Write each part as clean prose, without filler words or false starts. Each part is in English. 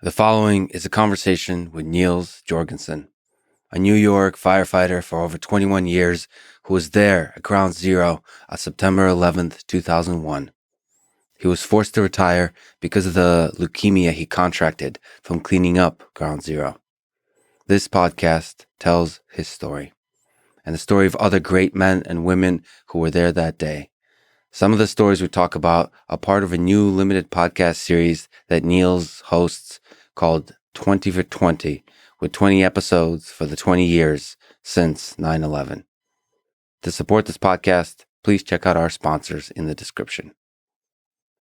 The following is a conversation with Niels Jorgensen, a New York firefighter for over 21 years who was there at Ground Zero on September 11th, 2001. He was forced to retire because of the leukemia he contracted from cleaning up Ground Zero. This podcast tells his story and the story of other great men and women who were there that day. Some of the stories we talk about are part of a new limited podcast series that Niels hosts called 20 for 20, with 20 episodes for the 20 years since 9/11. To support this podcast, please check out our sponsors in the description.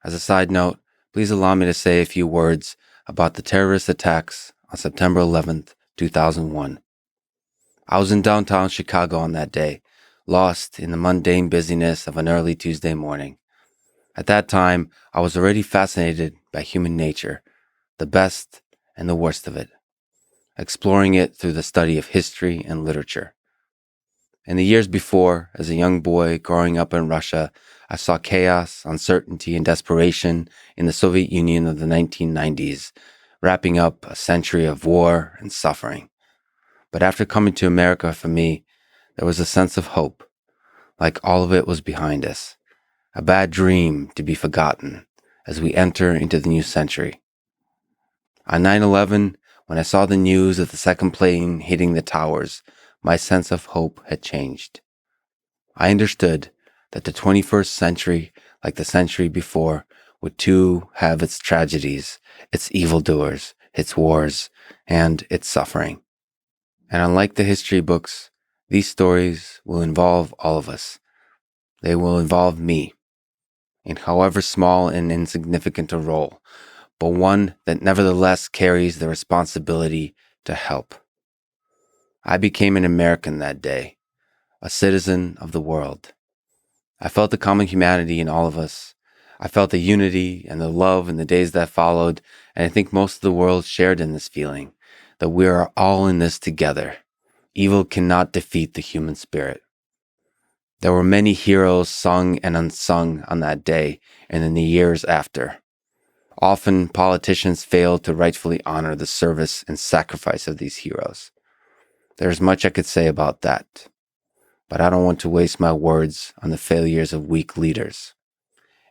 As a side note, please allow me to say a few words about the terrorist attacks on September 11th, 2001. I was in downtown Chicago on that day, lost in the mundane busyness of an early Tuesday morning. At that time, I was already fascinated by human nature, the best and the worst of it, exploring it through the study of history and literature. In the years before, as a young boy growing up in Russia, I saw chaos, uncertainty, and desperation in the Soviet Union of the 1990s, wrapping up a century of war and suffering. But after coming to America for me, there was a sense of hope, like all of it was behind us, a bad dream to be forgotten as we enter into the new century. On 9/11, when I saw the news of the second plane hitting the towers, my sense of hope had changed. I understood that the 21st century, like the century before, would too have its tragedies, its evildoers, its wars, and its suffering. And unlike the history books, these stories will involve all of us. They will involve me, in however small and insignificant a role, but one that nevertheless carries the responsibility to help. I became an American that day, a citizen of the world. I felt the common humanity in all of us. I felt the unity and the love in the days that followed, and I think most of the world shared in this feeling, that we are all in this together. Evil cannot defeat the human spirit. There were many heroes sung and unsung on that day and in the years after. Often, politicians fail to rightfully honor the service and sacrifice of these heroes. There's much I could say about that, but I don't want to waste my words on the failures of weak leaders.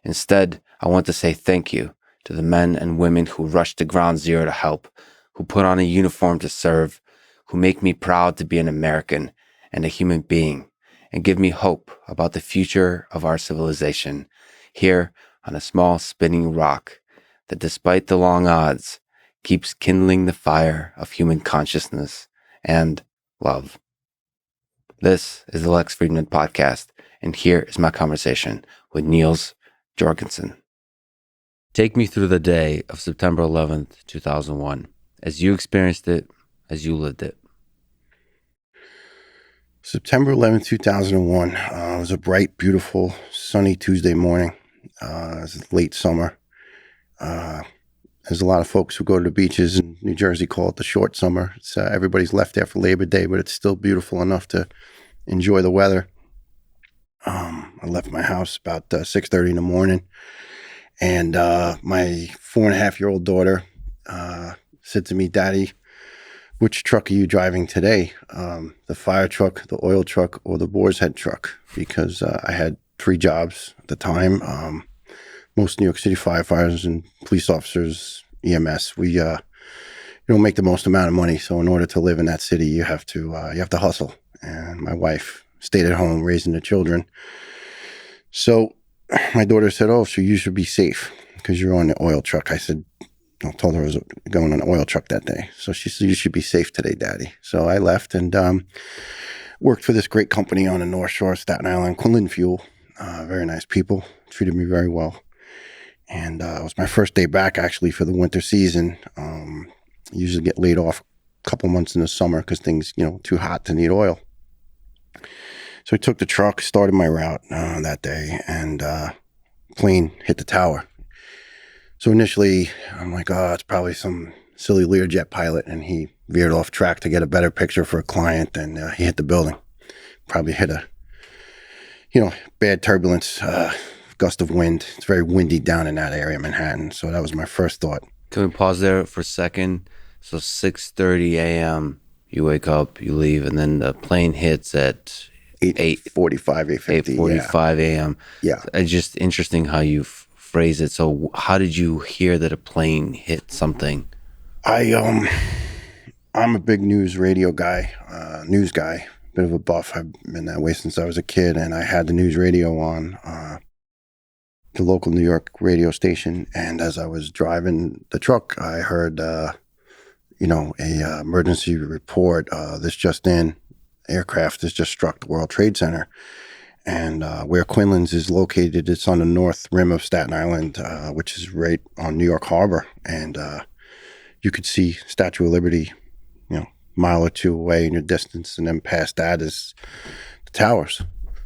Instead, I want to say thank you to the men and women who rushed to Ground Zero to help, who put on a uniform to serve, who make me proud to be an American and a human being, and give me hope about the future of our civilization here on a small spinning rock that, despite the long odds, keeps kindling the fire of human consciousness and love. This is the Lex Fridman podcast, and here is my conversation with Niels Jorgensen. Take me through the day of September 11th, 2001, as you experienced it, as you lived it. September 11th, 2001. It was a bright, beautiful, sunny Tuesday morning. It was late summer. There's a lot of folks who go to the beaches in New Jersey call it the short summer. It's everybody's left there for Labor Day, but it's still beautiful enough to enjoy the weather. I left my house about 6:30 in the morning, and my 4.5-year-old daughter said to me, "Daddy, which truck are you driving today? The fire truck, the oil truck, or the boar's head truck?" Because I had 3 jobs at the time. Most New York City firefighters and police officers, EMS, we don't make the most amount of money. So in order to live in that city, you have to hustle. And my wife stayed at home raising the children. So my daughter said, "Oh, so you should be safe because you're on the oil truck." I told her I was going on an oil truck that day. So she said, "You should be safe today, Daddy." So I left and worked for this great company on the North Shore of Staten Island, Feal. Very nice people, treated me very well. And it was my first day back, actually, for the winter season. Usually get laid off a couple months in the summer because things, too hot to need oil. So I took the truck, started my route that day, and plane hit the tower. So initially, I'm like, oh, it's probably some silly Learjet pilot, and he veered off track to get a better picture for a client, and he hit the building. Probably hit a, bad turbulence, gust of wind. It's very windy down in that area, Manhattan. So that was my first thought. Can we pause there for a second? So 6:30 a.m. you wake up, you leave, and then the plane hits at 8:45, 8:50. Yeah. 8:45 a.m. Yeah. It's just interesting how you phrase it. So how did you hear that a plane hit something? I'm a big radio guy, news guy, bit of a buff. I've been that way since I was a kid, and I had the news radio on, the local New York radio station. And as I was driving the truck, I heard, a emergency report. This just in, aircraft has just struck the World Trade Center. And where Quinlan's is located, it's on the north rim of Staten Island, which is right on New York Harbor. And you could see Statue of Liberty, mile or two away in your distance, and then past that is the towers.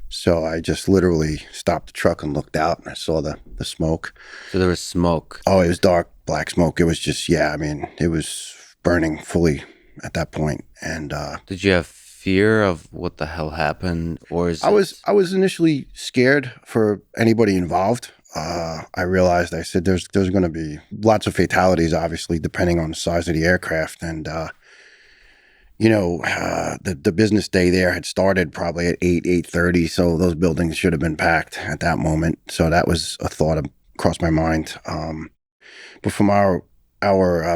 So I just literally stopped the truck and looked out, and I saw the smoke. So there was smoke. Oh, it was dark, black smoke. It was just, it was burning fully at that point. And did you have fear of what the hell happened, or is I was initially scared for anybody involved. I realized, I said, there's going to be lots of fatalities, obviously, depending on the size of the aircraft. And the business day there had started probably at 8:30, so those buildings should have been packed at that moment. So that was a thought across my mind. But from our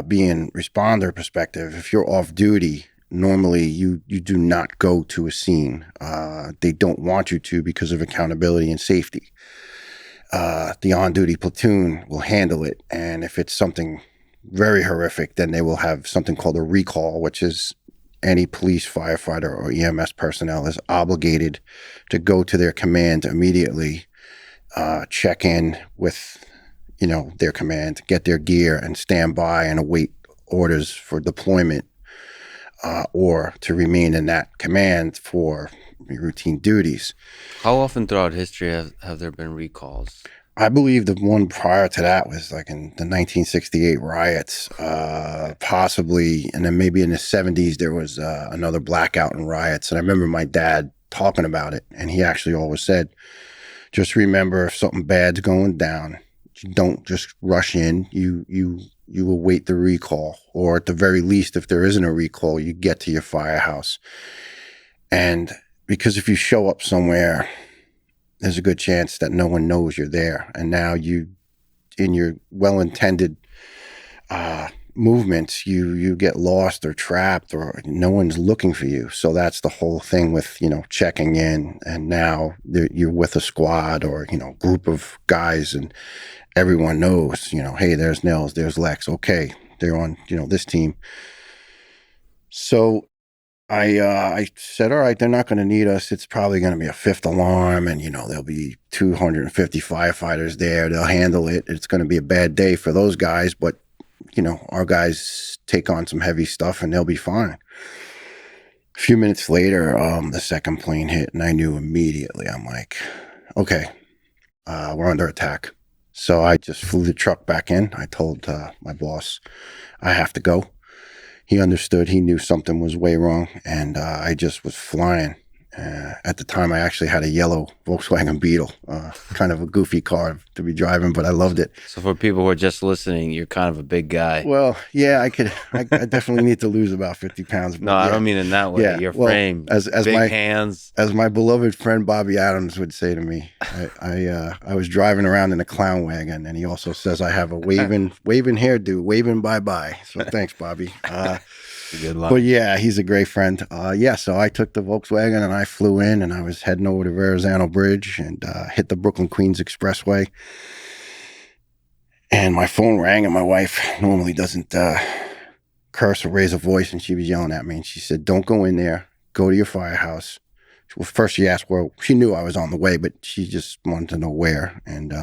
being responder perspective, if you're off duty, normally you do not go to a scene. They don't want you to because of accountability and safety. The on-duty platoon will handle it, and if it's something very horrific, then they will have something called a recall, which is any police, firefighter, or EMS personnel is obligated to go to their command immediately, check in with, their command, get their gear, and stand by and await orders for deployment, or to remain in that command for routine duties. How often throughout history have there been recalls? I believe the one prior to that was like in the 1968 riots, possibly, and then maybe in the 70s there was another blackout and riots. And I remember my dad talking about it, and he actually always said, just remember, if something bad's going down, you don't just rush in. You await the recall, or at the very least, if there isn't a recall, you get to your firehouse. And because if you show up somewhere, there's a good chance that no one knows you're there. And now in your well-intended movements, you get lost or trapped, or no one's looking for you. So that's the whole thing with, checking in. And now you're with a squad or, group of guys, and everyone knows, hey, there's Niels, there's Lex. Okay, they're on, this team. So I said, all right, they're not going to need us. It's probably going to be a fifth alarm, and, there'll be 250 firefighters there. They'll handle it. It's going to be a bad day for those guys, but, our guys take on some heavy stuff and they'll be fine. A few minutes later, the second plane hit, and I knew immediately. I'm like, okay, we're under attack. So I just flew the truck back in. I told my boss, I have to go. He understood. He knew something was way wrong, and I just was flying. At the time, I actually had a yellow Volkswagen Beetle, kind of a goofy car to be driving, but I loved it. So for people who are just listening, you're kind of a big guy. Well, yeah, I definitely need to lose about 50 pounds. No, I don't mean in that way. Yeah, Your frame, as big hands. As my beloved friend Bobby Adams would say to me, I was driving around in a clown wagon, and he also says I have a waving hairdo, waving bye-bye. So thanks, Bobby. Good luck. But yeah, he's a great friend. So I took the Volkswagen and I flew in, and I was heading over to Verrazano Bridge and hit the Brooklyn-Queens Expressway. And my phone rang, and my wife normally doesn't curse or raise a voice, and she was yelling at me. And she said, don't go in there. Go to your firehouse. Well, first she asked where. She knew I was on the way, but she just wanted to know where. And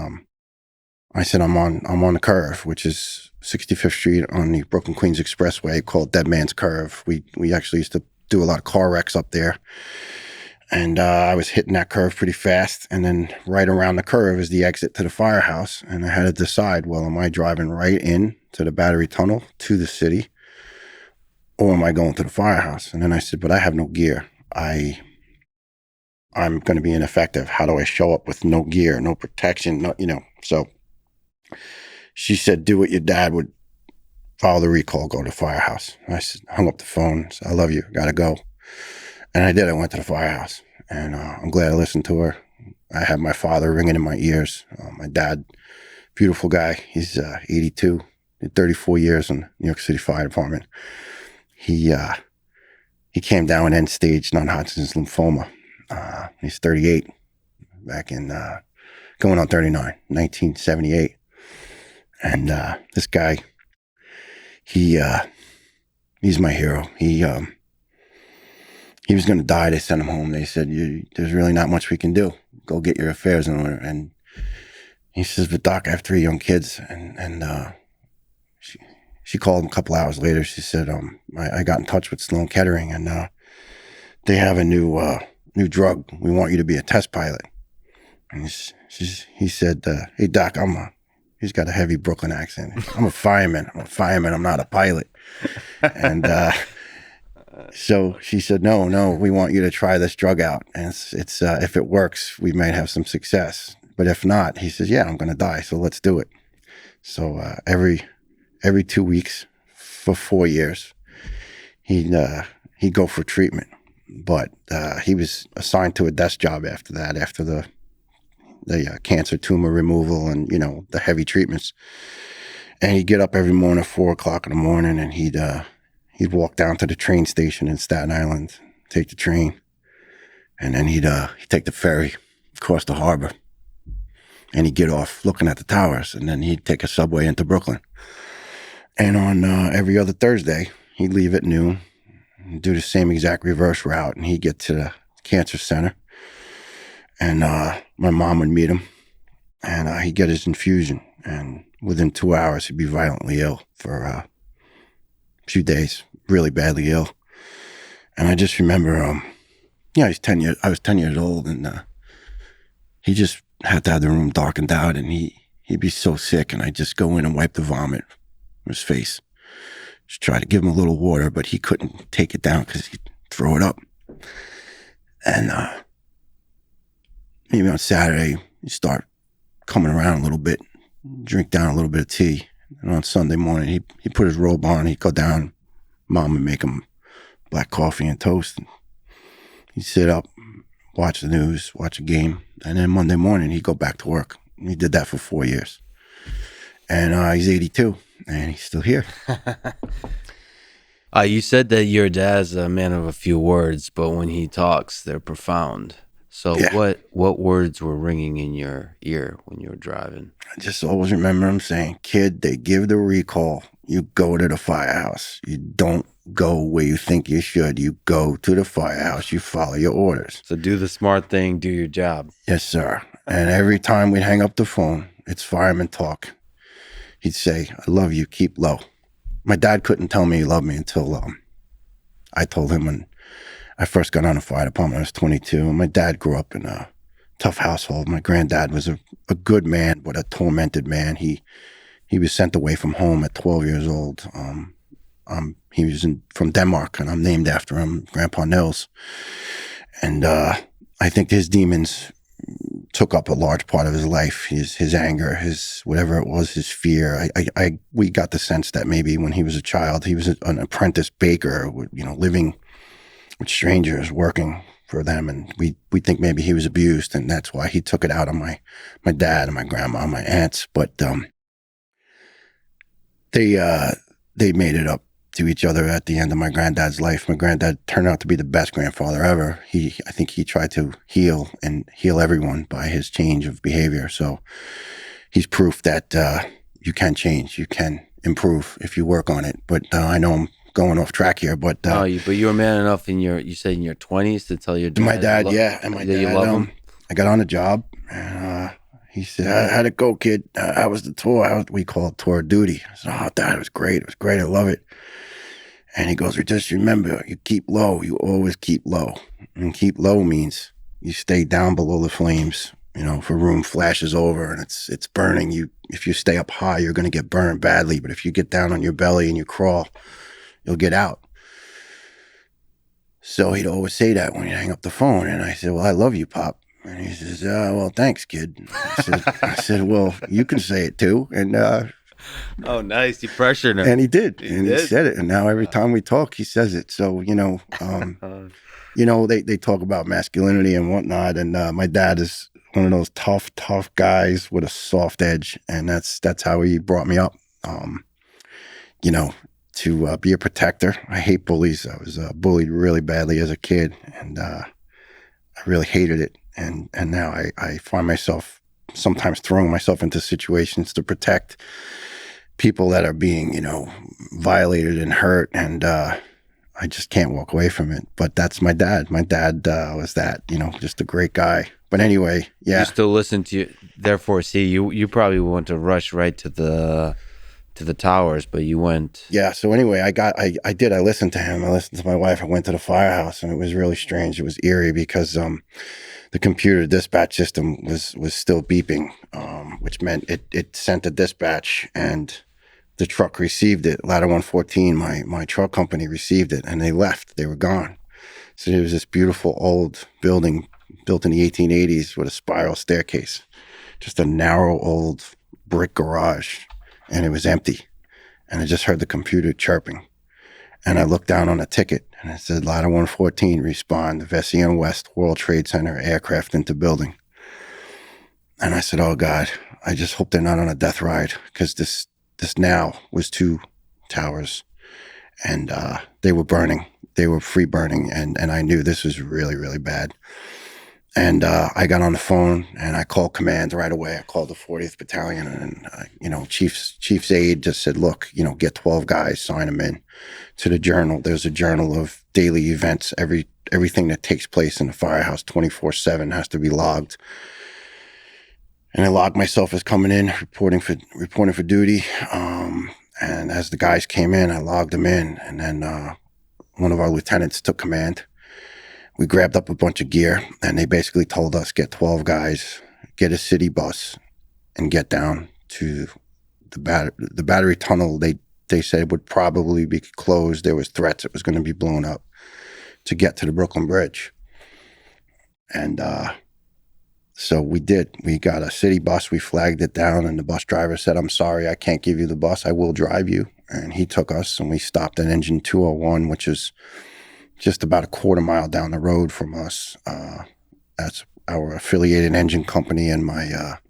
I said, I'm on the curve, which is 65th Street on the Brooklyn-Queens Expressway, called Dead Man's Curve. We actually used to do a lot of car wrecks up there. And I was hitting that curve pretty fast. And then right around the curve is the exit to the firehouse. And I had to decide, well, am I driving right in to the Battery Tunnel to the city, or am I going to the firehouse? And then I said, but I have no gear. I'm going to be ineffective. How do I show up with no gear, no protection, So she said, do what your dad would follow the recall, go to the firehouse. I hung up the phone, said, I love you, gotta go. And I did. I went to the firehouse, and I'm glad I listened to her. I had my father ringing in my ears. My dad, beautiful guy. He's 82, did 34 years in New York City Fire Department. He came down with end-stage non-Hodgkin's lymphoma. He's 38, back in, going on 39, 1978. And this guy, he's my hero. He was going to die. They sent him home. They said, there's really not much we can do. Go get your affairs in order. And he says, but doc, I have 3 young kids. And she called him a couple hours later. She said, I got in touch with Sloan Kettering, and they have a new drug. We want you to be a test pilot. And he said, hey doc, he's got a heavy Brooklyn accent. I'm a fireman. I'm not a pilot. And so she said, no, we want you to try this drug out. And it's if it works, we might have some success. But if not, he says, yeah, I'm going to die. So let's do it. So every 2 weeks for 4 years, he'd go for treatment. But he was assigned to a desk job after that, after the cancer tumor removal and, the heavy treatments. And he'd get up every morning at 4 o'clock in the morning, and he'd walk down to the train station in Staten Island, take the train, and then he'd take the ferry across the harbor, and he'd get off looking at the towers, and then he'd take a subway into Brooklyn. And on every other Thursday, he'd leave at noon, and do the same exact reverse route, and he'd get to the cancer center, and my mom would meet him, and he'd get his infusion, and within 2 hours, he'd be violently ill for a few days, really badly ill. And I just remember, I was 10 years old, and he just had to have the room darkened out, and he'd be so sick, and I'd just go in and wipe the vomit from his face. Just try to give him a little water, but he couldn't take it down because he'd throw it up. And maybe on Saturday, he'd start coming around a little bit, drink down a little bit of tea. And on Sunday morning, he put his robe on, he'd go down, Mom would make him black coffee and toast. And he'd sit up, watch the news, watch a game, and then Monday morning, he'd go back to work. And he did that for 4 years. And he's 82, and he's still here. You said that your dad's a man of a few words, but when he talks, they're profound. So yeah. What words were ringing in your ear when you were driving? I just always remember him saying, kid, they give the recall. You go to the firehouse. You don't go where you think you should. You go to the firehouse. You follow your orders. So do the smart thing, do your job. Yes, sir. And every time we'd hang up the phone, it's fireman talk. He'd say, I love you, keep low. My dad couldn't tell me he loved me until I told him when I first got on the fire department. I was 22. My dad grew up in a tough household. My granddad was a good man, but a tormented man. He was sent away from home at 12 years old. He was from Denmark, and I'm named after him, Grandpa Niels. And I think his demons took up a large part of his life, his anger, his whatever it was, his fear. We got the sense that maybe when he was a child, he was an apprentice baker, living with strangers, working for them, and we think maybe he was abused, and that's why he took it out on my dad and my grandma and my aunts. But they made it up to each other at the end of my granddad's life. My granddad turned out to be the best grandfather ever. I think he tried to heal everyone by his change of behavior. So he's proof that you can change, you can improve if you work on it. But I know I'm going off track here, but but you were man enough you said in your 20s to tell your dad. My dad, and my dad, you love him. I got on the job, and he said, "How'd it go, kid? How was the tour? We call it tour of duty." I said, "Oh, Dad, it was great. It was great. I love it." And he goes, "Just remember, you keep low. You always keep low. And keep low means you stay down below the flames. If a room flashes over and it's burning, if you stay up high, you're going to get burned badly. But if you get down on your belly and you crawl, you'll get out." So he'd always say that when he'd hang up the phone. And I said, "Well, I love you, Pop." And he says, "Well, thanks, kid." I said, "Well, you can say it too." And Oh, nice. You pressured him. And he did, He and he did. said it. And now every time we talk, he says it. So, they talk about masculinity and whatnot. And my dad is one of those tough guys with a soft edge. And that's how he brought me up, you know, to be a protector. I hate bullies. I was bullied really badly as a kid, and I really hated it. And now I find myself sometimes throwing myself into situations to protect people that are being, violated and hurt. And I just can't walk away from it. But that's my dad. My dad was that, just a great guy. But anyway, yeah. You still listen to, therefore, see, you probably want to rush right to the towers, but you went. Yeah. So anyway, I did. I listened to him. I listened to my wife. I went to the firehouse, and it was really strange. It was eerie because the computer dispatch system was still beeping, which meant it sent a dispatch, and the truck received it. Ladder 114, my truck company received it, and they left. They were gone. So there was this beautiful old building built in the 1880s with a spiral staircase, just a narrow old brick garage, and it was empty. And I just heard the computer chirping. And I looked down on a ticket, and it said, Ladder 114, respond, Vessian West World Trade Center, aircraft into building. And I said, oh, God, I just hope they're not on a death ride, because this now was 2 towers, and they were burning. They were free burning, and I knew this was really, really bad. And I got on the phone, and I called command right away. I called the 40th Battalion, and Chief's aide just said, look, get 12 guys, sign them in to the journal. There's a journal of daily events. Everything that takes place in the firehouse 24/7 has to be logged. And I logged myself as coming in, reporting for duty. And as the guys came in, I logged them in. And then one of our lieutenants took command. We grabbed up a bunch of gear, and they basically told us, get 12 guys, get a city bus, and get down to the battery tunnel. They said would probably be closed. There was threats it was going to be blown up, to get to the Brooklyn Bridge. And so we did. We got a city bus. We flagged it down, and the bus driver said, I'm sorry, I can't give you the bus. I will drive you. And he took us, and we stopped at engine 201, which is just about a quarter mile down the road from us. That's our affiliated engine company, and my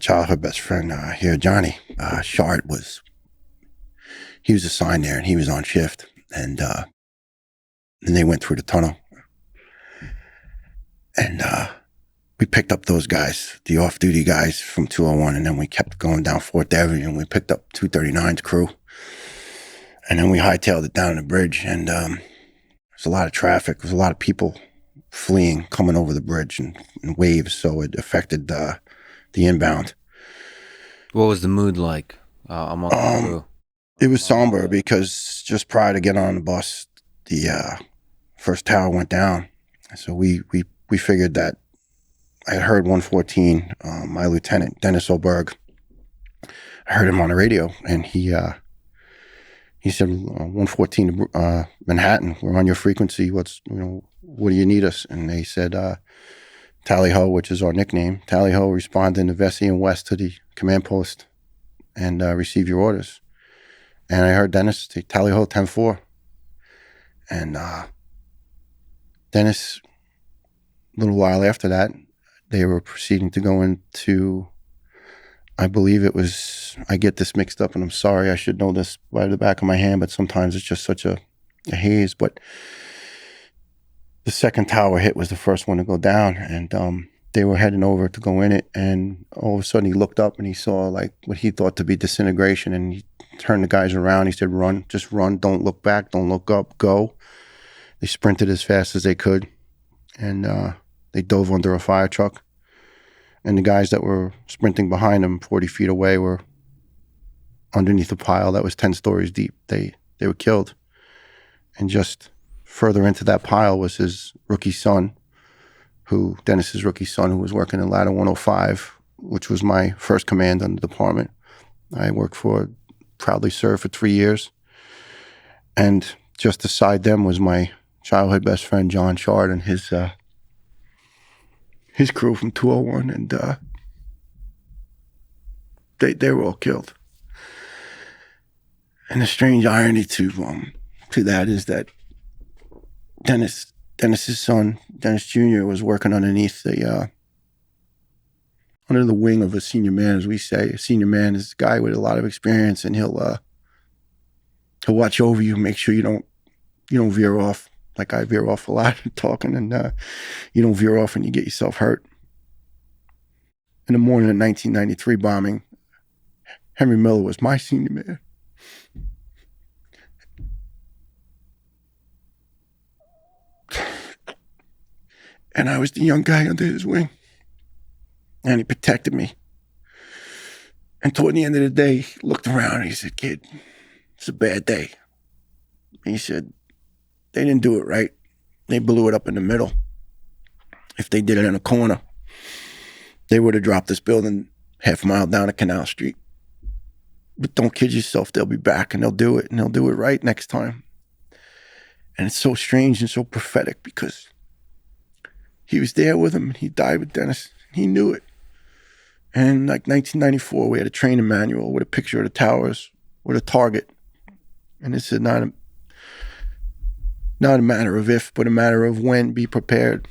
childhood best friend here, Johnny Shard, he was assigned there, and he was on shift, and they went through the tunnel, and we picked up those guys, the off-duty guys from 201, and then we kept going down 4th Avenue, and we picked up 239's crew. And then we hightailed it down the bridge, and there's a lot of traffic. There's a lot of people fleeing, coming over the bridge in waves, so it affected the inbound. What was the mood like among the crew? It was somber because just prior to getting on the bus, the first tower went down. So we figured that I had heard 114, my lieutenant, Dennis Oberg. I heard him on the radio, and he said, 114 Manhattan, we're on your frequency. What do you need us? And they said, Tally Ho, which is our nickname. Tally Ho, respond in the Vessian West to the command post and receive your orders. And I heard Dennis say, Tally Ho, 10-4. And Dennis, a little while after that, they were proceeding to go into, I believe it was, I get this mixed up, and I'm sorry, I should know this right at the back of my hand, but sometimes it's just such a haze. But the second tower hit was the first one to go down, and they were heading over to go in it, and all of a sudden he looked up and he saw like what he thought to be disintegration, and he turned the guys around. He said, run, just run, don't look back, don't look up, go. They sprinted as fast as they could, and they dove under a fire truck. And the guys that were sprinting behind them 40 feet away were underneath a pile that was 10 stories deep. They were killed. And just further into that pile was his rookie son, Dennis's rookie son, who was working in Ladder 105, which was my first command on the department. I proudly served for 3 years. And just beside them was my childhood best friend, John Shard, and his crew from 201, and They were all killed. And the strange irony to that is that Dennis's son, Dennis Jr., was working underneath under the wing of a senior man, as we say. A senior man is a guy with a lot of experience, and he'll watch over you, make sure you don't veer off. Like I veer off a lot talking, and you don't veer off and you get yourself hurt. In the morning of 1993 bombing, Henry Miller was my senior man. And I was the young guy under his wing. And he protected me. And toward the end of the day, he looked around and he said, "Kid, it's a bad day." He said, "They didn't do it right. They blew it up in the middle. If they did it in a corner, they would have dropped this building half a mile down a Canal Street. But don't kid yourself, they'll be back and they'll do it, and they'll do it right next time." And it's so strange and so prophetic because he was there with him and he died with Dennis. He knew it. And like 1994, we had a training manual with a picture of the towers with a target. And it said not a matter of if, but a matter of when, be prepared.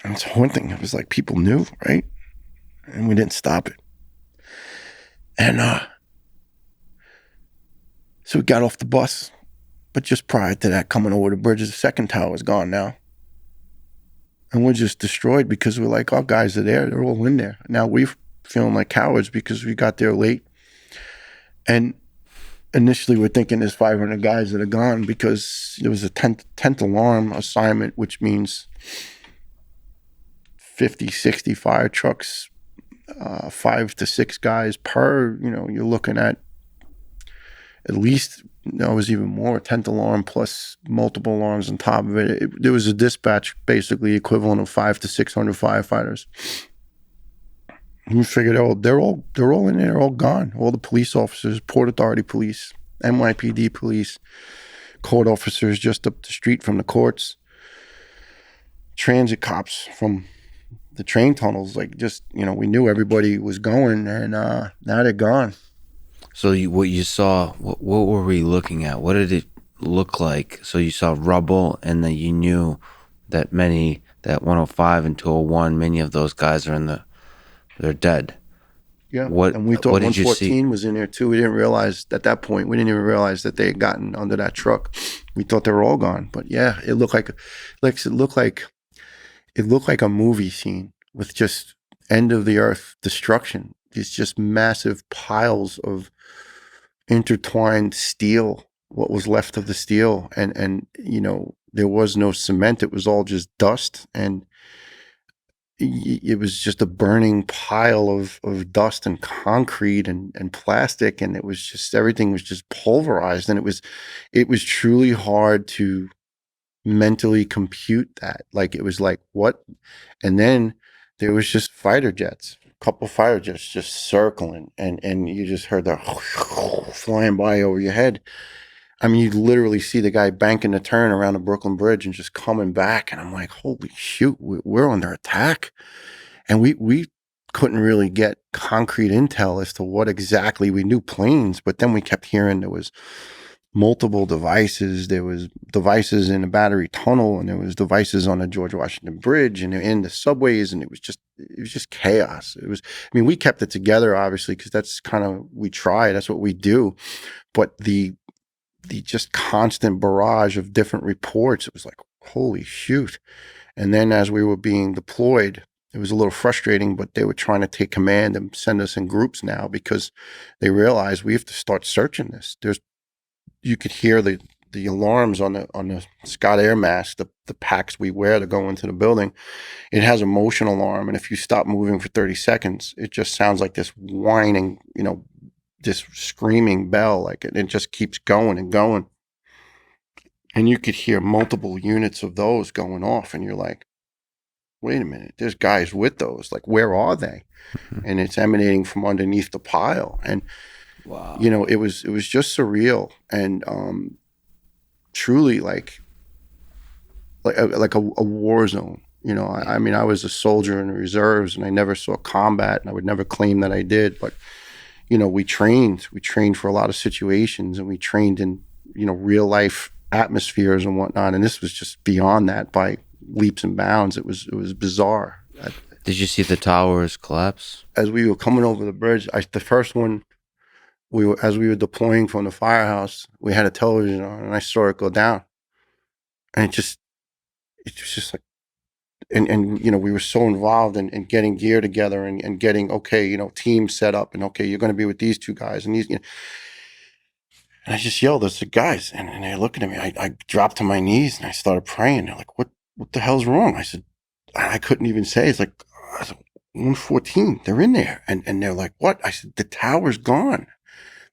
And it's one thing, it was like people knew, right? And we didn't stop it. And so we got off the bus. But just prior to that, coming over the bridge, the second tower is gone now. And we're just destroyed because we're like, our guys are there. They're all in there. Now we're feeling like cowards because we got there late. And initially we're thinking there's 500 guys that are gone because there was a 10th alarm assignment, which means 50, 60 fire trucks, 5 to 6 guys per, you're looking at least, it was even more, 10th alarm plus multiple alarms on top of it. There was a dispatch basically equivalent of 500 to 600 firefighters. And we figured, they're all in there, they're all gone. All the police officers, Port Authority police, NYPD police, court officers just up the street from the courts, transit cops from the train tunnels, we knew everybody was going, and now they're gone. So what you saw, what were we looking at? What did it look like? So you saw rubble, and then you knew that 105 and 201, many of those guys they're dead. Yeah, and we thought 114 was in there too. We didn't realize at that point, we didn't even realize that they had gotten under that truck. We thought they were all gone. But yeah, it looked like a movie scene with just end of the earth destruction. It's just massive piles of intertwined steel, what was left of the steel. And there was no cement. It was all just dust. And it was just a burning pile of dust and concrete and plastic. And it was just, everything was just pulverized. And it was truly hard to mentally compute that. Like, it was like, what? And then there was just fighter jets. Couple fire jets just circling, and you just heard the flying by over your head. I mean, you literally see the guy banking the turn around the Brooklyn Bridge and just coming back, and I'm like, holy shoot, we're under attack. And we couldn't really get concrete intel as to what exactly. We knew planes, but then we kept hearing there was multiple devices. There was devices in the Battery Tunnel, and there was devices on the George Washington Bridge, and in the subways, and it was just chaos. We kept it together, obviously, because that's kind of, we try, that's what we do. But the just constant barrage of different reports, it was like, holy shoot. And then as we were being deployed, it was a little frustrating, but they were trying to take command and send us in groups now because they realized we have to start searching this. You could hear the alarms on the Scott Air mask, the packs we wear to go into the building. It has a motion alarm, and if you stop moving for 30 seconds, it just sounds like this whining, this screaming bell, like it just keeps going and going. And you could hear multiple units of those going off, and you're like, wait a minute, there's guys with those. Like, where are they? Mm-hmm. And it's emanating from underneath the pile. And wow. It was just surreal, and truly like a war zone. You know, I mean, I was a soldier in the reserves, and I never saw combat, and I would never claim that I did. But you know, we trained. We trained for a lot of situations, and we trained in, you know, real life atmospheres and whatnot. And this was just beyond that by leaps and bounds. It was bizarre. Did you see the towers collapse? As we were coming over the bridge, the first one, as we were deploying from the firehouse, we had a television on, and I saw it go down, and it was just like, and you know, we were so involved in getting gear together and getting, okay, you know, teams set up, and okay, you're going to be with these two guys and these, you know, and I just yelled, I said, guys, and they're looking at me. I dropped to my knees and I started praying. They're like, what the hell's wrong? I said, I couldn't even say. It's like, I said, 114, they're in there. And they're like, what? I said, the tower's gone.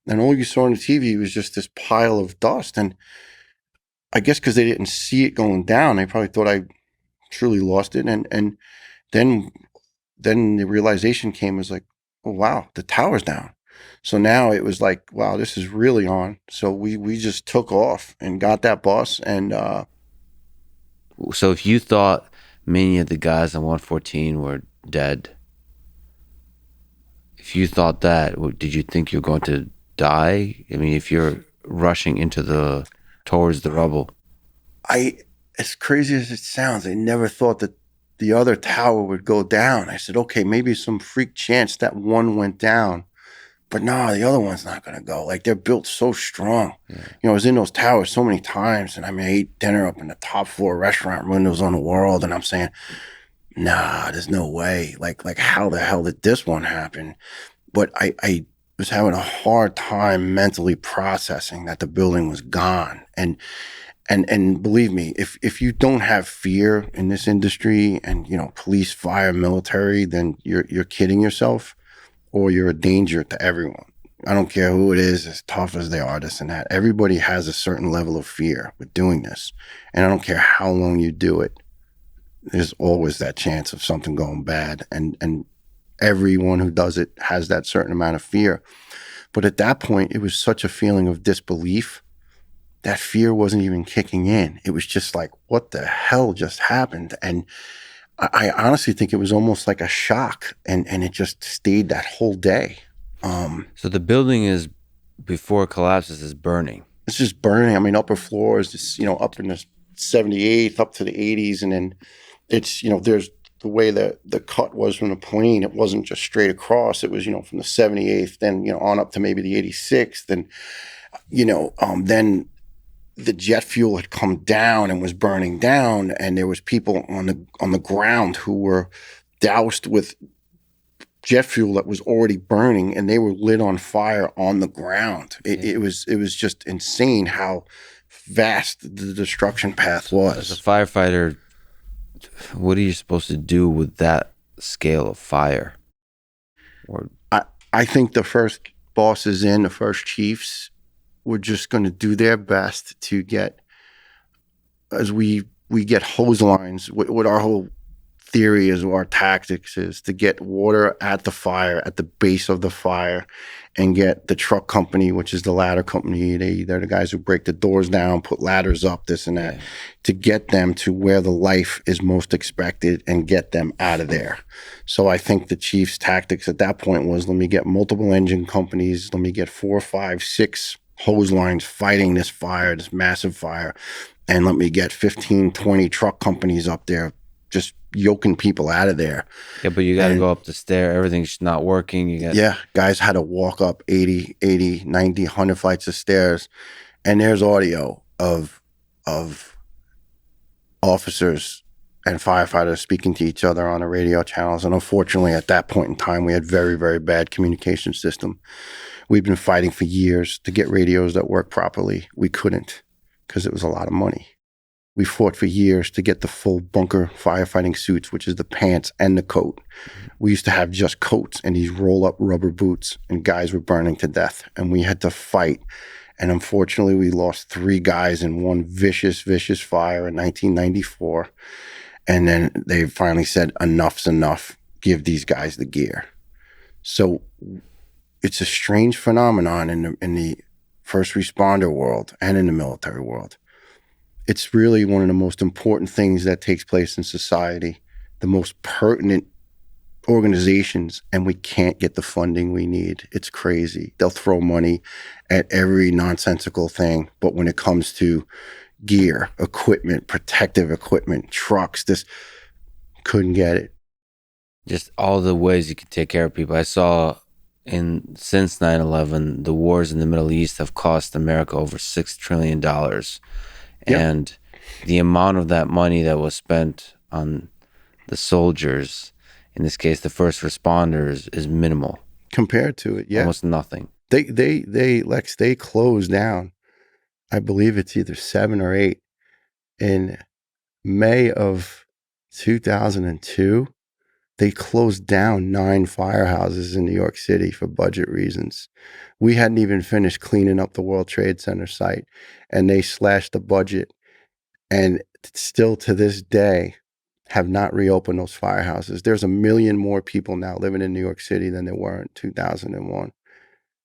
And all you saw on the TV was just this pile of dust. And I guess because they didn't see it going down, they probably thought I truly lost it. And then the realization came, was like, oh wow, the tower's down. So now it was like, wow, this is really on. So we just took off and got that bus, and So if you thought many of the guys on 114 were dead, if you thought that, did you think you're going to die? I mean, if you're rushing towards the rubble. as crazy as it sounds, I never thought that the other tower would go down. I said, okay, maybe some freak chance that one went down. But no, the other one's not going to go. Like, they're built so strong. Yeah. You know, I was in those towers so many times, and I mean, I ate dinner up in the top floor restaurant windows on the world, and I'm saying, nah, there's no way. Like how the hell did this one happen? But I was having a hard time mentally processing that the building was gone. And believe me, if you don't have fear in this industry, and you know, police, fire, military, then you're kidding yourself, or you're a danger to everyone. I don't care who it is, as tough as they are, this and that. Everybody has a certain level of fear with doing this. And I don't care how long you do it, there's always that chance of something going bad. And everyone who does it has that certain amount of fear. But at that point, it was such a feeling of disbelief that fear wasn't even kicking in. It was just like, what the hell just happened? And I honestly think it was almost like a shock, and it just stayed that whole day. So the building is, before it collapses, is burning. It's just burning. I mean, upper floors, just, you know, up in the 78th, up to the 80s, and then it's, you know, there's the way that the cut was from the plane. It wasn't just straight across. It was, you know, from the 78th, then, you know, on up to maybe the 86th, and you know, then the jet fuel had come down and was burning down, and there was people on the ground who were doused with jet fuel that was already burning, and they were lit on fire on the ground. It was just insane how vast the destruction path was. As a firefighter, what are you supposed to do with that scale of fire? Or I think the first bosses the first chiefs were just going to do their best to get, as we get hose lines. What our whole theory is, our tactics is to get water at the fire, at the base of the fire, and get the truck company, which is the ladder company. They're the guys who break the doors down, put ladders up, this and that, to get them to where the life is most expected and get them out of there. So I think the chief's tactics at that point was, let me get multiple engine companies, let me get 4, 5, 6 hose lines fighting this fire, this massive fire, and let me get 15, 20 truck companies up there just yoking people out of there. Yeah, but you got to go up the stair. Everything's not working. Guys had to walk up 80, 90, 100 flights of stairs. And there's audio of officers and firefighters speaking to each other on the radio channels. And unfortunately, at that point in time, we had very, very bad communication system. We'd been fighting for years to get radios that work properly. We couldn't, because it was a lot of money. We fought for years to get the full bunker firefighting suits, which is the pants and the coat. We used to have just coats and these roll-up rubber boots, and guys were burning to death, and we had to fight. And unfortunately, we lost 3 guys in one vicious, vicious fire in 1994. And then they finally said, enough's enough. Give these guys the gear. So it's a strange phenomenon in the first responder world and in the military world. it's really one of the most important things that takes place in society, the most pertinent organizations, and we can't get the funding we need. It's crazy. They'll throw money at every nonsensical thing, but when it comes to gear, equipment, protective equipment, trucks, this couldn't get it. Just all the ways you can take care of people. I saw since 9/11, the wars in the Middle East have cost America over $6 trillion. Yep. And the amount of that money that was spent on the soldiers, in this case, the first responders, is minimal, Compared to it, yeah. almost nothing. Lex, they closed down. I believe it's either 7 or 8 in May of 2002. They closed down 9 firehouses in New York City for budget reasons. We hadn't even finished cleaning up the World Trade Center site, and they slashed the budget, and still to this day have not reopened those firehouses. There's 1 million more people now living in New York City than there were in 2001.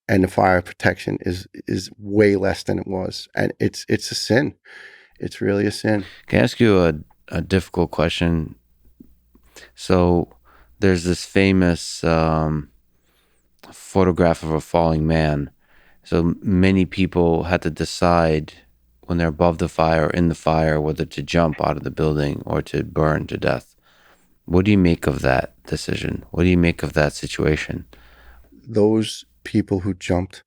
And the fire protection is way less than it was. And it's a sin. It's really a sin. Can I ask you a difficult question? So there's this famous photograph of a falling man. So many people had to decide when they're above the fire or in the fire whether to jump out of the building or to burn to death. What do you make of that decision? What do you make of that situation? Those people who jumped,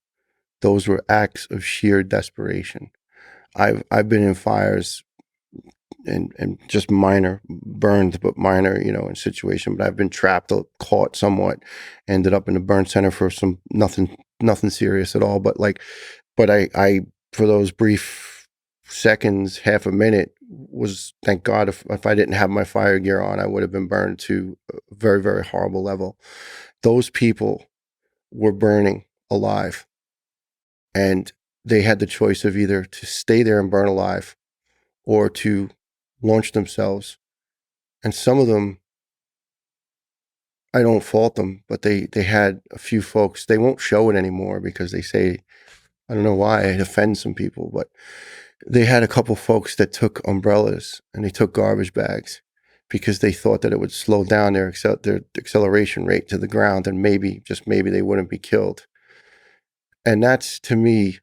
those were acts of sheer desperation. I've been in fires and just minor burned, but minor, in situation. But I've been trapped, caught somewhat, ended up in the burn center for some nothing serious at all. But I for those brief seconds, half a minute, was, thank God, if I didn't have my fire gear on, I would have been burned to a very, very horrible level. Those people were burning alive, and they had the choice of either to stay there and burn alive or to launch themselves. And some of them, I don't fault them, but they had a few folks, they won't show it anymore because they say, I don't know why, it offends some people, but they had a couple folks that took umbrellas and they took garbage bags because they thought that it would slow down their acceleration rate to the ground, and maybe, just maybe, they wouldn't be killed. And that's, to me,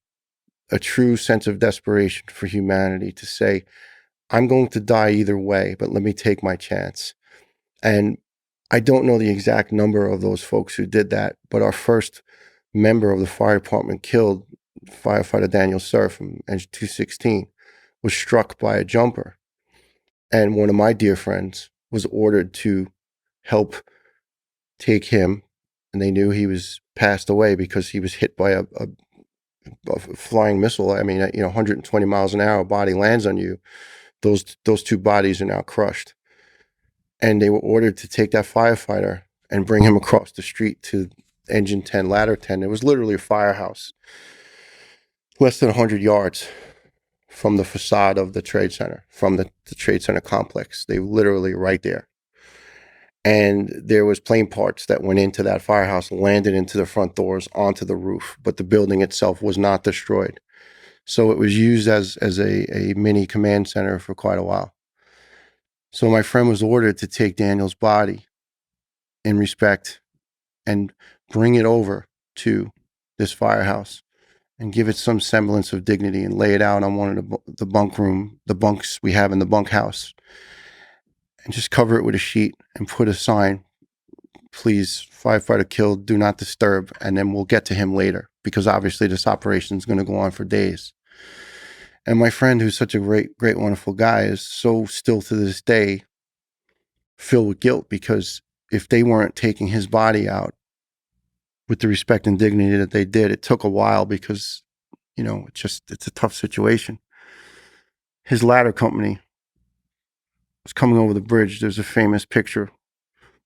a true sense of desperation for humanity, to say, I'm going to die either way, but let me take my chance. And I don't know the exact number of those folks who did that, but our first member of the fire department killed, firefighter Daniel Cerf from Engine 216, was struck by a jumper. And one of my dear friends was ordered to help take him, and they knew he was passed away because he was hit by a flying missile. I mean, 120 miles an hour, body lands on you. Those two bodies are now crushed. And they were ordered to take that firefighter and bring him across the street to Engine 10, Ladder 10. It was literally a firehouse, less than 100 yards from the facade of the Trade Center, from the Trade Center complex. They were literally right there. And there was plane parts that went into that firehouse, landed into the front doors, onto the roof, but the building itself was not destroyed. So it was used as a mini command center for quite a while. So my friend was ordered to take Daniel's body in respect and bring it over to this firehouse and give it some semblance of dignity and lay it out on one of the bunks we have in the bunkhouse, and just cover it with a sheet and put a sign, please, firefighter killed, do not disturb, and then we'll get to him later, because obviously this operation is going to go on for days. And my friend, who's such a great, wonderful guy, is so still to this day filled with guilt, because if they weren't taking his body out with the respect and dignity that they did, it took a while because, it's a tough situation. His ladder company was coming over the bridge. There's a famous picture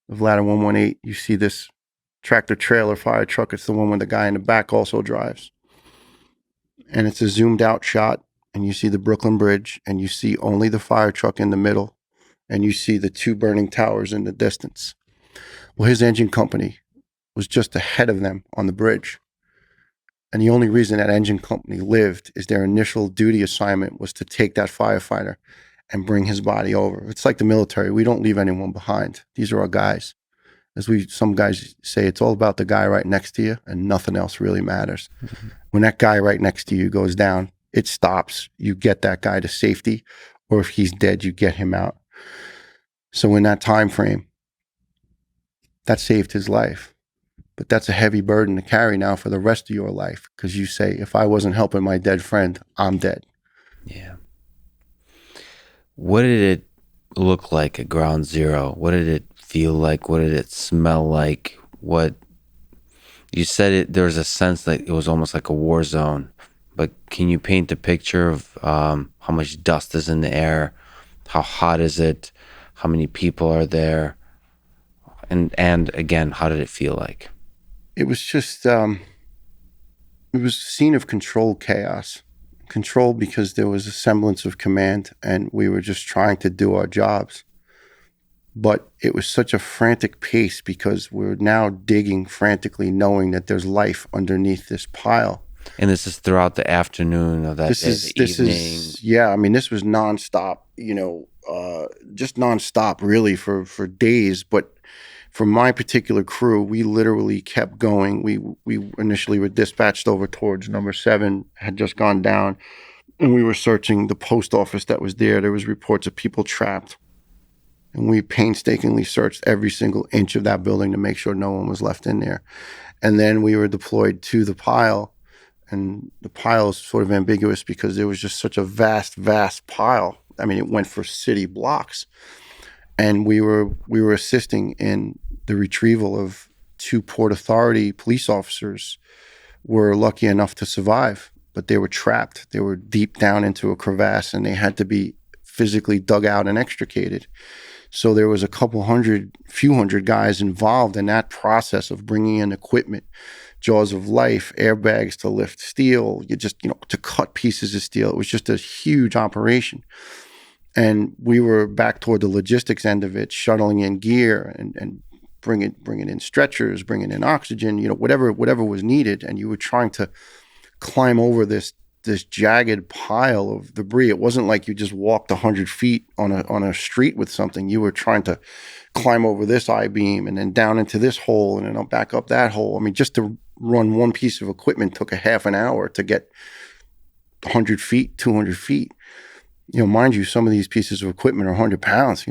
of ladder 118. You see this tractor trailer fire truck. It's the one where the guy in the back also drives. And it's a zoomed out shot, and you see the Brooklyn Bridge, and you see only the fire truck in the middle, and you see the 2 burning towers in the distance. Well, his engine company was just ahead of them on the bridge. And the only reason that engine company lived is their initial duty assignment was to take that firefighter and bring his body over. It's like the military. We don't leave anyone behind. These are our guys. Some guys say, it's all about the guy right next to you and nothing else really matters. Mhm. When that guy right next to you goes down, it stops. You get that guy to safety, or if he's dead, you get him out. So in that time frame, that saved his life. But that's a heavy burden to carry now for the rest of your life, because you say, if I wasn't helping my dead friend, I'm dead. Yeah. What did it look like at ground zero? What did it feel like? What did it smell like? What you said it there was a sense that it was almost like a war zone, but can you paint a picture of how much dust is in the air? How hot is it? How many people are there? And again, how did it feel like? It was just, it was a scene of controlled chaos. Control because there was a semblance of command and we were just trying to do our jobs. But it was such a frantic pace because we're now digging frantically, knowing that there's life underneath this pile. And this is throughout the afternoon of that day, the evening. Yeah. I mean, this was nonstop. Just nonstop, really, for days. But for my particular crew, we literally kept going. We initially were dispatched over towards number 7, had just gone down, and we were searching the post office that was there. There was reports of people trapped. And we painstakingly searched every single inch of that building to make sure no one was left in there. And then we were deployed to the pile. And the pile is sort of ambiguous because there was just such a vast, vast pile. I mean, it went for city blocks. And we were assisting in the retrieval of 2 Port Authority police officers were lucky enough to survive, but they were trapped. They were deep down into a crevasse and they had to be physically dug out and extricated. So there was a few hundred guys involved in that process of bringing in equipment, jaws of life, airbags to lift steel, to cut pieces of steel. It was just a huge operation. And we were back toward the logistics end of it, shuttling in gear and bringing in stretchers, bringing in oxygen, whatever was needed. And you were trying to climb over this jagged pile of debris. It wasn't like you just walked 100 feet on a street with something. You were trying to climb over this I-beam and then down into this hole and then back up that hole. I mean, just to run one piece of equipment took a half an hour to get 100 feet, 200 feet. Mind you, some of these pieces of equipment are 100 pounds.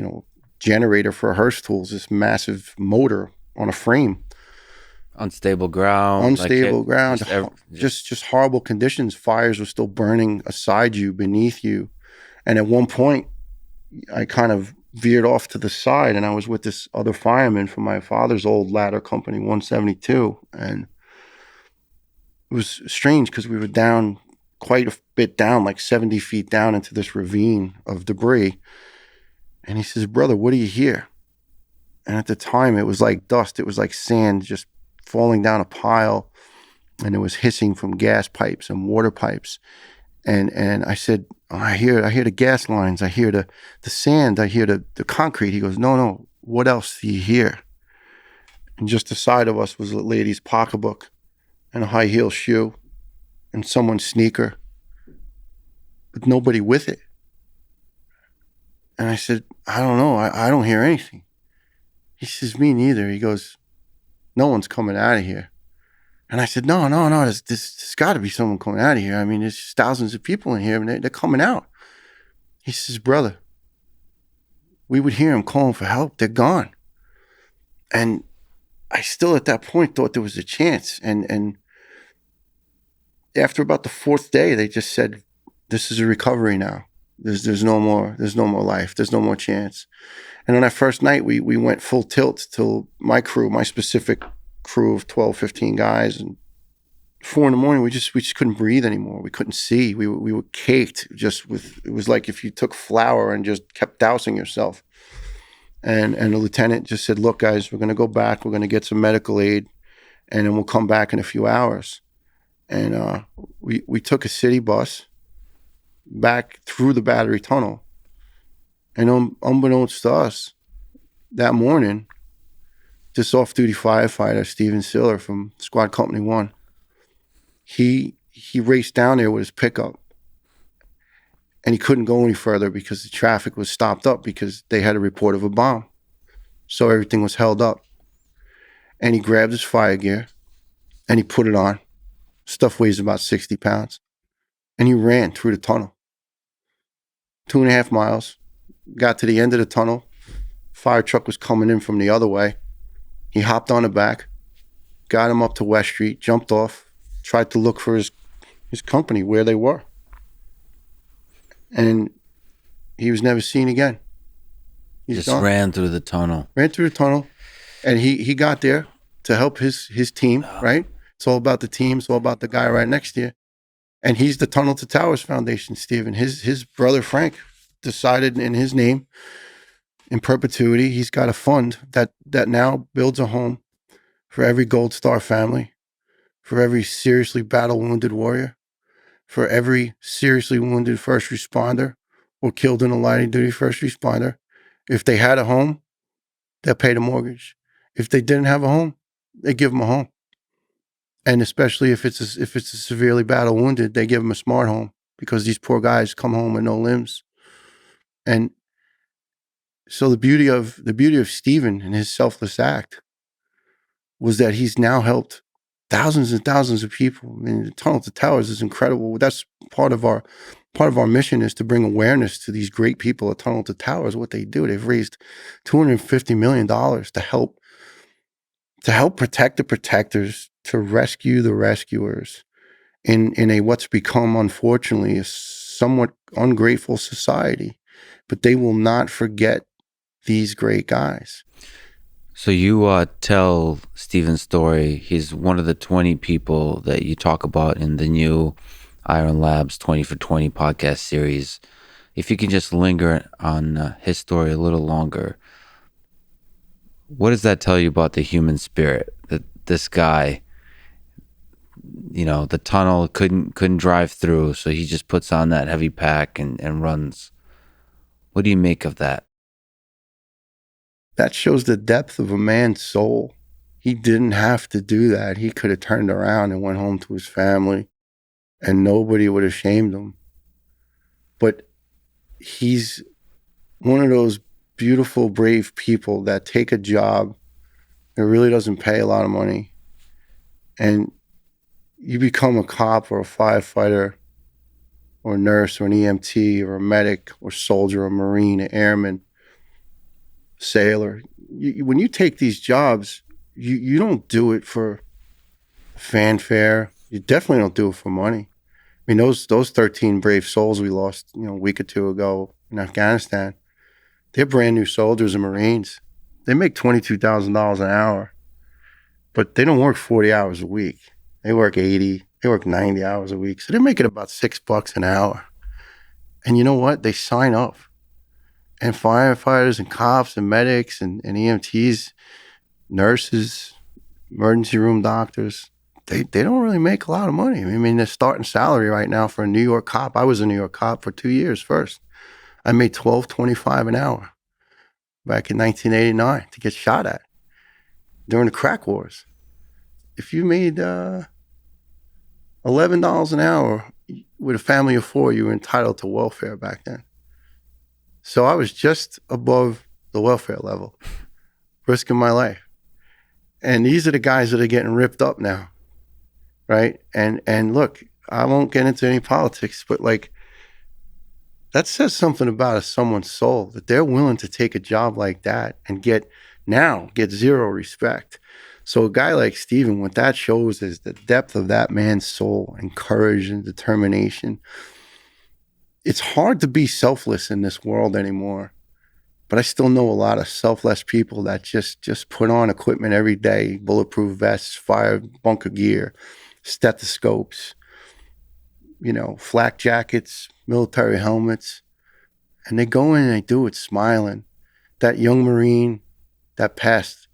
Generator for Hearst tools, this massive motor on a frame. Unstable ground. Just horrible conditions. Fires were still burning aside you, beneath you. And at one point, I kind of veered off to the side and I was with this other fireman from my father's old ladder company, 172. And it was strange because we were down quite a bit down, like 70 feet down into this ravine of debris. And he says, "Brother, what do you hear?" And at the time, it was like dust. It was like sand just falling down a pile, and it was hissing from gas pipes and water pipes. And I said, I hear the gas lines. I hear the sand. I hear the concrete. He goes, no. What else do you hear? And just aside of us was a lady's pocketbook and a high heel shoe and someone's sneaker, but nobody with it. And I said, I don't know. I don't hear anything. He says, me neither. He goes, no one's coming out of here. And I said, no, there's got to be someone coming out of here. I mean, there's thousands of people in here and they're coming out. He says, brother, we would hear them calling for help. They're gone. And I still at that point thought there was a chance. And after about the 4th day, they just said, this is a recovery now. There's no more life. There's no more chance. And on that first night, we went full tilt till my specific crew of 12, 15 guys, and 4 a.m, we just couldn't breathe anymore. We couldn't see. We were caked it was like if you took flour and just kept dousing yourself. And the lieutenant just said, look, guys, we're going to go back. We're going to get some medical aid and then we'll come back in a few hours. And we took a city bus back through the Battery Tunnel. And unbeknownst to us, that morning, this off-duty firefighter, Steven Siller from Squad Company 1, He raced down there with his pickup, and he couldn't go any further because the traffic was stopped up because they had a report of a bomb. So everything was held up. And he grabbed his fire gear and he put it on. Stuff weighs about 60 pounds. And he ran through the tunnel. 2.5 miles. Got to the end of the tunnel. Fire truck was coming in from the other way. He hopped on the back, got him up to West Street, jumped off, tried to look for his company where they were. And he was never seen again. He's Just gone. ran through the tunnel. Ran through the tunnel. And he got there to help his team, right? It's all about the team. It's all about the guy right next to you. And he's the Tunnel to Towers Foundation, Steve. And his brother, Frank, decided in his name, in perpetuity, he's got a fund that now builds a home for every Gold Star family, for every seriously battle-wounded warrior, for every seriously wounded first responder or killed in a line-of-duty first responder. If they had a home, they'll pay the mortgage. If they didn't have a home, they give them a home. And especially if it's a severely battle-wounded, they give them a smart home because these poor guys come home with no limbs. And so the beauty of Stephen and his selfless act was that he's now helped thousands and thousands of people. I mean, the Tunnel to Towers is incredible. That's part of our mission is to bring awareness to these great people at Tunnel to Towers. What they do, they've raised $250 million to help protect the protectors, to rescue the rescuers in a what's become, unfortunately, a somewhat ungrateful society. But they will not forget these great guys. So you tell Stephen's story. He's one of the 20 people that you talk about in the new Iron Labs 20 for 20 podcast series. If you can just linger on his story a little longer, what does that tell you about the human spirit? That this guy, the tunnel couldn't drive through, so he just puts on that heavy pack and runs. What do you make of that? That shows the depth of a man's soul. He didn't have to do that. He could have turned around and went home to his family and nobody would have shamed him. But he's one of those beautiful, brave people that take a job that really doesn't pay a lot of money, and you become a cop or a firefighter or a nurse or an EMT or a medic or soldier or Marine, an airman, sailor. When you take these jobs, you don't do it for fanfare. You definitely don't do it for money. I mean, those 13 brave souls we lost, a week or two ago in Afghanistan, they're brand new soldiers and Marines. They make $22,000 an hour, but they don't work 40 hours a week. They work 80, they work 90 hours a week. So they're making about $6 an hour. And you know what? They sign up. And firefighters and cops and medics and EMTs, nurses, emergency room doctors, they don't really make a lot of money. I mean, the starting salary right now for a New York cop, I was a New York cop for 2 years first. I made $12.25 an hour back in 1989 to get shot at during the crack wars. If you made $11 an hour with a family of 4, you were entitled to welfare back then. So I was just above the welfare level, risking my life. And these are the guys that are getting ripped up now, right? And look, I won't get into any politics, but that says something about someone's soul, that they're willing to take a job like that and get zero respect. So a guy like Stephen, what that shows is the depth of that man's soul and courage and determination. It's hard to be selfless in this world anymore, but I still know a lot of selfless people that just put on equipment every day, bulletproof vests, fire bunker gear, stethoscopes, flak jackets, military helmets, and they go in and they do it smiling. That young Marine that passed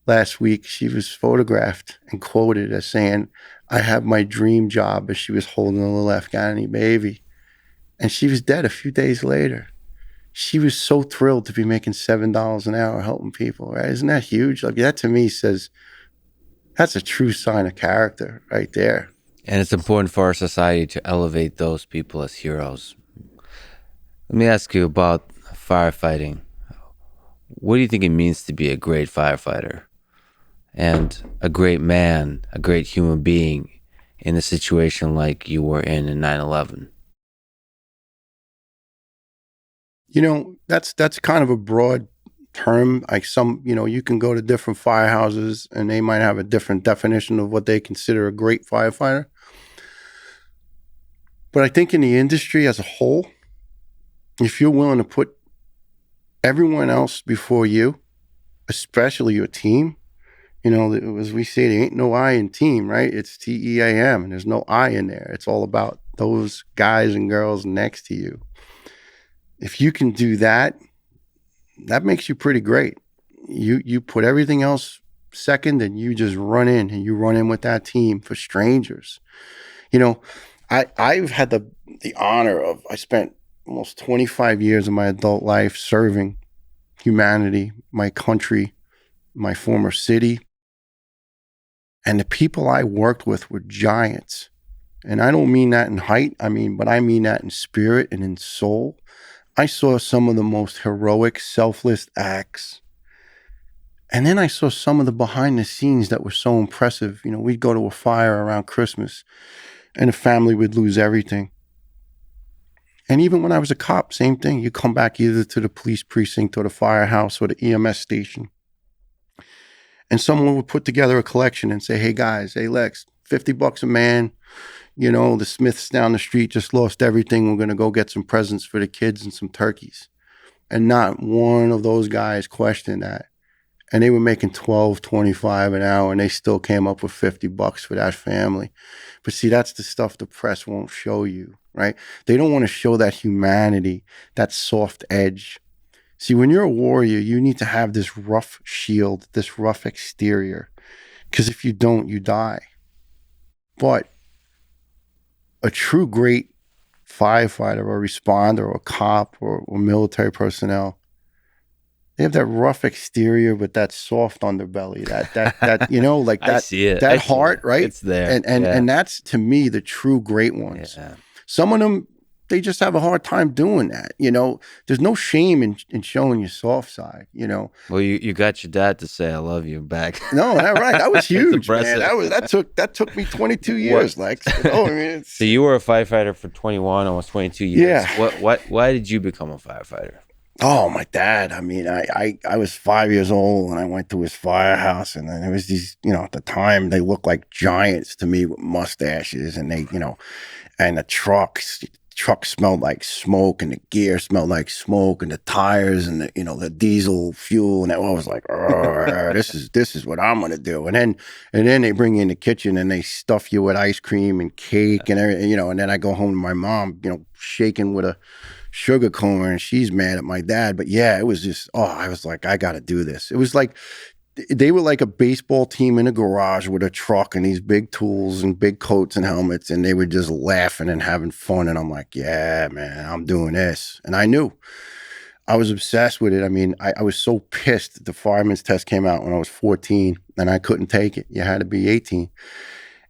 last week, she was photographed and quoted as saying, "I have my dream job," as she was holding a little Afghani baby. And she was dead a few days later. She was so thrilled to be making $7 an hour helping people, right? Isn't that huge? That to me says, that's a true sign of character right there. And it's important for our society to elevate those people as heroes. Let me ask you about firefighting. What do you think it means to be a great firefighter and a great man, a great human being in a situation like you were in 9/11? That's kind of a broad term. Like you can go to different firehouses and they might have a different definition of what they consider a great firefighter. But I think in the industry as a whole, if you're willing to put everyone else before you, especially your team, as we say, there ain't no I in team, right? It's TEAM, and there's no I in there. It's all about those guys and girls next to you. If you can do that, that makes you pretty great. You put everything else second, and you just run in, and you run in with that team for strangers. I've had the honor of, I spent almost 25 years of my adult life serving humanity, my country, my former city. And the people I worked with were giants. And I don't mean that in height, but I mean that in spirit and in soul. I saw some of the most heroic, selfless acts. And then I saw some of the behind the scenes that were so impressive. We'd go to a fire around Christmas and the family would lose everything. And even when I was a cop, same thing. You come back either to the police precinct or the firehouse or the EMS station. And someone would put together a collection and say, hey guys, hey Lex, $50 a man. The Smiths down the street just lost everything. We're going to go get some presents for the kids and some turkeys. And not one of those guys questioned that. And they were making $12, $25 an hour, and they still came up with $50 for that family. But see, that's the stuff the press won't show you, right? They don't want to show that humanity, that soft edge. See, when you're a warrior, you need to have this rough shield, this rough exterior, because if you don't, you die. But a true great firefighter or responder or cop or military personnel, they have that rough exterior with that soft underbelly, like I that, see it. that heart, right? It's there. And that's, to me, the true great ones. Yeah. Some of them, they just have a hard time doing that. There's no shame in showing your soft side, Well, you got your dad to say I love you back. No, that right. That was huge, man. Impressive. That took me 22 years, Lex. So you were a firefighter for 21, almost 22 years. Yeah. Why did you become a firefighter? Oh, my dad. I was 5 years old and I went to his firehouse, and then there was these, at the time they looked like giants to me with mustaches, and they, and the truck smelled like smoke, and the gear smelled like smoke, and the tires and the diesel fuel, and I was like, this is what I'm gonna do. And then they bring you in the kitchen and they stuff you with ice cream and cake and everything, and then I go home to my mom, shaking with a sugar cone, and she's mad at my dad. But yeah, it was just, I was like, I gotta do this. It was like they were like a baseball team in a garage with a truck and these big tools and big coats and helmets, and they were just laughing and having fun. And I'm like, yeah, man, I'm doing this. And I knew. I was obsessed with it. I was so pissed. The fireman's test came out when I was 14 and I couldn't take it. You had to be 18.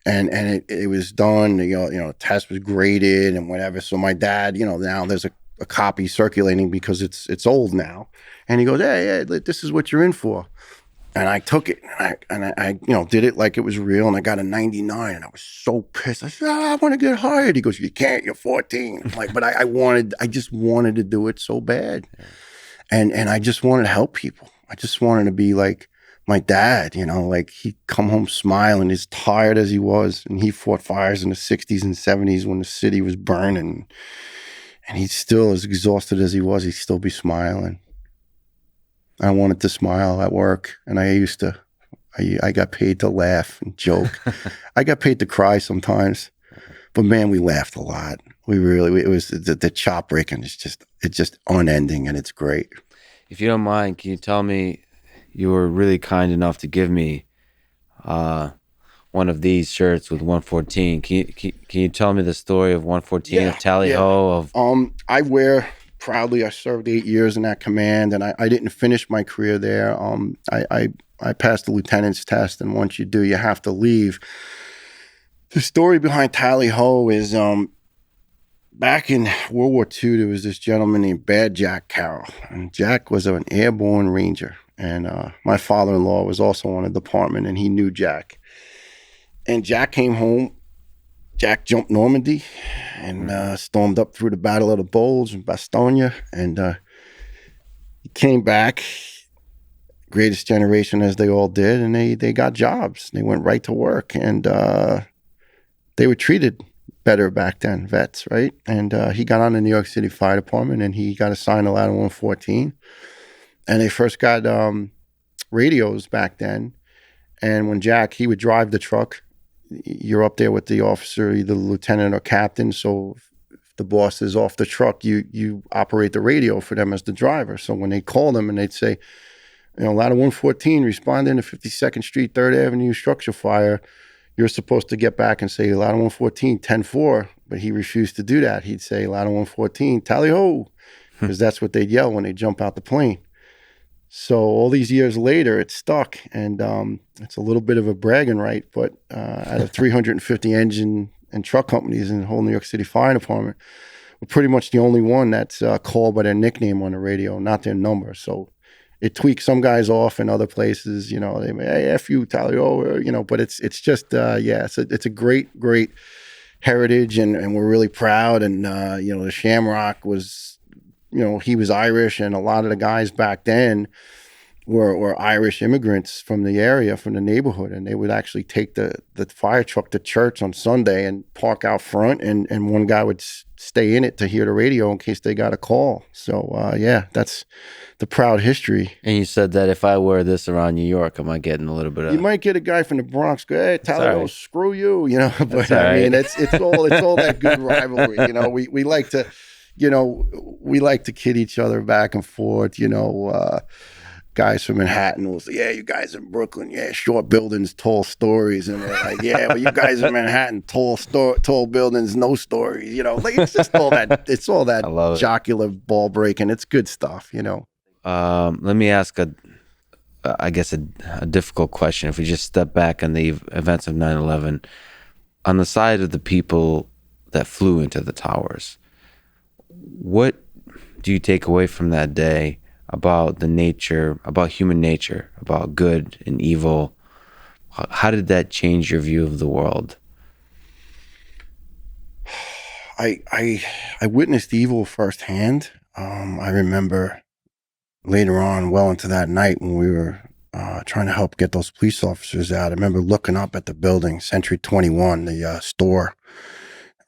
And it was done. The test was graded and whatever. So my dad, now there's a copy circulating because it's old now. And he goes, hey, this is what you're in for. And I took it, and I did it like it was real, and I got a 99, and I was so pissed. I said, I want to get hired. He goes, you can't, you're 14. I'm like, but I just wanted to do it so bad. And I just wanted to help people. I just wanted to be like my dad, like he'd come home smiling, as tired as he was, and he fought fires in the 60s and 70s when the city was burning, and he's still as exhausted as he was, he'd still be smiling. I wanted to smile at work, and I got paid to laugh and joke. I got paid to cry sometimes, but man, we laughed a lot. It was the chop breaking it's just unending, and it's great. If you don't mind, can you tell me, you were really kind enough to give me one of these shirts with 114. Can you tell me the story of 114, of Tally-Ho? I wear proudly. I served 8 years in that command, and I didn't finish my career there. I passed the lieutenant's test, and once you do, you have to leave. The story behind Tally Ho is back in World War II, there was this gentleman named Bad Jack Carroll, and Jack was an airborne ranger. And my father-in-law was also on the department, and he knew Jack. And Jack came home. Jack jumped Normandy and stormed up through the Battle of the Bulge in Bastogne. And he came back, greatest generation as they all did, and they got jobs. They went right to work, and they were treated better back then, vets, right? And he got on the New York City Fire Department, and he got assigned to Ladder 114. And they first got radios back then. And when Jack, he would drive the truck. You're up there with the officer, either lieutenant or captain. So if the boss is off the truck, you operate the radio for them as the driver. So when they call them and they'd say, Ladder 114 responding to 52nd Street, 3rd Avenue structure fire, you're supposed to get back and say Ladder 114, 10-4. But he refused to do that. He'd say Ladder 114, tally ho, because that's what they'd yell when they jump out the plane. So all these years later, it's stuck, and it's a little bit of a bragging right. But out of 350 engine and truck companies in the whole New York City Fire Department, we're pretty much the only one that's called by their nickname on the radio, not their number. So it tweaks some guys off in other places. They may, hey, F you, Talio, but it's just, it's a great heritage, and we're really proud. And, the Shamrock was, he was Irish, and a lot of the guys back then were Irish immigrants from the area, from the neighborhood, and they would actually take the fire truck to church on Sunday and park out front, and one guy would stay in it to hear the radio in case they got a call. So, that's the proud history. And you said that if I wear this around New York, am I getting a little bit of... You might get a guy from the Bronx go, hey, Tyler, right. Screw you, but I mean, it's all that good rivalry. We like to, we like to kid each other back and forth, guys from Manhattan will say, yeah, you guys in Brooklyn, yeah, short buildings, tall stories. And we're like, yeah, but you guys in Manhattan, tall buildings, no stories. It's just all that, it's all that jocular ball breaking. It's good stuff, Let me ask a difficult question. If we just step back on the events of 9/11, on the side of the people that flew into the towers, what do you take away from that day about the nature, about human nature, about good and evil? How did that change your view of the world? I witnessed evil firsthand. I remember later on, well into that night, when we were trying to help get those police officers out, I remember looking up at the building, Century 21, the store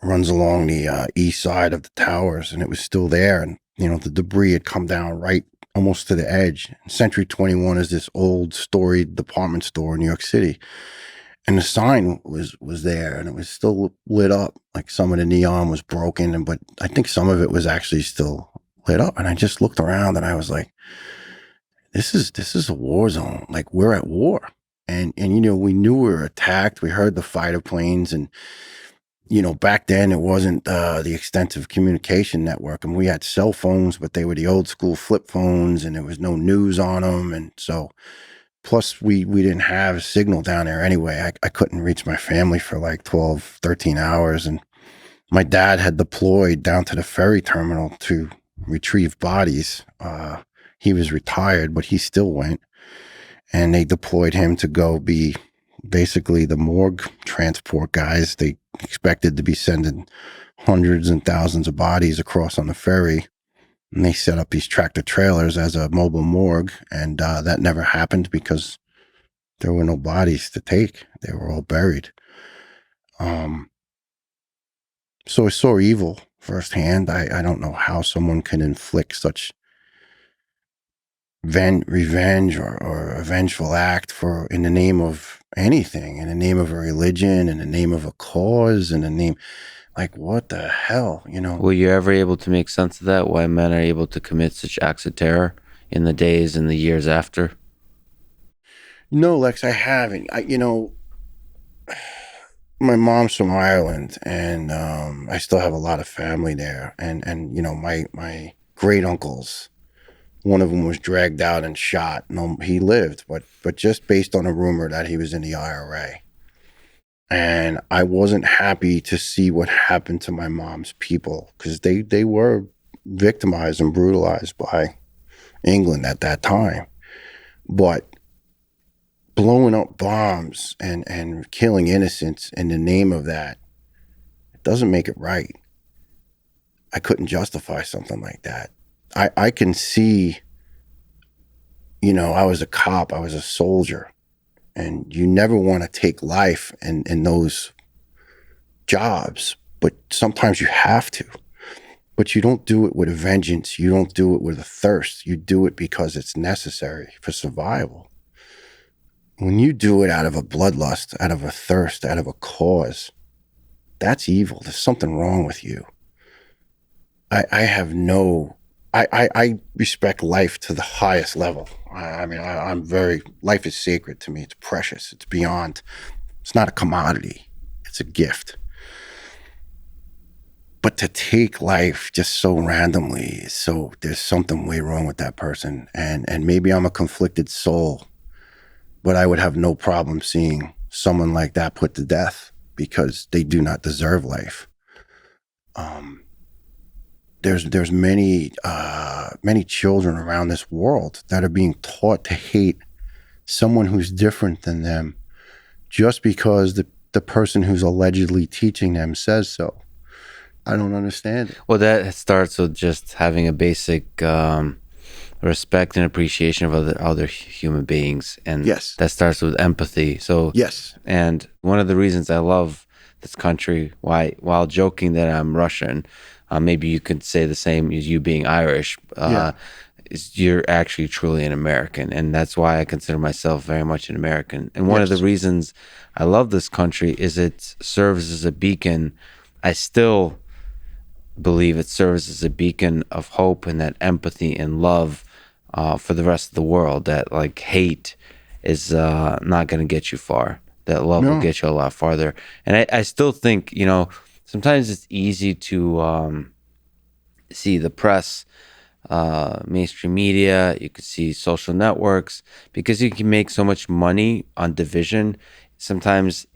runs along the east side of the towers, and it was still there. And, the debris had come down right almost to the edge. Century 21 is this old storied department store in New York City. And the sign was there, and it was still lit up. Like some of the neon was broken, but I think some of it was actually still lit up. And I just looked around, and I was like, this is a war zone. Like, we're at war. And we knew we were attacked. We heard the fighter planes, and back then it wasn't the extensive communication network. And we had cell phones, but they were the old school flip phones, and there was no news on them. And so, plus we didn't have a signal down there anyway. I couldn't reach my family for like 12, 13 hours. And my dad had deployed down to the ferry terminal to retrieve bodies. He was retired, but he still went. And they deployed him to go be basically the morgue transport guys. They expected to be sending hundreds and thousands of bodies across on the ferry. And they set up these tractor trailers as a mobile morgue. And that never happened because there were no bodies to take. They were all buried. So I saw evil firsthand. I don't know how someone can inflict such revenge or a vengeful act in the name of anything, in the name of a religion, in the name of a cause, in the name, like, what the hell, Were you ever able to make sense of that? Why men are able to commit such acts of terror in the days and the years after? No, Lex, I haven't. My mom's from Ireland, and I still have a lot of family there, and my great uncles, one of them was dragged out and shot. No, he lived, but just based on a rumor that he was in the IRA. And I wasn't happy to see what happened to my mom's people, because they were victimized and brutalized by England at that time. But blowing up bombs and killing innocents in the name of that, it doesn't make it right. I couldn't justify something like that. I can see, I was a cop, I was a soldier, and you never want to take life in those jobs, but sometimes you have to. But you don't do it with a vengeance. You don't do it with a thirst. You do it because it's necessary for survival. When you do it out of a bloodlust, out of a thirst, out of a cause, that's evil. There's something wrong with you. I have no, I respect life to the highest level. I'm very, life is sacred to me. It's precious. It's beyond, it's not a commodity. It's a gift. But to take life just so randomly, so there's something way wrong with that person. And maybe I'm a conflicted soul, but I would have no problem seeing someone like that put to death because they do not deserve life. There's many children around this world that are being taught to hate someone who's different than them just because the person who's allegedly teaching them says so. I don't understand it. Well, that starts with just having a basic respect and appreciation of other human beings, and Yes. that starts with empathy. So, Yes. and one of the reasons I love this country, why, while joking that I'm Russian, maybe you could say the same as you being Irish. Yeah. Is you're actually truly an American, and that's why I consider myself very much an American. And one of the Yes. reasons I love this country is it serves as a beacon. I still believe it serves as a beacon of hope and that empathy and love for the rest of the world. That like hate is not going to get you far. That love will No. get you a lot farther. And I still think, sometimes it's easy to see the press, mainstream media, you could see social networks, because you can make so much money on division. Sometimes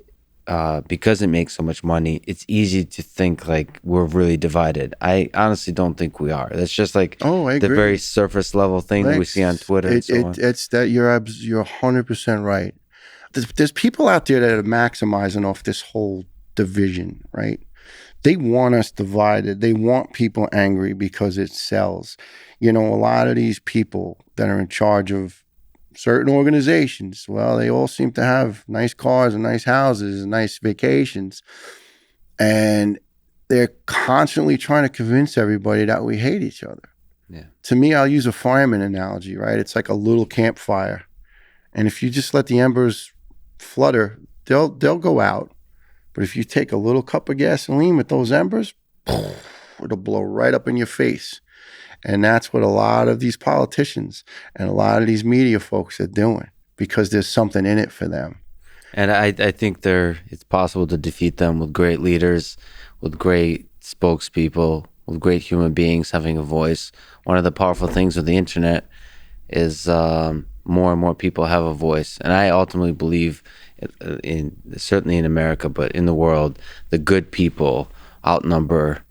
because it makes so much money, it's easy to think like we're really divided. I honestly don't think we are. That's just like Oh, I the very agree. surface level thing that we see on Lex, Twitter and so on. it's that you're 100% right. There's people out there that are maximizing off this whole division, right? They want us divided. They want people angry because it sells. A lot of these people that are in charge of certain organizations, well, they all seem to have nice cars and nice houses and nice vacations. And they're constantly trying to convince everybody that we hate each other. Yeah. To me, I'll use a fireman analogy, right? It's like a little campfire. And if you just let the embers flutter, they'll go out. But if you take a little cup of gasoline with those embers, it'll blow right up in your face. And that's what a lot of these politicians and a lot of these media folks are doing, because there's something in it for them. And I think it's possible to defeat them with great leaders, with great spokespeople, with great human beings having a voice. One of the powerful things with the internet is more and more people have a voice. And I ultimately believe, certainly in America, but in the world, the good people outnumber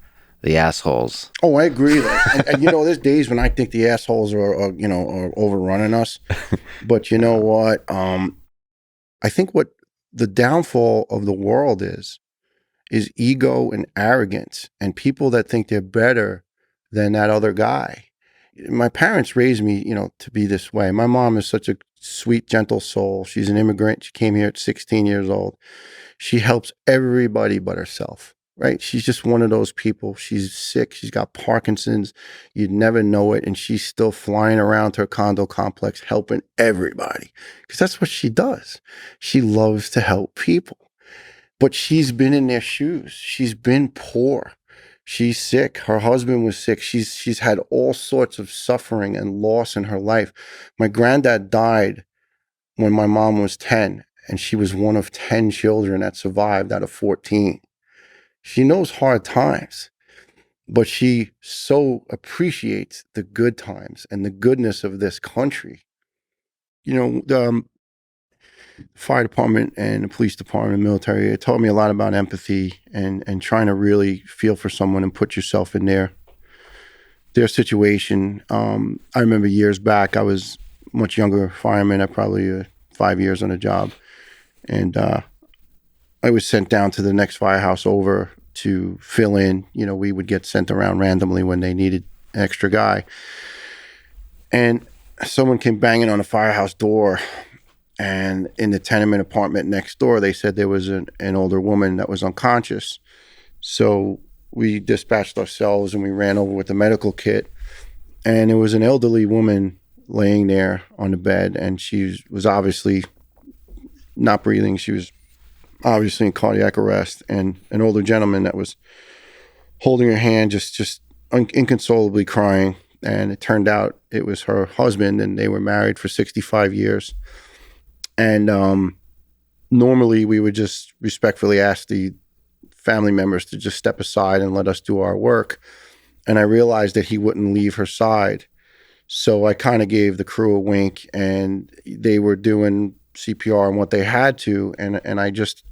the assholes. Oh, I agree. And there's days when I think the assholes are overrunning us. But you know what? I think what the downfall of the world is ego and arrogance, and people that think they're better than that other guy. My parents raised me, to be this way. My mom is such a sweet, gentle soul. She's an immigrant. She came here at 16 years old. She helps everybody but herself, right? She's just one of those people. She's sick. She's got Parkinson's. You'd never know it. And she's still flying around her condo complex helping everybody, because that's what she does. She loves to help people. But she's been in their shoes. She's been poor. She's sick. Her husband was sick. She's had all sorts of suffering and loss in her life. My granddad died when my mom was 10, and she was one of 10 children that survived out of 14. She knows hard times, but she so appreciates the good times and the goodness of this country. fire department and the police department and military, it taught me a lot about empathy and trying to really feel for someone and put yourself in their situation. I remember years back, I was much younger fireman. I probably 5 years on the job. And I was sent down to the next firehouse over to fill in. You know, we would get sent around randomly when they needed an extra guy. And someone came banging on the firehouse door. And in the tenement apartment next door, they said there was an older woman that was unconscious. So we dispatched ourselves and we ran over with the medical kit. And it was an elderly woman laying there on the bed, and she was obviously not breathing. She was obviously in cardiac arrest, and an older gentleman that was holding her hand, just inconsolably crying. And it turned out it was her husband, and they were married for 65 years. And normally we would just respectfully ask the family members to just step aside and let us do our work. And I realized that he wouldn't leave her side. So I kind of gave the crew a wink, and they were doing CPR and what they had to. And I just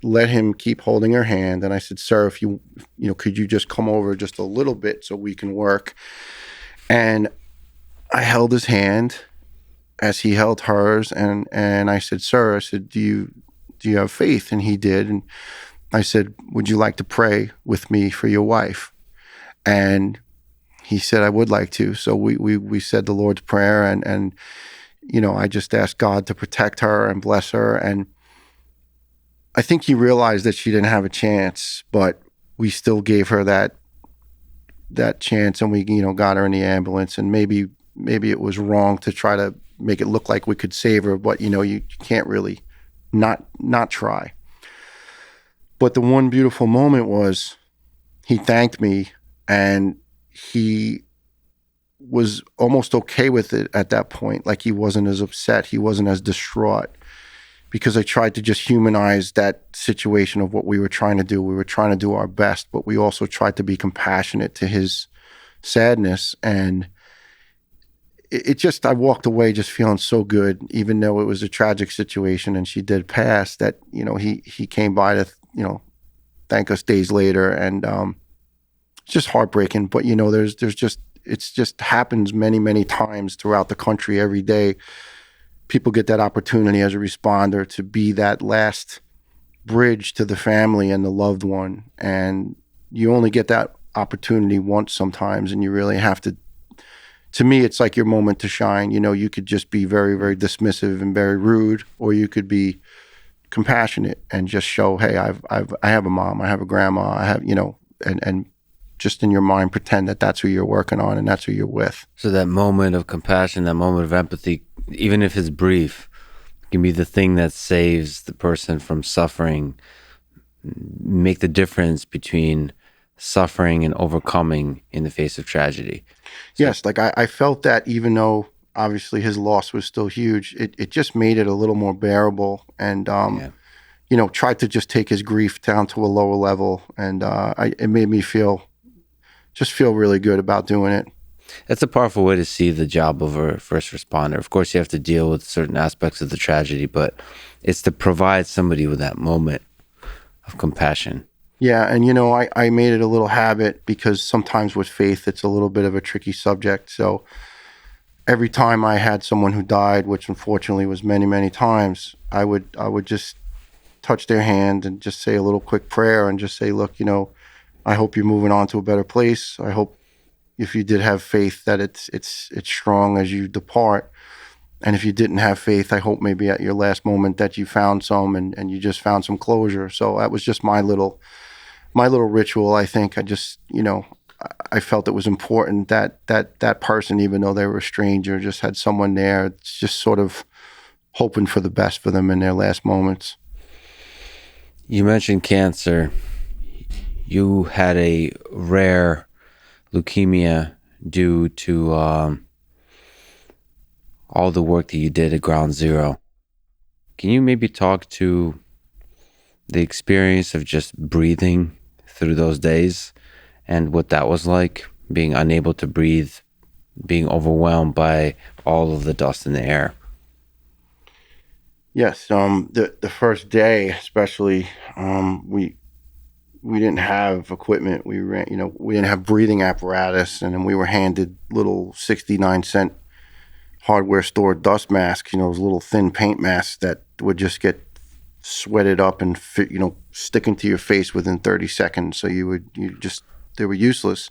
let him keep holding her hand. And I said, sir, if you could you just come over just a little bit so we can work? And I held his hand as he held hers. And I said, sir, I said, do you have faith? And he did. And I said, would you like to pray with me for your wife? And he said, I would like to. So we said the Lord's Prayer, and I just asked God to protect her and bless her. And I think he realized that she didn't have a chance, but we still gave her that chance, and we got her in the ambulance. And maybe it was wrong to try to make it look like we could save her, but you can't really not try. But the one beautiful moment was he thanked me, and he was almost okay with it at that point. Like, he wasn't as upset. He wasn't as distraught, because I tried to just humanize that situation of what we were trying to do. We were trying to do our best, but we also tried to be compassionate to his sadness. And I walked away just feeling so good, even though it was a tragic situation and she did pass, that, he came by to, thank us days later. And it's just heartbreaking. But, it's just happens many, many times throughout the country every day. People get that opportunity as a responder to be that last bridge to the family and the loved one. And you only get that opportunity once sometimes, and you really have to me, it's like your moment to shine. You could just be very, very dismissive and very rude, or you could be compassionate and just show, hey, I have a mom, I have a grandma, I have, and just in your mind pretend that that's who you're working on and that's who you're with. So that moment of compassion, that moment of empathy, even if it's brief, can be the thing that saves the person from suffering, make the difference between suffering and overcoming in the face of tragedy. So, yes, like I felt that, even though obviously his loss was still huge, it just made it a little more bearable, and tried to just take his grief down to a lower level. And it made me feel really good about doing it. That's a powerful way to see the job of a first responder. Of course, you have to deal with certain aspects of the tragedy, but it's to provide somebody with that moment of compassion. Yeah, and I made it a little habit, because sometimes with faith, it's a little bit of a tricky subject. So every time I had someone who died, which unfortunately was many, many times, I would just touch their hand and just say a little quick prayer and just say, look, I hope you're moving on to a better place. I hope, if you did have faith, that it's strong as you depart. And if you didn't have faith, I hope maybe at your last moment that you found some, and you just found some closure. So that was just my little ritual. I think I just, I felt it was important that person, even though they were a stranger, just had someone there. It's just sort of hoping for the best for them in their last moments. You mentioned cancer. You had a rare leukemia due to all the work that you did at Ground Zero. Can you maybe talk to the experience of just breathing through those days and what that was like, being unable to breathe, being overwhelmed by all of the dust in the air? Yes. The first day, especially, we didn't have equipment. We ran, we didn't have breathing apparatus, and then we were handed little 69-cent hardware store dust masks. Those little thin paint masks that would just get sweated up and fit, stick into your face within 30 seconds. So they were useless.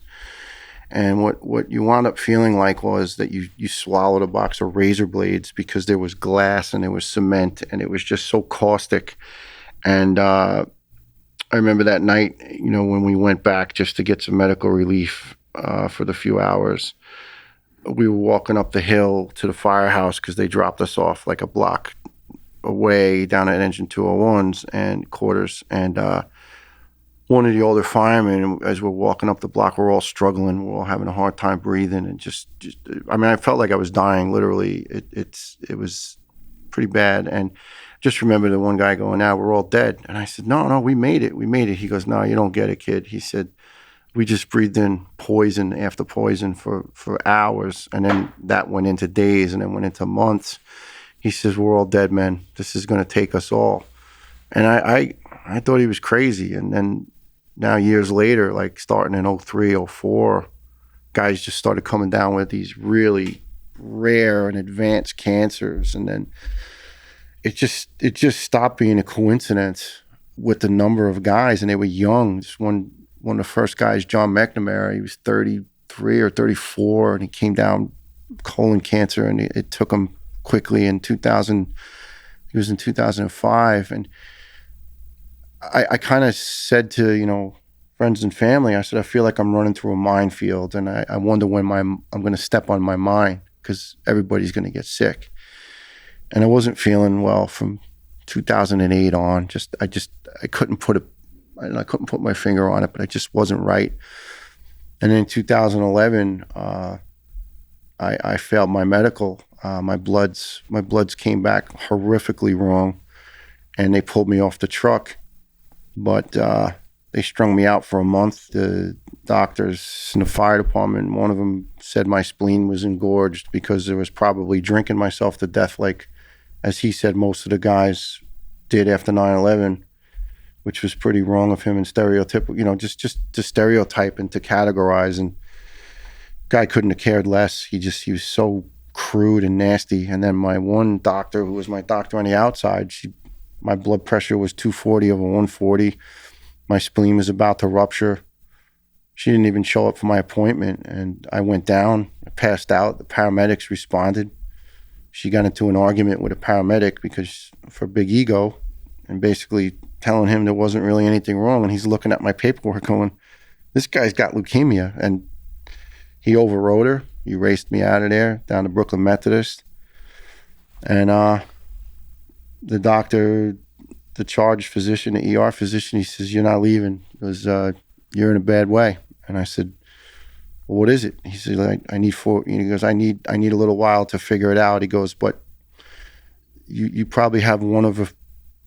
And what you wound up feeling like was that you swallowed a box of razor blades because there was glass and there was cement and it was just so caustic. And I remember that night, when we went back just to get some medical relief for the few hours, we were walking up the hill to the firehouse because they dropped us off like a block away down at Engine 201's and quarters. And one of the older firemen, as we're walking up the block, we're all struggling. We're all having a hard time breathing. And I felt like I was dying, literally. It was pretty bad. And just remember the one guy going, "Now we're all dead." And I said, no, we made it. We made it. He goes, "No, you don't get it, kid." He said, "We just breathed in poison after poison for hours. And then that went into days and then went into months." He says, "We're all dead, man. This is going to take us all." And I thought he was crazy. And then now years later, like starting in 03, 04, guys just started coming down with these really rare and advanced cancers. And then it just stopped being a coincidence with the number of guys, and they were young. Just one of the first guys, John McNamara, he was 33 or 34, and he came down colon cancer, and it took him quickly in 2000. He was in 2005, and I kind of said to friends and family, I said, I feel like I'm running through a minefield, and I wonder when I'm going to step on my mine because everybody's going to get sick. And I wasn't feeling well from 2008 on. I couldn't put my finger on it, but I just wasn't right. And in 2011, I failed my medical. My bloods came back horrifically wrong, and they pulled me off the truck. But they strung me out for a month. The doctors in the fire department, one of them said my spleen was engorged because I was probably drinking myself to death, like, as he said, most of the guys did after 9/11, which was pretty wrong of him and stereotypical, just to stereotype and to categorize. And guy couldn't have cared less. He was so crude and nasty. And then my one doctor, who was my doctor on the outside, my blood pressure was 240 over 140. My spleen was about to rupture. She didn't even show up for my appointment. And I went down, I passed out. The paramedics responded. She got into an argument with a paramedic because for big ego, and basically telling him there wasn't really anything wrong. And he's looking at my paperwork going, "This guy's got leukemia." And he overrode her. He raced me out of there down to Brooklyn Methodist. And the doctor, the charge physician, the ER physician, he says, "You're not leaving." He goes, "You're in a bad way." And I said, "Well, what is it?" He said, I need four. He goes, I need a little while to figure it out. He goes, "But you probably have one of a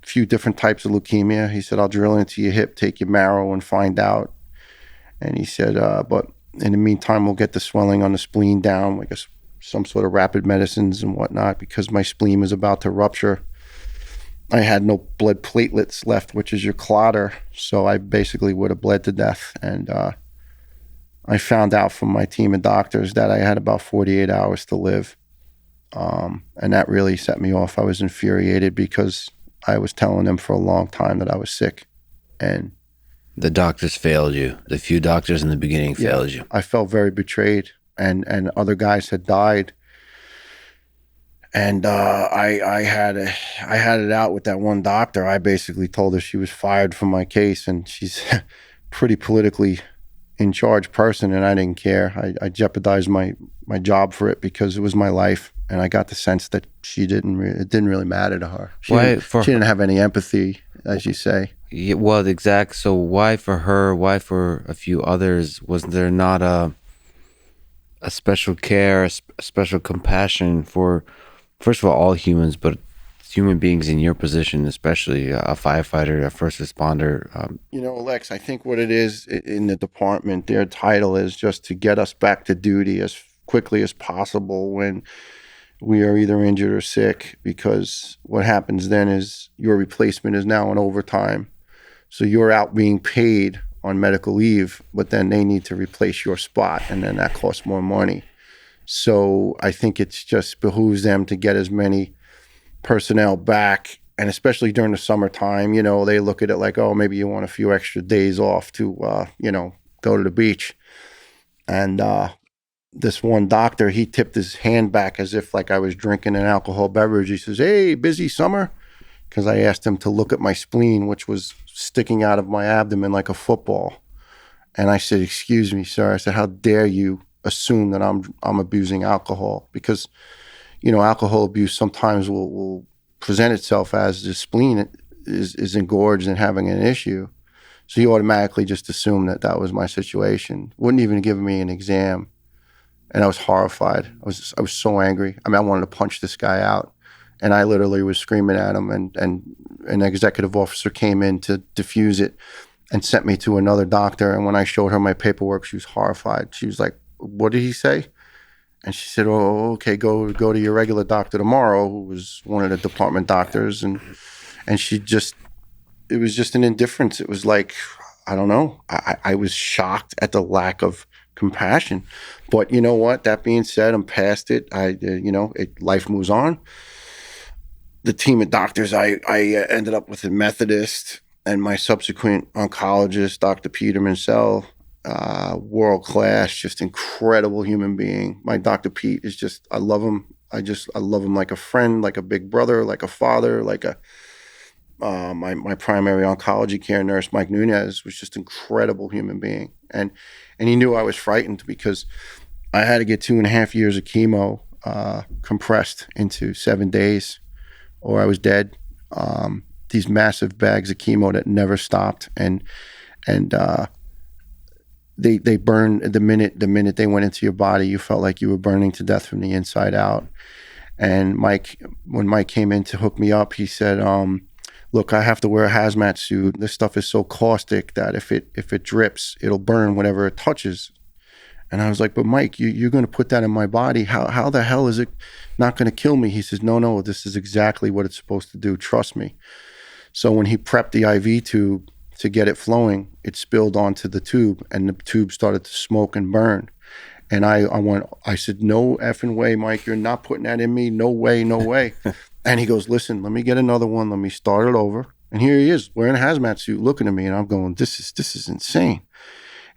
few different types of leukemia." He said, "I'll drill into your hip, take your marrow and find out." And he said, "But in the meantime, we'll get the swelling on the spleen down, like some sort of rapid medicines and whatnot, because my spleen was about to rupture. I had no blood platelets left, which is your clotter. So I basically would have bled to death." And I found out from my team of doctors that I had about 48 hours to live. And that really set me off. I was infuriated because I was telling them for a long time that I was sick. And the doctors failed you. The few doctors in the beginning failed you. I felt very betrayed, and other guys had died. And I had it out with that one doctor. I basically told her she was fired from my case, and she's pretty politically in charge person, and I didn't care. I jeopardized my job for it because it was my life, and I got the sense that it didn't really matter to her. She didn't have any empathy, as you say. Yeah, well, exact. So why for her? Why for a few others? Was there not a special care, a special compassion for, first of all humans, but human beings in your position, especially a firefighter, a first responder? Lex, I think what it is in the department, their title is just to get us back to duty as quickly as possible when we are either injured or sick, because what happens then is your replacement is now on overtime. So you're out being paid on medical leave, but then they need to replace your spot, and then that costs more money. So I think it's just behooves them to get as many personnel back. And especially during the summertime, they look at it like, oh, maybe you want a few extra days off to, go to the beach. And this one doctor, he tipped his hand back as if like I was drinking an alcohol beverage. He says, hey, busy summer? Because I asked him to look at my spleen, which was sticking out of my abdomen like a football. And I said, excuse me, sir. I said, how dare you assume that I'm abusing alcohol? Because, alcohol abuse sometimes will present itself as the spleen is engorged and having an issue. So he automatically just assumed that was my situation. Wouldn't even give me an exam. And I was horrified. I was so angry. I mean, I wanted to punch this guy out. And I literally was screaming at him, and an executive officer came in to diffuse it and sent me to another doctor. And when I showed her my paperwork, she was horrified. She was like, what did he say? And she said, oh, okay, go to your regular doctor tomorrow, who was one of the department doctors. And it was just an indifference. It was like, I don't know. I was shocked at the lack of compassion. But you know what? That being said, I'm past it. Life moves on. The team of doctors I ended up with a Methodist, and my subsequent oncologist, Dr. Peter Mansell, world class, just incredible human being. My Dr. Pete is just, I love him. I love him like a friend, like a big brother, like a father, like my primary oncology care nurse, Mike Nunez, was just an incredible human being. And he knew I was frightened because I had to get 2.5 years of chemo compressed into 7 days, or I was dead. These massive bags of chemo that never stopped, and they burn the minute they went into your body. You felt like you were burning to death from the inside out. And when Mike came in to hook me up, he said, look, I have to wear a hazmat suit. This stuff is so caustic that if it drips, it'll burn whatever it touches. And I was like, but Mike, you're going to put that in my body. How the hell is it not going to kill me? He says, no, this is exactly what it's supposed to do. Trust me. So when he prepped the IV tube to get it flowing, it spilled onto the tube, and the tube started to smoke and burn. And I said, no effing way, Mike, you're not putting that in me. No way, no way. And he goes, listen, let me get another one. Let me start it over. And here he is wearing a hazmat suit looking at me, and I'm going, this is insane.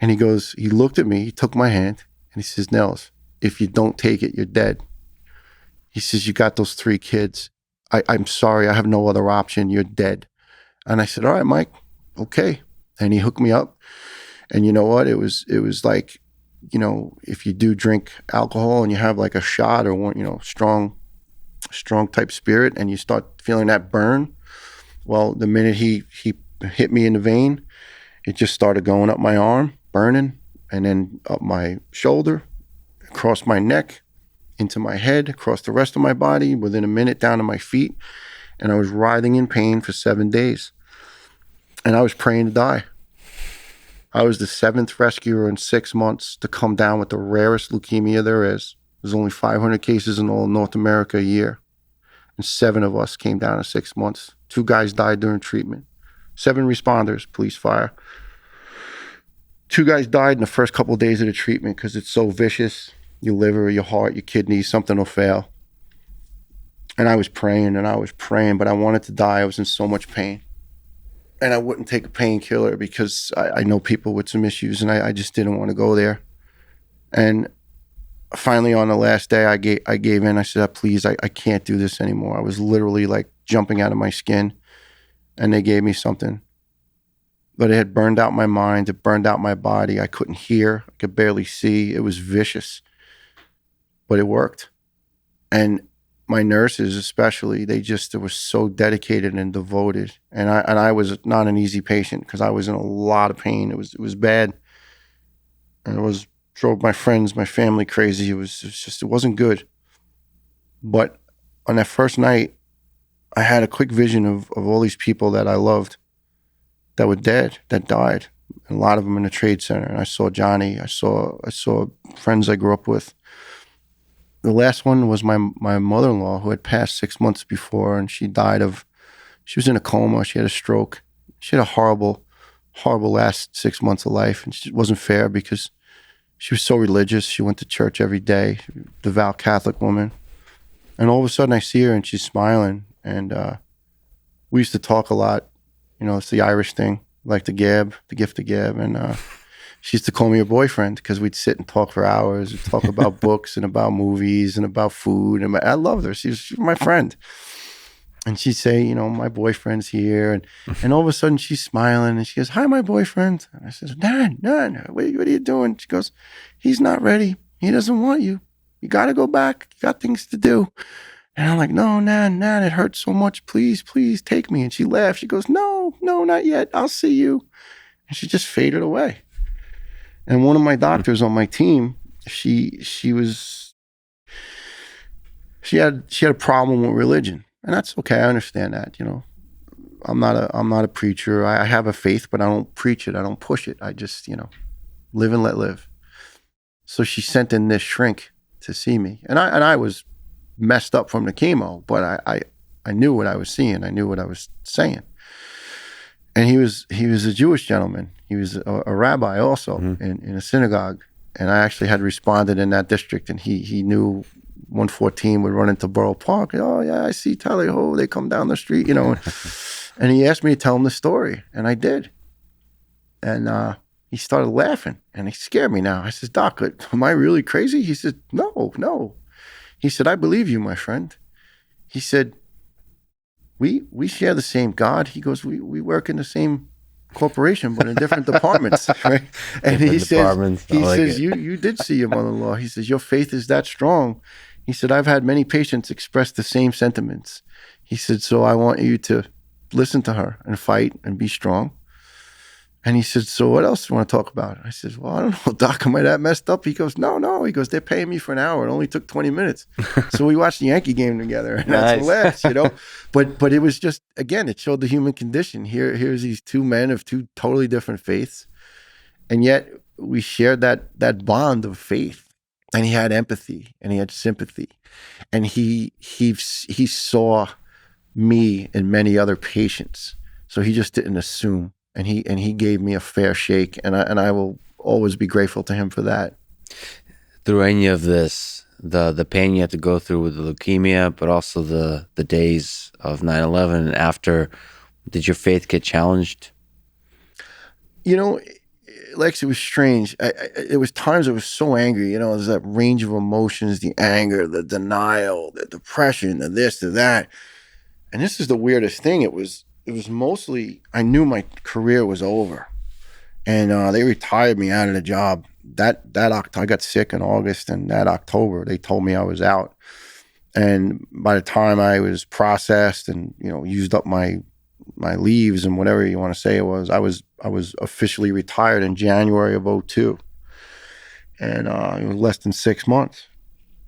And he looked at me, he took my hand, and he says, Niels, if you don't take it, you're dead. He says, you got those 3 kids. I'm sorry, I have no other option. You're dead. And I said, all right, Mike, okay. And he hooked me up. And you know what? It was like, if you do drink alcohol and you have like a shot or one, strong type spirit, and you start feeling that burn, well, the minute he hit me in the vein, it just started going up my arm, burning, and then up my shoulder, across my neck, into my head, across the rest of my body, within a minute down to my feet. And I was writhing in pain for 7 days. And I was praying to die. I was the 7th rescuer in 6 months to come down with the rarest leukemia there is. There's only 500 cases in all North America a year. And 7 of us came down in 6 months. 2 guys died during treatment. 7 responders, police, fire. 2 guys died in the first couple of days of the treatment because it's so vicious. Your liver, your heart, your kidneys, something will fail. And I was praying, but I wanted to die. I was in so much pain. And I wouldn't take a painkiller because I know people with some issues, and I just didn't want to go there. And finally, on the last day, I gave in. I said, please, I can't do this anymore. I was literally like jumping out of my skin, and they gave me something. But it had burned out my mind. It burned out my body. I couldn't hear. I could barely see. It was vicious. But it worked. And my nurses especially, they were so dedicated and devoted. And I was not an easy patient because I was in a lot of pain. It was bad. And it drove my friends, my family crazy. It wasn't good. But on that first night, I had a quick vision of all these people that I loved that were dead, that died. And a lot of them in the trade center. And I saw Johnny. I saw friends I grew up with. The last one was my mother-in-law, who had passed 6 months before, and she was in a coma. She had a stroke. She had a horrible, horrible last 6 months of life, and it wasn't fair because she was so religious. She went to church every day, devout Catholic woman. And all of a sudden I see her and she's smiling, and we used to talk a lot. You know, it's the Irish thing, like the gift of gab. And she used to call me her boyfriend because we'd sit and talk for hours and talk about books and about movies and about food. And I loved her. She was my friend. And she'd say, you know, my boyfriend's here. And all of a sudden she's smiling and she goes, hi, my boyfriend. And I says, Nan, what are you doing? She goes, he's not ready. He doesn't want you. You got to go back. You got things to do. And I'm like, no, Nan, it hurts so much. Please take me. And she laughed. She goes, no, not yet. I'll see you. And she just faded away. And one of my doctors on my team, she had a problem with religion. And that's okay. I understand that, you know. I'm not a preacher. I have a faith, but I don't preach it. I don't push it. I just, you know, live and let live. So she sent in this shrink to see me. And I was messed up from the chemo, but I knew what I was seeing. I knew what I was saying. And he was a Jewish gentleman. He was a rabbi also in a synagogue. And I actually had responded in that district, and he knew 114 would run into Borough Park. Oh yeah, I see Tally Ho. They come down the street, you know. And he asked me to tell him the story, and I did. And he started laughing, and he scared me now. I said, Doc, am I really crazy? He said, no. He said, I believe you, my friend. He said, we share the same God. He goes, we work in the same corporation, but in different departments, right? And he says, you did see your mother-in-law. He says, your faith is that strong. He said, I've had many patients express the same sentiments. He said, so I want you to listen to her and fight and be strong. And he said, so what else do you want to talk about? I said, well, I don't know, Doc, am I that messed up? He goes, no. He goes, they're paying me for an hour. It only took 20 minutes. So we watched the Yankee game together, and that's hilarious, you know? But it was just, again, it showed the human condition. Here's these two men of two totally different faiths. And yet we shared that bond of faith. And he had empathy and he had sympathy. And he saw me and many other patients. So he just didn't assume. And he gave me a fair shake, and I will always be grateful to him for that. Through any of this, the pain you had to go through with the leukemia, but also the days of 9/11 and after, did your faith get challenged? You know, Lex, it was strange. It was times I was so angry. You know, there's that range of emotions: the anger, the denial, the depression, the this, the that. And this is the weirdest thing. It was mostly, I knew my career was over, and they retired me out of the job. That I got sick in August, and that October they told me I was out. And by the time I was processed and, you know, used up my leaves and whatever you want to say it was, I was officially retired in January of 2002, and it was less than 6 months.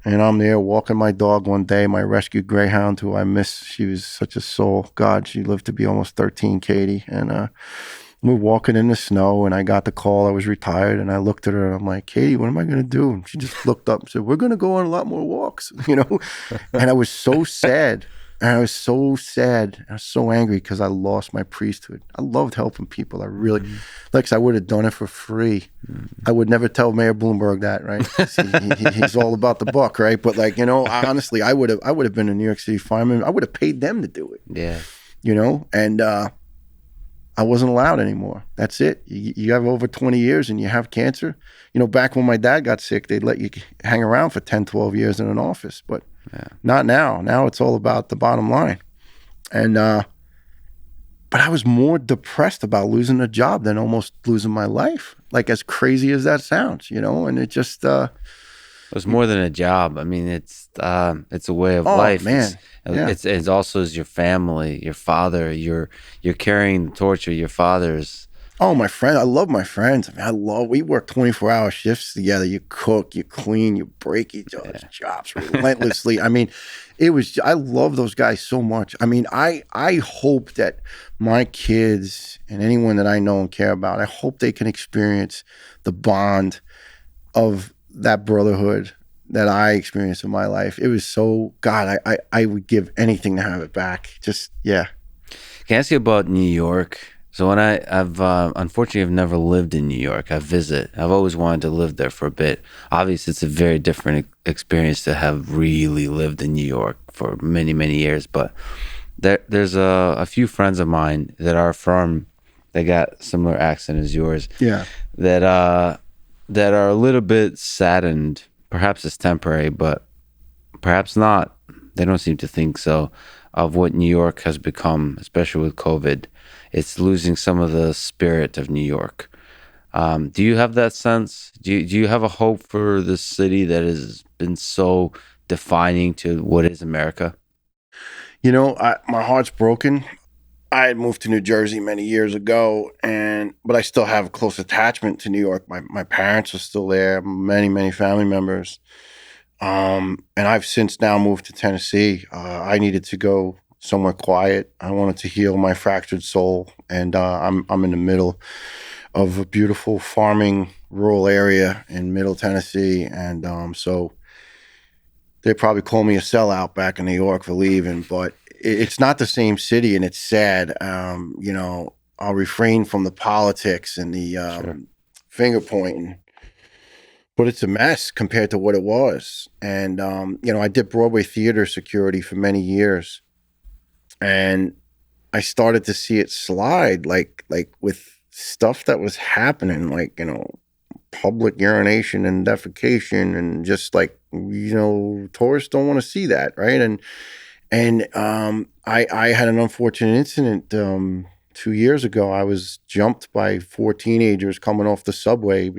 And I'm there walking my dog one day, my rescued greyhound, who I miss. She was such a soul. God, she lived to be almost 13, Katie. And we're walking in the snow, and I got the call I was retired. And I looked at her, and I'm like, Katie, what am I going to do? And she just looked up and said, we're going to go on a lot more walks, you know? And I was so sad. And I was so sad. I was so angry because I lost my priesthood. I loved helping people. I really, Lex, I would have done it for free. I would never tell Mayor Bloomberg that, right? He's all about the buck, right? But like, you know, honestly, I would have been a New York City fireman. I would have paid them to do it. Yeah. You know, and I wasn't allowed anymore. That's it. You have over 20 years and you have cancer. You know, back when my dad got sick, they'd let you hang around for 10, 12 years in an office, but not now. Now it's all about the bottom line. And, but I was more depressed about losing a job than almost losing my life. Like, as crazy as that sounds, you know, and it just, it was more than a job. I mean, it's a way of life. Man. It's also as your family, your father, you're carrying the torch of your father's. Oh, my friend. I love my friends. I mean, we work 24-hour shifts together. You cook, you clean, you break each other's chops relentlessly. I mean, I love those guys so much. I mean, I hope that my kids and anyone that I know and care about, I hope they can experience the bond of that brotherhood, that I experienced in my life. It was so, God, I would give anything to have it back. Just, yeah. Can I ask you about New York? So when I've unfortunately I've never lived in New York. I visit. I've always wanted to live there for a bit. Obviously, it's a very different experience to have really lived in New York for many many years. But there's a few friends of mine that are from, they got similar accent as yours, Yeah. that that are a little bit saddened. Perhaps it's temporary, but perhaps not. They don't seem to think so, of what New York has become, especially with COVID. It's losing some of the spirit of New York. Do you have that sense? Do you have a hope for this city that has been so defining to what is America? You know, my heart's broken. I had moved to New Jersey many years ago, but I still have a close attachment to New York. My parents are still there, many family members. And I've since now moved to Tennessee. I needed to go somewhere quiet. I wanted to heal my fractured soul, and I'm in the middle of a beautiful farming rural area in Middle Tennessee, and so they probably call me a sellout back in New York for leaving, but it's not the same city, and it's sad. You know, I'll refrain from the politics and the Sure. finger pointing, but it's a mess compared to what it was. And you know, I did Broadway theater security for many years, and I started to see it slide, like with stuff that was happening, like, you know, public urination and defecation, and just like, you know, tourists don't want to see that, right? And I had an unfortunate incident 2 years ago. I was jumped by four teenagers coming off the subway,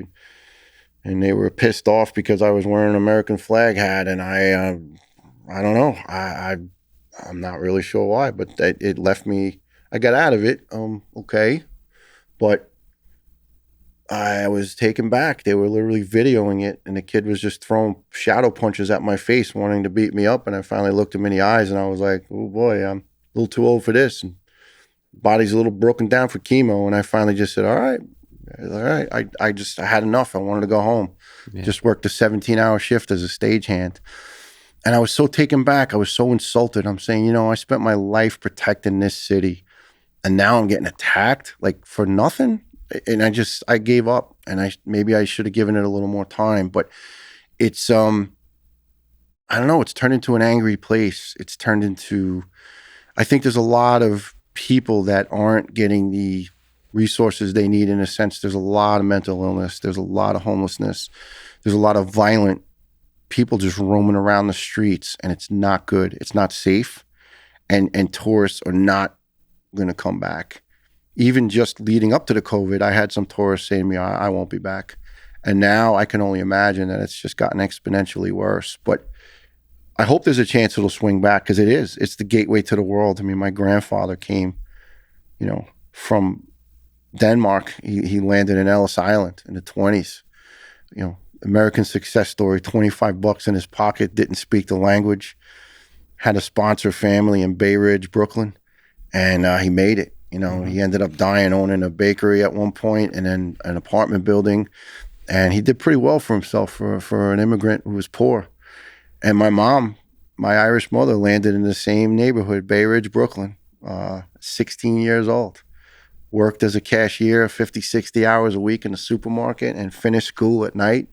and they were pissed off because I was wearing an American flag hat, and I don't know, I'm not really sure why, but it left me. I got out of it, okay, but I was taken back. They were literally videoing it, and the kid was just throwing shadow punches at my face, wanting to beat me up. And I finally looked him in the eyes, and I was like, "Oh boy, I'm a little too old for this. And body's a little broken down for chemo." And I finally just said, all right. I had enough. I wanted to go home. Yeah. Just worked a 17-hour shift as a stagehand, and I was so taken back. I was so insulted. I'm saying, you know, I spent my life protecting this city, and now I'm getting attacked like for nothing. And I gave up, and maybe I should have given it a little more time, but it's I don't know, it's turned into an angry place. It's turned into, I think there's a lot of people that aren't getting the resources they need. In a sense, there's a lot of mental illness, there's a lot of homelessness, there's a lot of violent people just roaming around the streets, and it's not good. It's not safe, and tourists are not going to come back. Even just leading up to the COVID, I had some tourists saying to me, I won't be back. And now I can only imagine that it's just gotten exponentially worse. But I hope there's a chance it'll swing back, because it is. It's the gateway to the world. I mean, my grandfather came, you know, from Denmark. He landed in Ellis Island in the 20s. You know, American success story, $25 in his pocket, didn't speak the language, had a sponsor family in Bay Ridge, Brooklyn, and he made it. You know, he ended up dying owning a bakery at one point, and then an apartment building. And he did pretty well for himself for an immigrant who was poor. And my mom, my Irish mother, landed in the same neighborhood, Bay Ridge, Brooklyn, 16 years old. Worked as a cashier 50, 60 hours a week in the supermarket, and finished school at night.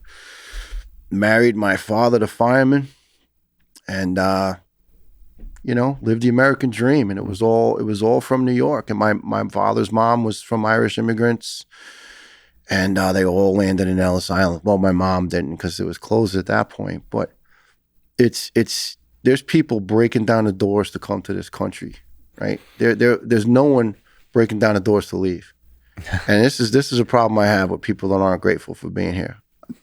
Married my father, the fireman, and you know, lived the American dream. And it was all from New York. And my father's mom was from Irish immigrants, and they all landed in Ellis Island. Well, my mom didn't, because it was closed at that point. But it's there's people breaking down the doors to come to this country, right? There's no one breaking down the doors to leave. And this is a problem I have with people that aren't grateful for being here.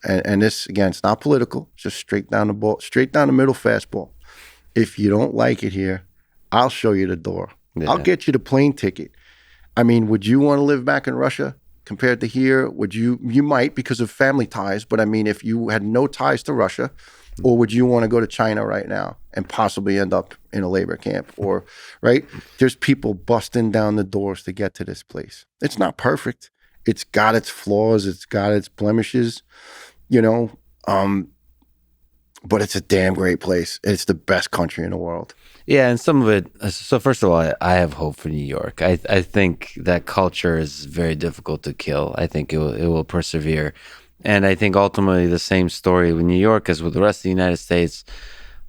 And this, again, it's not political. It's just straight down the ball, straight down the middle fastball. If you don't like it here, I'll show you the door. Yeah. I'll get you the plane ticket. I mean, would you want to live back in Russia compared to here? Would you? You might, because of family ties. But I mean, if you had no ties to Russia, or would you want to go to China right now and possibly end up in a labor camp? Or, right? There's people busting down the doors to get to this place. It's not perfect. It's got its flaws. It's got its blemishes. You know, but it's a damn great place. It's the best country in the world. Yeah, and some of it. So first of all, I have hope for New York. I think that culture is very difficult to kill. I think it will persevere, and I think ultimately the same story with New York as with the rest of the United States.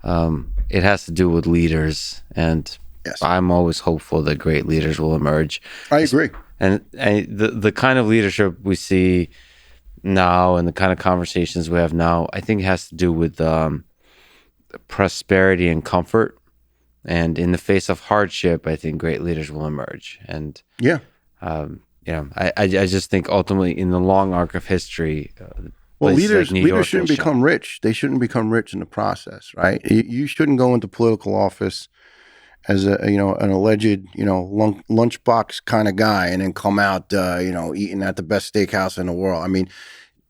It has to do with leaders, and Yes, I'm always hopeful that great leaders will emerge. I agree. And the kind of leadership we see now, and the kind of conversations we have now, I think it has to do with prosperity and comfort. And in the face of hardship, I think great leaders will emerge. And Yeah. I just think ultimately, in the long arc of history, Well, places like leaders New leaders York will shouldn't become shine. rich. They shouldn't become rich in the process, right? You shouldn't go into political office as an alleged lunchbox kind of guy and then come out eating at the best steakhouse in the world. I mean,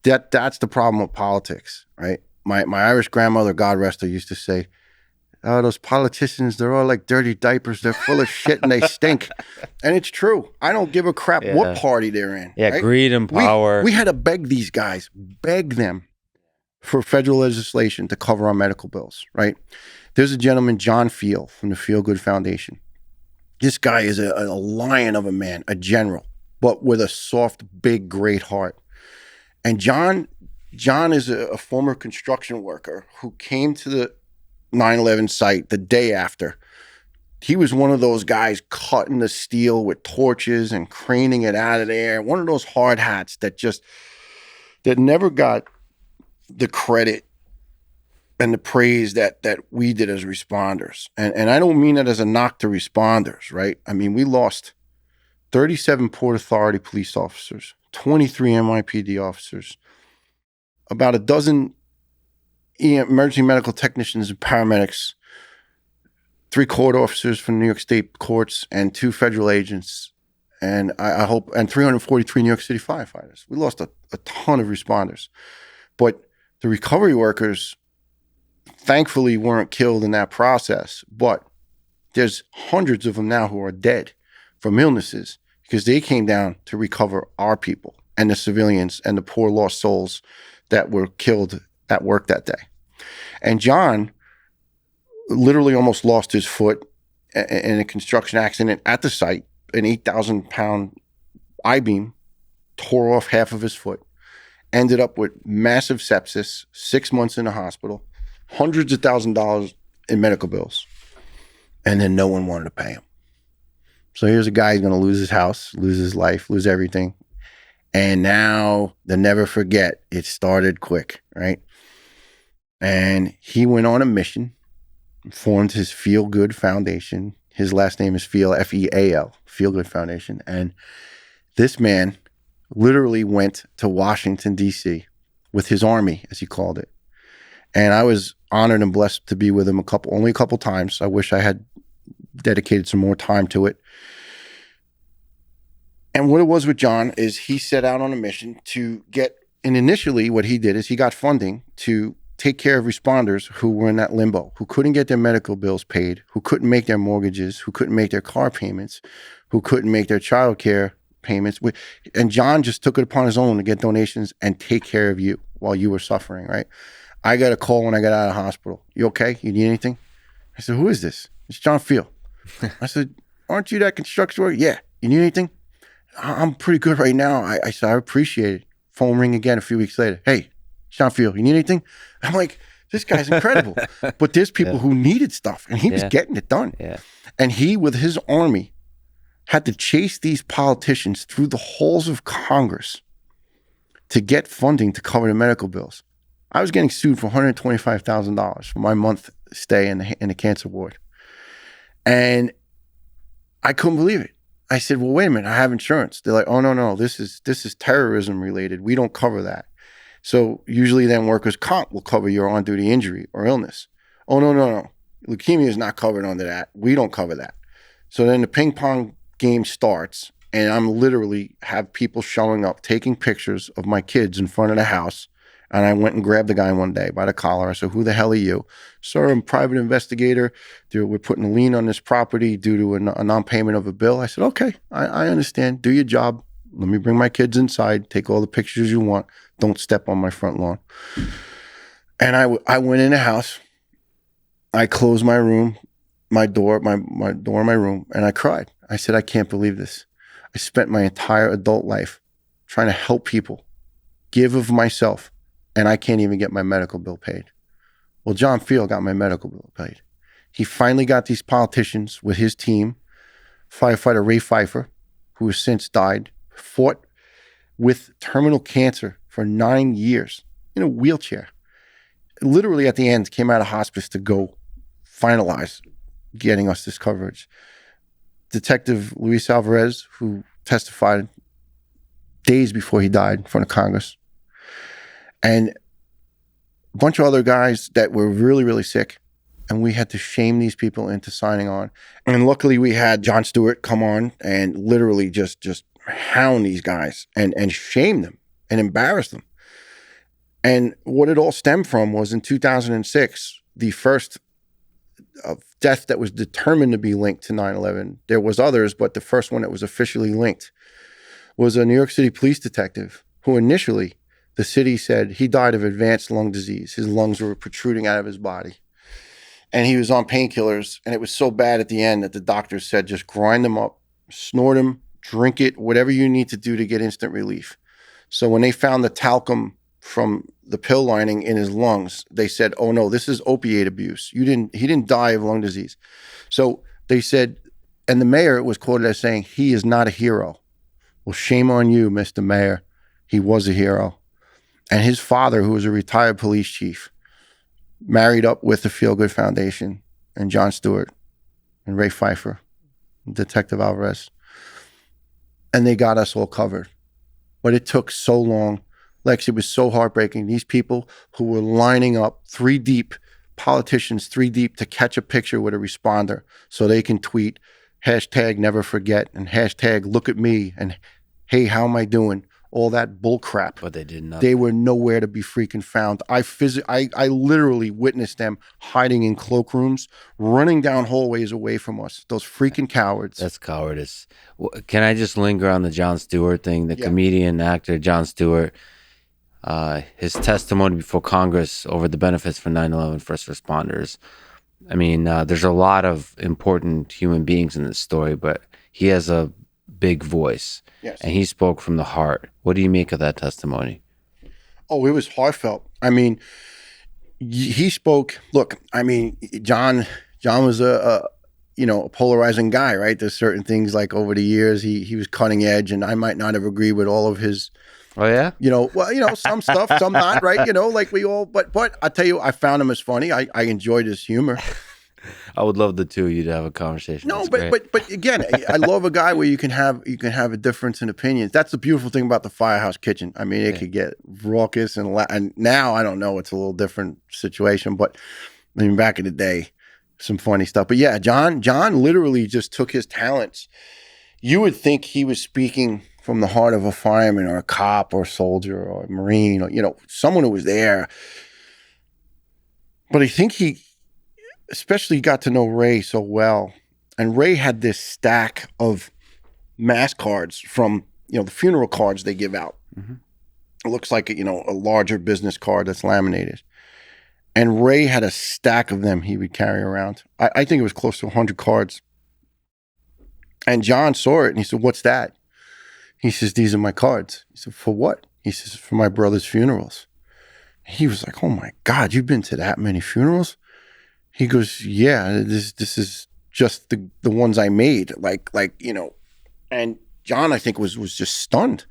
that's the problem with politics, right? My Irish grandmother, God rest her, used to say, "Oh, those politicians, they're all like dirty diapers. They're full of shit and they stink." And it's true. I don't give a crap what Yeah, party they're in. yeah, Right? greed and We power. we had to beg them for federal legislation to cover our medical bills. Right? There's a gentleman, John Feal, from the Feel Good Foundation. This guy is a lion of a man, a general, but with a soft, big, great heart. And John is a former construction worker who came to the 9/11 site the day after. He was one of those guys cutting the steel with torches and craning it out of there. One of those hard hats that never got the credit and the praise that we did as responders. And I don't mean that as a knock to responders, right? I mean, we lost 37 Port Authority police officers, 23 NYPD officers, about a dozen emergency medical technicians and paramedics, 3 court officers from New York State courts, and 2 federal agents, and I hope, and 343 New York City firefighters. We lost a ton of responders, but the recovery workers thankfully weren't killed in that process. But there's hundreds of them now who are dead from illnesses because they came down to recover our people and the civilians and the poor lost souls that were killed at work that day. And John literally almost lost his foot in a construction accident at the site. An 8,000-pound I-beam tore off half of his foot, ended up with massive sepsis, 6 months in the hospital, hundreds of $1,000s in medical bills, and then no one wanted to pay him. So here's a guy who's going to lose his house, lose his life, lose everything. And now they'll never forget, it started quick, right? And he went on a mission, formed his Feel Good Foundation. His last name is Feal, F-E-A-L, Feel Good Foundation. And this man literally went to Washington, D.C. with his army, as he called it. And I was honored and blessed to be with him only a couple times. I wish I had dedicated some more time to it. And what it was with John is he set out on a mission to get, and initially what he did is he got funding to take care of responders who were in that limbo, who couldn't get their medical bills paid, who couldn't make their mortgages, who couldn't make their car payments, who couldn't make their child care payments. And John just took it upon his own to get donations and take care of you while you were suffering, right? I got a call when I got out of the hospital. "You okay? You need anything?" I said, "Who is this?" "It's John Feal." I said, "Aren't you that construction worker?" "Yeah." "You need anything?" "I'm pretty good right now." I said, "I appreciate it." Phone ring again a few weeks later. "Hey, John Feal, you need anything?" I'm like, this guy's incredible. But there's people who needed stuff, and he was getting it done. Yeah. And he, with his army, had to chase these politicians through the halls of Congress to get funding to cover the medical bills. I was getting sued for $125,000 for my month stay in the cancer ward. And I couldn't believe it. I said, "Well, wait a minute, I have insurance." They're like, "Oh, no, this is terrorism related. We don't cover that." So usually then workers' comp will cover your on-duty injury or illness. "Oh, no. Leukemia is not covered under that. We don't cover that." So then the ping pong game starts, and I'm literally have people showing up, taking pictures of my kids in front of the house. And I went and grabbed the guy one day by the collar. I said, "Who the hell are you?" "Sir, I'm a private investigator. We're putting a lien on this property due to a non-payment of a bill." I said, "Okay, I understand. Do your job. Let me bring my kids inside. Take all the pictures you want. Don't step on my front lawn." And I went in the house. I closed my room, my door in my room, and I cried. I said, I can't believe this. I spent my entire adult life trying to help people, give of myself, and I can't even get my medical bill paid. Well, John Feal got my medical bill paid. He finally got these politicians with his team, firefighter Ray Pfeiffer, who has since died, fought with terminal cancer for 9 years in a wheelchair. Literally at the end came out of hospice to go finalize getting us this coverage. Detective Luis Alvarez, who testified days before he died in front of Congress, and a bunch of other guys that were really, really sick. And we had to shame these people into signing on. And luckily we had Jon Stewart come on and literally just hound these guys and shame them and embarrass them. And what it all stemmed from was in 2006, the first death that was determined to be linked to 9/11. There was others, but the first one that was officially linked was a New York City police detective who initially the city said he died of advanced lung disease. His lungs were protruding out of his body. And he was on painkillers, and it was so bad at the end that the doctors said, just grind them up, snort them, drink it, whatever you need to do to get instant relief. So when they found the talcum from the pill lining in his lungs, they said, oh no, this is opiate abuse. He didn't die of lung disease. So they said, and the mayor was quoted as saying, he is not a hero. Well, shame on you, Mr. Mayor. He was a hero. And his father, who was a retired police chief, married up with the Feel Good Foundation and Jon Stewart and Ray Pfeiffer, Detective Alvarez. And they got us all covered. But it took so long. Lex, it was so heartbreaking. These people who were lining up 3 deep, politicians 3 deep, to catch a picture with a responder so they can tweet hashtag never forget and hashtag look at me and hey, how am I doing? All that bull crap. But they did not. They were nowhere to be freaking found. I literally witnessed them hiding in cloakrooms, running down hallways away from us. Those freaking cowards. That's cowardice. Can I just linger on the Jon Stewart thing? The comedian, actor Jon Stewart, his testimony before Congress over the benefits for 9/11 first responders. I mean, there's a lot of important human beings in this story, but he has a big voice. Yes. And he spoke from the heart. What do you make of that testimony? Oh, it was heartfelt. I mean, he spoke. Look, I mean, John was a polarizing guy, right? There's certain things like over the years he was cutting edge, and I might not have agreed with all of his. Oh yeah. Some stuff, some not, right? Like we all. But I tell you, I found him as funny. I enjoyed his humor. I would love the two of you to have a conversation. No, but again, I love a guy where you can have a difference in opinions. That's the beautiful thing about the Firehouse Kitchen. I mean, it could get raucous and now I don't know, it's a little different situation, but I mean, back in the day, some funny stuff. But yeah, John literally just took his talents. You would think he was speaking from the heart of a fireman or a cop or a soldier or a Marine or someone who was there. But I think he especially got to know Ray so well. And Ray had this stack of mass cards from, the funeral cards they give out. Mm-hmm. It looks like, a larger business card that's laminated. And Ray had a stack of them he would carry around. I think it was close to 100 cards. And John saw it and he said, what's that? He says, these are my cards. He said, for what? He says, for my brother's funerals. He was like, oh my God, you've been to that many funerals? He goes, yeah, this is just the ones I made. And John, I think, was just stunned.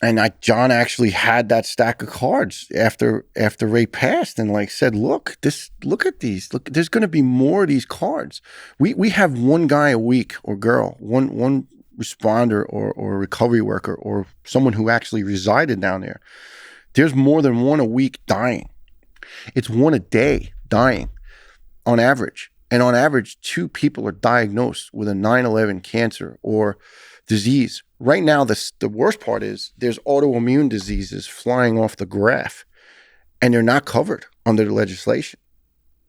And John actually had that stack of cards after Ray passed and said, look at these. Look, there's going to be more of these cards. We have one guy a week or girl, one responder or recovery worker or someone who actually resided down there. There's more than one a week dying. It's one a day dying on average. And on average, 2 people are diagnosed with a 9/11 cancer or disease. Right now, the worst part is there's autoimmune diseases flying off the graph, and they're not covered under the legislation.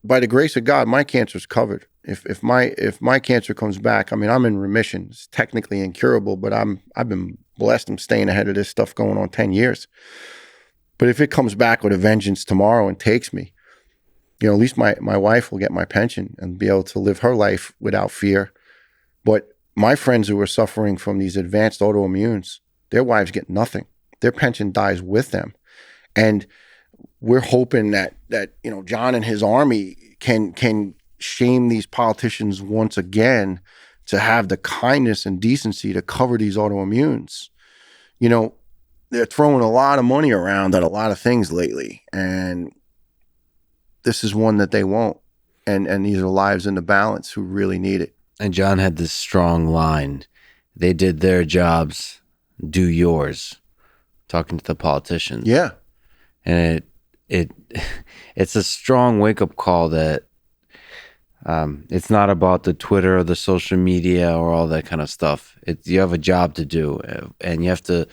By the grace of God, my cancer is covered. If my cancer comes back, I mean, I'm in remission. It's technically incurable, but I've been blessed. I'm staying ahead of this stuff going on 10 years. But if it comes back with a vengeance tomorrow and takes me, at least my wife will get my pension and be able to live her life without fear. But my friends who are suffering from these advanced autoimmunes, their wives get nothing. Their pension dies with them. And we're hoping that John and his army can shame these politicians once again to have the kindness and decency to cover these autoimmunes. They're throwing a lot of money around at a lot of things lately, and this is one that they won't. And these are lives in the balance who really need it. And John had this strong line. They did their jobs, do yours. Talking to the politicians. Yeah. And it's a strong wake-up call that it's not about the Twitter or the social media or all that kind of stuff. You have a job to do, and you have to.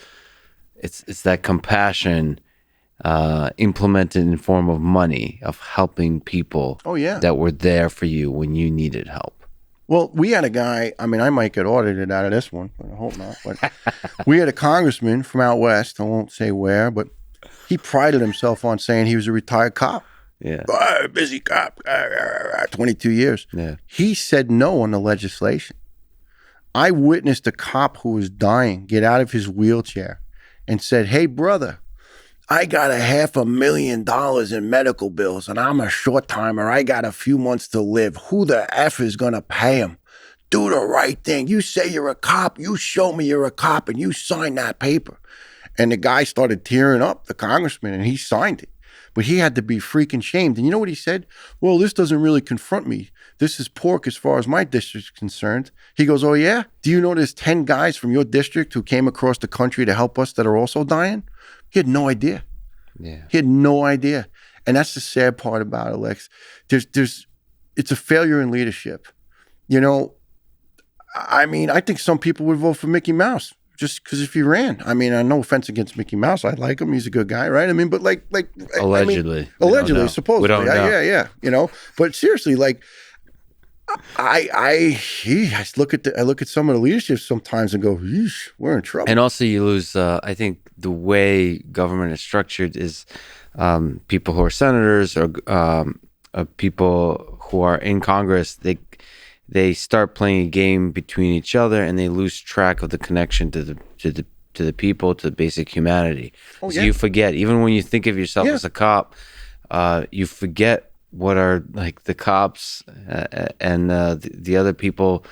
It's that compassion implemented in form of money, of helping people. Oh yeah, that were there for you when you needed help. Well, we had a guy. I mean, I might get audited out of this one, but I hope not. But we had a congressman from out west. I won't say where, but he prided himself on saying he was a retired cop. Yeah. Busy cop, 22 years. Yeah. He said no on the legislation. I witnessed a cop who was dying get out of his wheelchair and said, "Hey, brother, I got $500,000 in medical bills and I'm a short timer. I got a few months to live. Who the F is going to pay him? Do the right thing. You say you're a cop. You show me you're a cop and you sign that paper." And the guy started tearing up, the congressman, and he signed it. But he had to be freaking shamed. And you know what he said? "Well, this doesn't really confront me. This is pork as far as my district's concerned." He goes, "Oh, yeah? Do you know there's 10 guys from your district who came across the country to help us that are also dying?" He had no idea. Yeah. He had no idea. And that's the sad part about it, Lex. It's a failure in leadership. I mean, I think some people would vote for Mickey Mouse just because if he ran. I mean, no offense against Mickey Mouse. I like him. He's a good guy, right? I mean, but allegedly. Allegedly, supposedly. We don't know. Yeah. But seriously, I look at some of the leadership sometimes and go, "Yeesh, we're in trouble." And also you lose, I think the way government is structured is people who are senators or people who are in Congress, they start playing a game between each other and they lose track of the connection to the people, to basic humanity. Oh, so yeah. you forget, even when you think of yourself Yeah. as a cop, you forget what are like the cops and the other people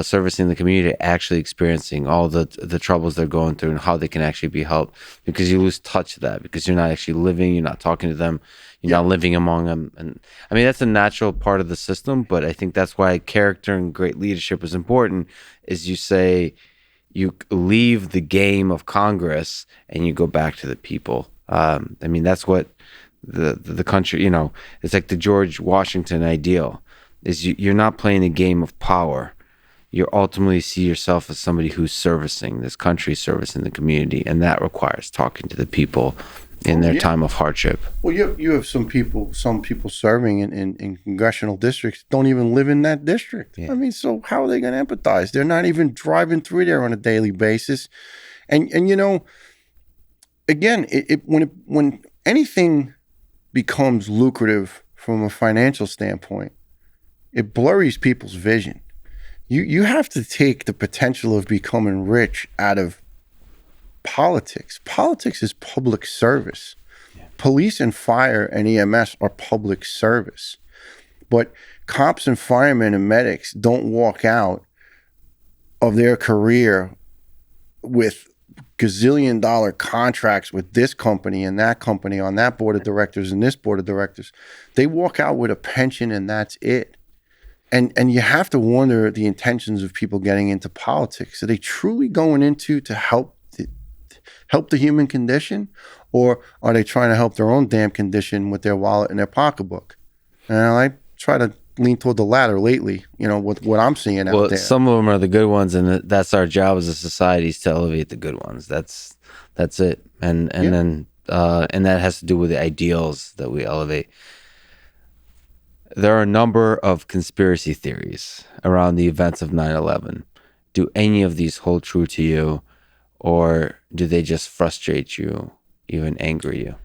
servicing the community actually experiencing, all the troubles they're going through and how they can actually be helped, because you lose touch of that because you're not actually living, you're not talking to them, you're not living among them. And I mean, that's a natural part of the system, but I think that's why character and great leadership is important, is you say you leave the game of Congress and you go back to the people. I mean, that's what the country, it's like the George Washington ideal is you're not playing a game of power. You ultimately see yourself as somebody who's servicing this country, servicing the community, and that requires talking to the people in their time of hardship. Well, you have some people serving in congressional districts don't even live in that district. Yeah. I mean, so how are they going to empathize? They're not even driving through there on a daily basis. And again, when anything becomes lucrative from a financial standpoint, it blurs people's vision. You have to take the potential of becoming rich out of politics. Politics is public service. Yeah. Police and fire and EMS are public service. But cops and firemen and medics don't walk out of their career with gazillion-dollar contracts with this company and that company on that board of directors and this board of directors. They walk out with a pension and that's it. And you have to wonder the intentions of people getting into politics. Are they truly going into to help the human condition, or are they trying to help their own damn condition with their wallet and their pocketbook? And I try to lean toward the latter lately, with what I'm seeing out there. Well, some of them are the good ones, and that's our job as a society, is to elevate the good ones. That's it. And then that has to do with the ideals that we elevate. There are a number of conspiracy theories around the events of 9/11. Do any of these hold true to you, or do they just frustrate you, even anger you?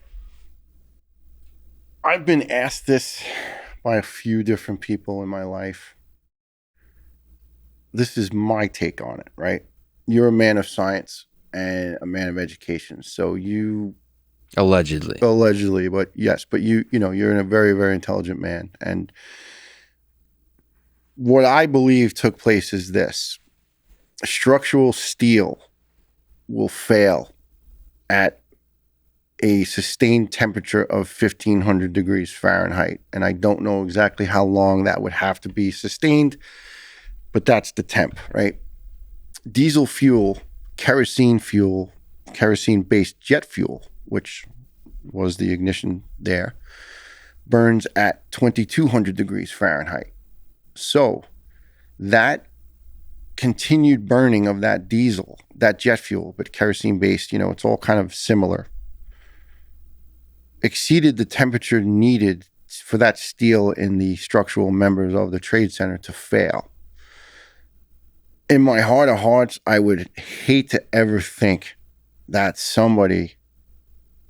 I've been asked this by a few different people in my life. This is my take on it, right? You're a man of science and a man of education. So you Allegedly. but yes, but you're a very, very intelligent man. And what I believe took place is this: structural steel will fail at a sustained temperature of 1500 degrees Fahrenheit. And I don't know exactly how long that would have to be sustained, but that's the temp, right? Diesel fuel, kerosene-based jet fuel, which was the ignition there, burns at 2200 degrees Fahrenheit. So that continued burning of that diesel, that jet fuel, but kerosene-based, it's all kind of similar, exceeded the temperature needed for that steel in the structural members of the trade center to fail. In my heart of hearts, I would hate to ever think that somebody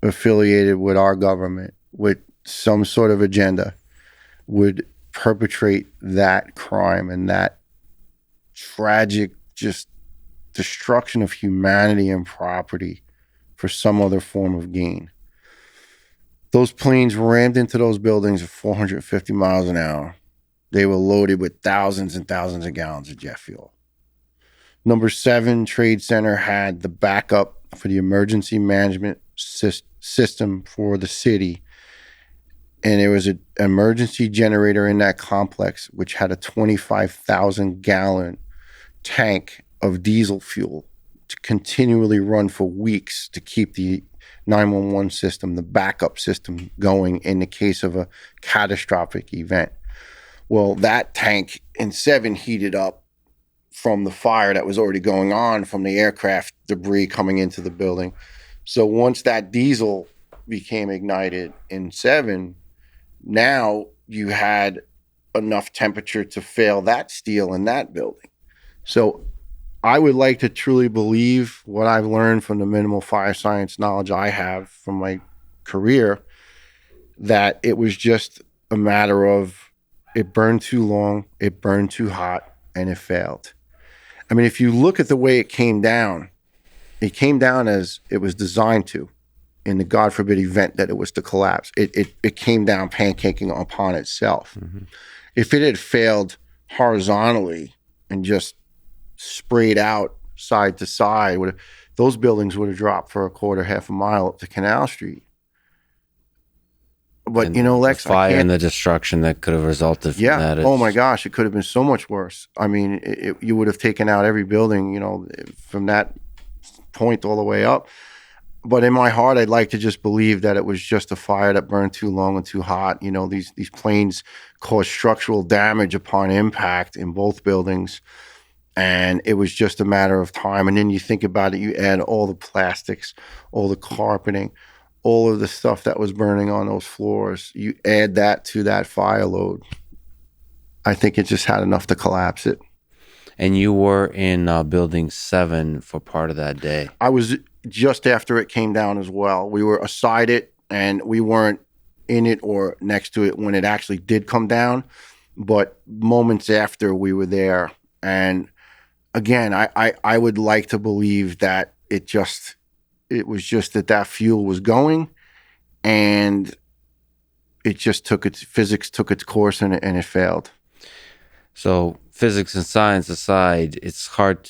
affiliated with our government with some sort of agenda would perpetrate that crime and that tragic just destruction of humanity and property for some other form of gain. Those planes rammed into those buildings at 450 miles an hour. They were loaded with thousands and thousands of gallons of jet fuel. Number 7 Trade Center had the backup for the emergency management system for the city. And there was an emergency generator in that complex, which had a 25,000 gallon tank of diesel fuel to continually run for weeks to keep the 911 system, the backup system, going in the case of a catastrophic event. Well, that tank in 7 heated up from the fire that was already going on from the aircraft debris coming into the building. So once that diesel became ignited in 7, now you had enough temperature to fail that steel in that building. So I would like to truly believe what I've learned from the minimal fire science knowledge I have from my career, that it was just a matter of it burned too long, it burned too hot, and it failed. I mean, if you look at the way it came down as it was designed to, in the God forbid event that it was to collapse. It came down pancaking upon itself. Mm-hmm. If it had failed horizontally and just sprayed out side to side, those buildings would have dropped for a quarter, half a mile up to Canal Street. But, Lex, the fire and the destruction that could have resulted from that. Oh my gosh, it could have been so much worse. I mean, you would have taken out every building, from that point all the way up. But in my heart, I'd like to just believe that it was just a fire that burned too long and too hot. These planes caused structural damage upon impact in both buildings. And it was just a matter of time. And then you think about it, you add all the plastics, all the carpeting, all of the stuff that was burning on those floors. You add that to that fire load. I think it just had enough to collapse it. And you were in building 7 for part of that day. I was just after it came down as well. We were aside it, and we weren't in it or next to it when it actually did come down. But moments after, we were there. And again, I would like to believe that it was just that fuel was going, and it just physics took its course, and it failed. So physics and science aside, it's hard.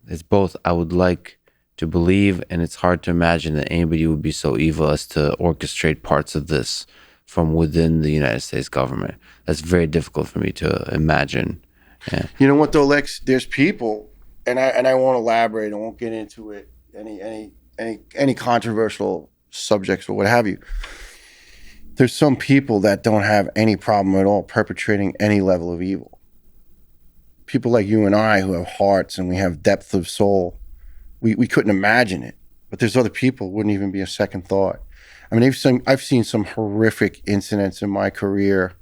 It's both. I would like to believe, and it's hard to imagine that anybody would be so evil as to orchestrate parts of this from within the United States government. That's very difficult for me to imagine. Yeah. You know what though, Lex? There's people, and I won't elaborate. I won't get into it. Any controversial subjects or what have you. There's some people that don't have any problem at all perpetrating any level of evil. People like you and I who have hearts and we have depth of soul, we couldn't imagine it. But there's other people who wouldn't even be a second thought. I mean, I've seen some horrific incidents in my career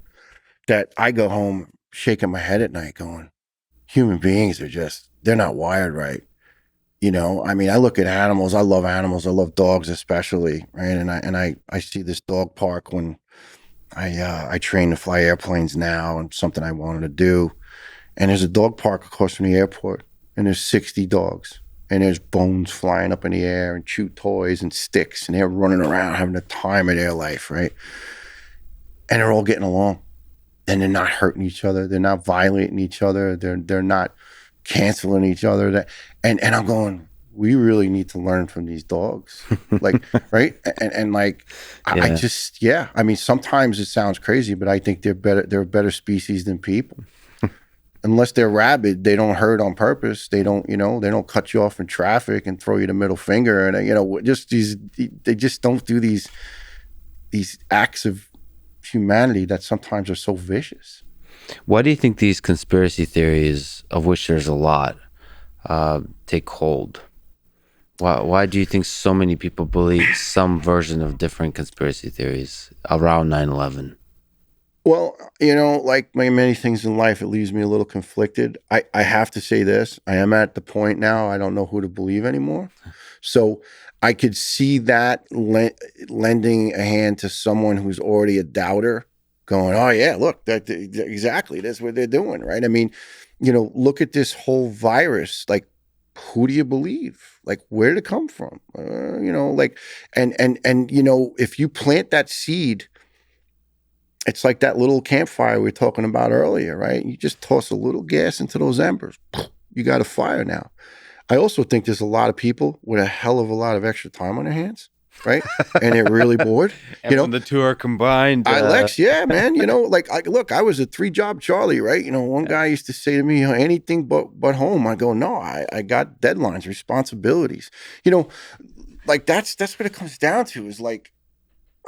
that I go home shaking my head at night going, human beings they're not wired right. You know, I mean, I look at animals. I love animals. I love dogs, especially, right? And I see this dog park when I train to fly airplanes now, and something I wanted to do. And there's a dog park across from the airport, and there's 60 dogs, and there's bones flying up in the air, and chew toys and sticks, and they're running around having the time of their life, right? And they're all getting along, and they're not hurting each other. They're not violating each other. They're not canceling each other. And I'm going, we really need to learn from these dogs, like, right? And like, I just, yeah. I mean, sometimes it sounds crazy, but I think they're better. They're a better species than people. Unless they're rabid, they don't hurt on purpose. They don't, they don't cut you off in traffic and throw you the middle finger. And, just they just don't do these acts of humanity that sometimes are so vicious. Why do you think these conspiracy theories, of which there's a lot, take hold? Why do you think so many people believe some version of different conspiracy theories around 9/11? Well, like many things in life, it leaves me a little conflicted. I have to say this. I am at the point now, I don't know who to believe anymore. So I could see that lending a hand to someone who's already a doubter going, oh, yeah, look, exactly. That's what they're doing, right? I mean, look at this whole virus. Like, who do you believe? Like, where did it come from? Like, and if you plant that seed, it's like that little campfire we were talking about earlier, right? You just toss a little gas into those embers. You got a fire now. I also think there's a lot of people with a hell of a lot of extra time on their hands, right? And they're really bored. And when the two are combined. Lex, yeah, man. Like, look, I was a 3-job Charlie, right? One guy used to say to me, anything but home. I go, no, I got deadlines, responsibilities. Like that's what it comes down to is like,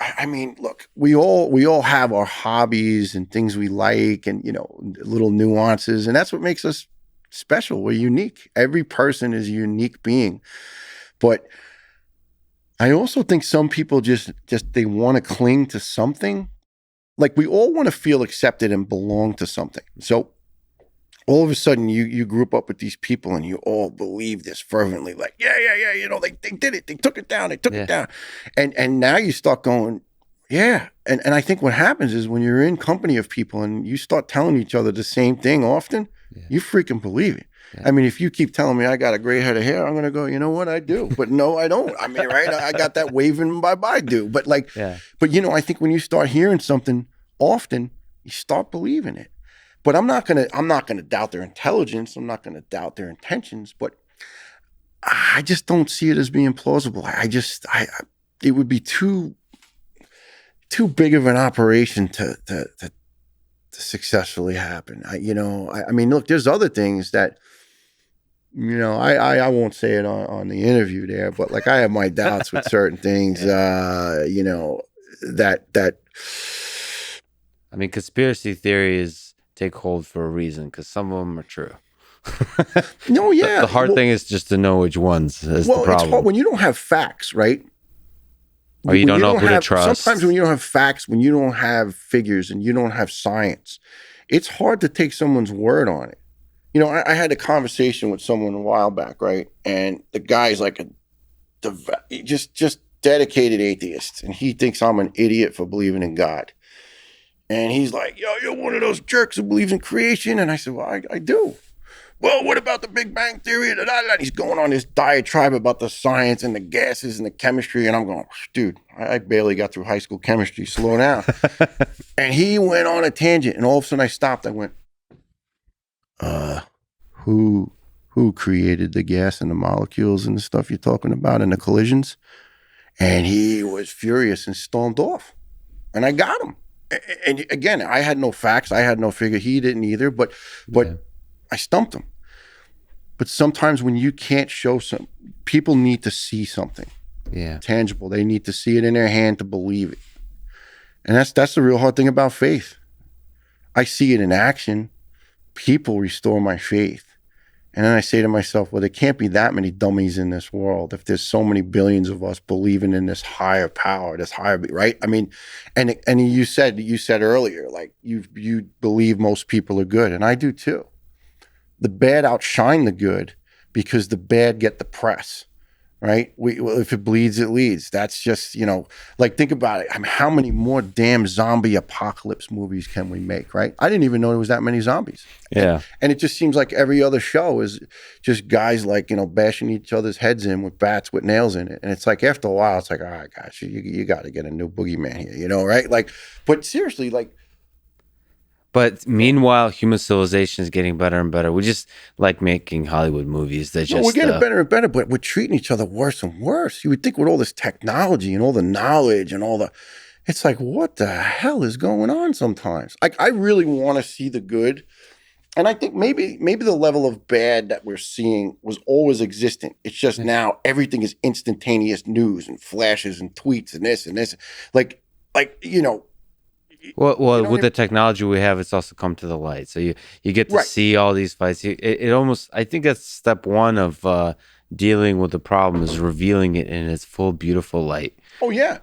I mean, look, we all have our hobbies and things we like and, little nuances. And that's what makes us special. We're unique. Every person is a unique being. But I also think some people just they want to cling to something. Like we all want to feel accepted and belong to something. So all of a sudden you group up with these people and you all believe this fervently, like, yeah, they did it. They took it down. It down. And now you start going, yeah. And I think what happens is when you're in company of people and you start telling each other the same thing often, you freaking believe it. Yeah. I mean, if you keep telling me I got a gray head of hair, I'm going to go, you know what, I do. But no, I don't. I mean, right? I got that waving bye-bye do. But like, but I think when you start hearing something often, you start believing it. But I'm not gonna doubt their intelligence. I'm not gonna doubt their intentions. But I just don't see it as being plausible. It would be too big of an operation to successfully happen. I mean, look, there's other things that I won't say it on the interview there, but like I have my doubts with certain things. That I mean, conspiracy theories take hold for a reason because some of them are true. No, yeah. The hard thing is just to know which ones is the problem. It's hard when you don't have facts, right? Or you don't know who to trust. Sometimes when you don't have facts, when you don't have figures and you don't have science, it's hard to take someone's word on it. I had a conversation with someone a while back, right? And the guy's like just dedicated atheist, and he thinks I'm an idiot for believing in God. And he's like, yo, you're one of those jerks who believes in creation. And I said, well, I do. Well, what about the Big Bang Theory? And he's going on this diatribe about the science and the gases and the chemistry. And I'm going, dude, I barely got through high school chemistry. Slow down. And he went on a tangent. And all of a sudden I stopped. I went, who created the gas and the molecules and the stuff you're talking about and the collisions? And he was furious and stormed off. And I got him. And again, I had no facts. I had no figure. He didn't either. But I stumped him. But sometimes when you can't show people need to see something tangible. They need to see it in their hand to believe it. And that's the real hard thing about faith. I see it in action. People restore my faith. And then I say to myself, well, there can't be that many dummies in this world if there's so many billions of us believing in this higher power, this higher, right? I mean, and you said earlier, like you believe most people are good, and I do too. The bad outshine the good because the bad get the press. Right? Well, if it bleeds, it leads. That's just, like, think about it. I mean, how many more damn zombie apocalypse movies can we make, right? I didn't even know there was that many zombies. Yeah. And it just seems like every other show is just guys like, bashing each other's heads in with bats with nails in it. And it's like, after a while, it's like, all right, gosh, you got to get a new boogeyman here, right? Like, but seriously, like. But meanwhile, human civilization is getting better and better. We just like making Hollywood movies that just... we're getting better and better, but we're treating each other worse and worse. You would think with all this technology and all the knowledge and all the... It's like, what the hell is going on sometimes? Like, I really want to see the good. And I think maybe the level of bad that we're seeing was always existent. It's just now everything is instantaneous news and flashes and tweets and this and this. Like, Well, with the technology we have, it's also come to the light. So you get to see all these fights. It almost, I think that's step one of dealing with the problem, is revealing it in its full, beautiful light. Oh, yeah.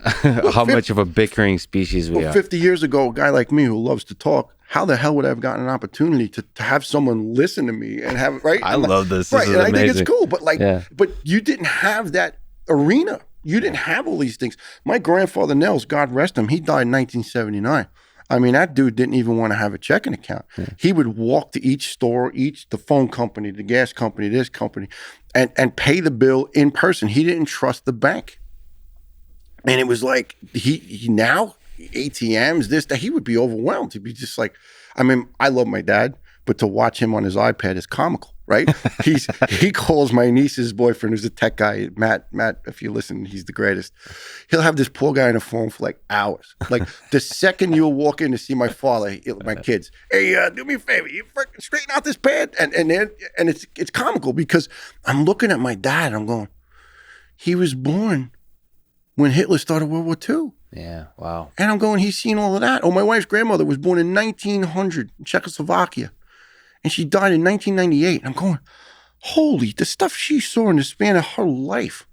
How much of a bickering species we are. 50 years ago, a guy like me who loves to talk, how the hell would I have gotten an opportunity to have someone listen to me and have, right? I love this. Right, this and amazing. I think it's cool. But but you didn't have that arena. You didn't have all these things. My grandfather, Niels, God rest him, he died in 1979. I mean, that dude didn't even want to have a checking account. Yeah. He would walk to each store, the phone company, the gas company, this company, and pay the bill in person. He didn't trust the bank. And it was like, he now, ATMs, this, that, he would be overwhelmed. He'd be just like, I mean, I love my dad, but to watch him on his iPad is comical. Right? He calls my niece's boyfriend, who's a tech guy, Matt, if you listen, he's the greatest. He'll have this poor guy on the phone for like hours. Like, the second you'll walk in to see my father, my kids, hey, do me a favor, you freaking straighten out this pad. And it's comical because I'm looking at my dad and I'm going, he was born when Hitler started World War II. Yeah, wow. And I'm going, he's seen all of that. Oh, my wife's grandmother was born in 1900 in Czechoslovakia. And she died in 1998. I'm going, holy, the stuff she saw in the span of her life,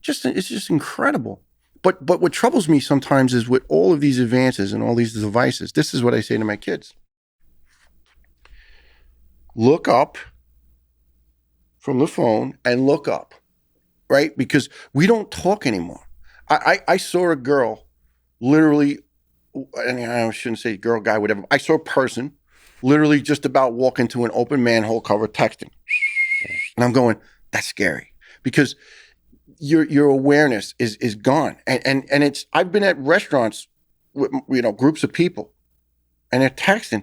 it's just incredible. But what troubles me sometimes is with all of these advances and all these devices, this is what I say to my kids. Look up from the phone and look up, right? Because we don't talk anymore. I saw a girl literally, and I shouldn't say girl, guy, whatever. I saw a person literally just about walk into an open manhole cover texting. And I'm going, that's scary because your awareness is gone. And it's, I've been at restaurants with, groups of people and they're texting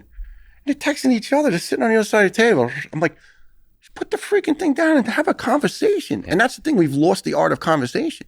each other. They're sitting on the other side of the table. I'm like, put the freaking thing down and have a conversation. And that's the thing. We've lost the art of conversation.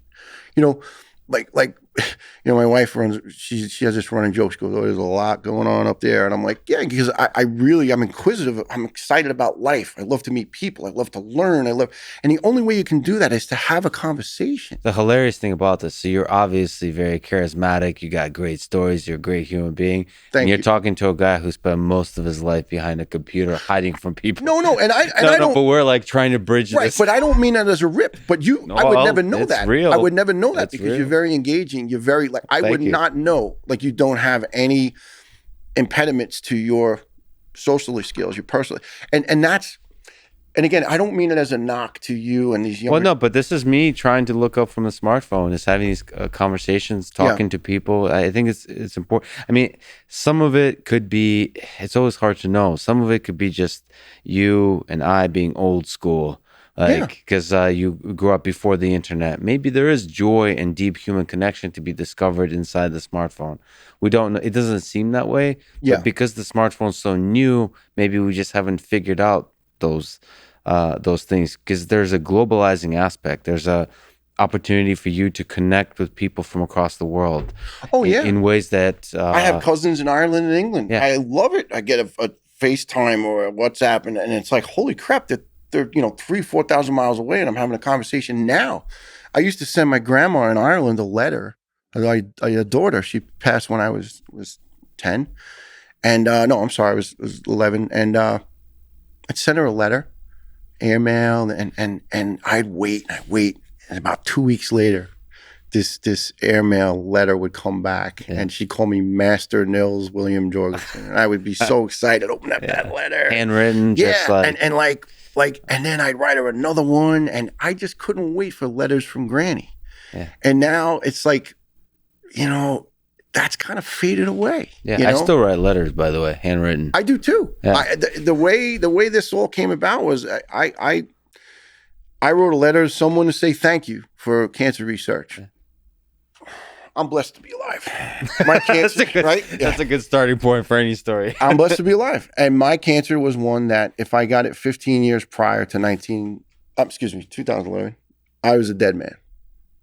My wife runs, she has this running joke. She goes, oh, there's a lot going on up there. And I'm like, yeah, because I'm inquisitive. I'm excited about life. I love to meet people. I love to learn. And the only way you can do that is to have a conversation. The hilarious thing about this, so you're obviously very charismatic. You got great stories. You're a great human being. Thank you. You're talking to a guy who spent most of his life behind a computer, hiding from people. No, and I don't. But we're like trying to bridge this. But I don't mean that as a rip. But I would never know that. Real. I would never know that It's because real. you're very engaging. You're very I would not know. Like, you don't have any impediments to your socially skills, your personally, and that's. And again, I don't mean it as a knock to you and these young. Well, no, but this is me trying to look up from the smartphone, is having these conversations, talking to people. I think it's important. I mean, some of it could be, it's always hard to know. Some of it could be just you and I being old school, because you grew up before the internet. Maybe there is joy and deep human connection to be discovered inside the smartphone. We don't know. It doesn't seem that way. But because the smartphone's so new, maybe we just haven't figured out those things, because there's a globalizing aspect. There's a opportunity for you to connect with people from across the world. Oh yeah, in ways that I have cousins in Ireland and England. I love it. I get a FaceTime or a WhatsApp, and it's like, holy crap, that they're 3,000-4,000 miles away, and I'm having a conversation now. I used to send my grandma in Ireland a letter. I adored her. She passed when I was 10, and no, I'm sorry, I was 11, and I'd send her a letter, airmail, and I'd wait, and about 2 weeks later, this airmail letter would come back, and she'd call me Master Niels William Jorgensen, and I would be so excited, open up that letter, handwritten, just like, and like Like, and then I'd write her another one, and I just couldn't wait for letters from Granny. Yeah. And now it's like, that's kind of faded away. Yeah, I still write letters, by the way, handwritten. I do too. Yeah. The way this all came about was I wrote a letter to someone to say thank you for cancer research. Yeah. I'm blessed to be alive. My cancer, right? That's a good starting point for any story. I'm blessed to be alive. And my cancer was one that if I got it 15 years prior to 2011, I was a dead man,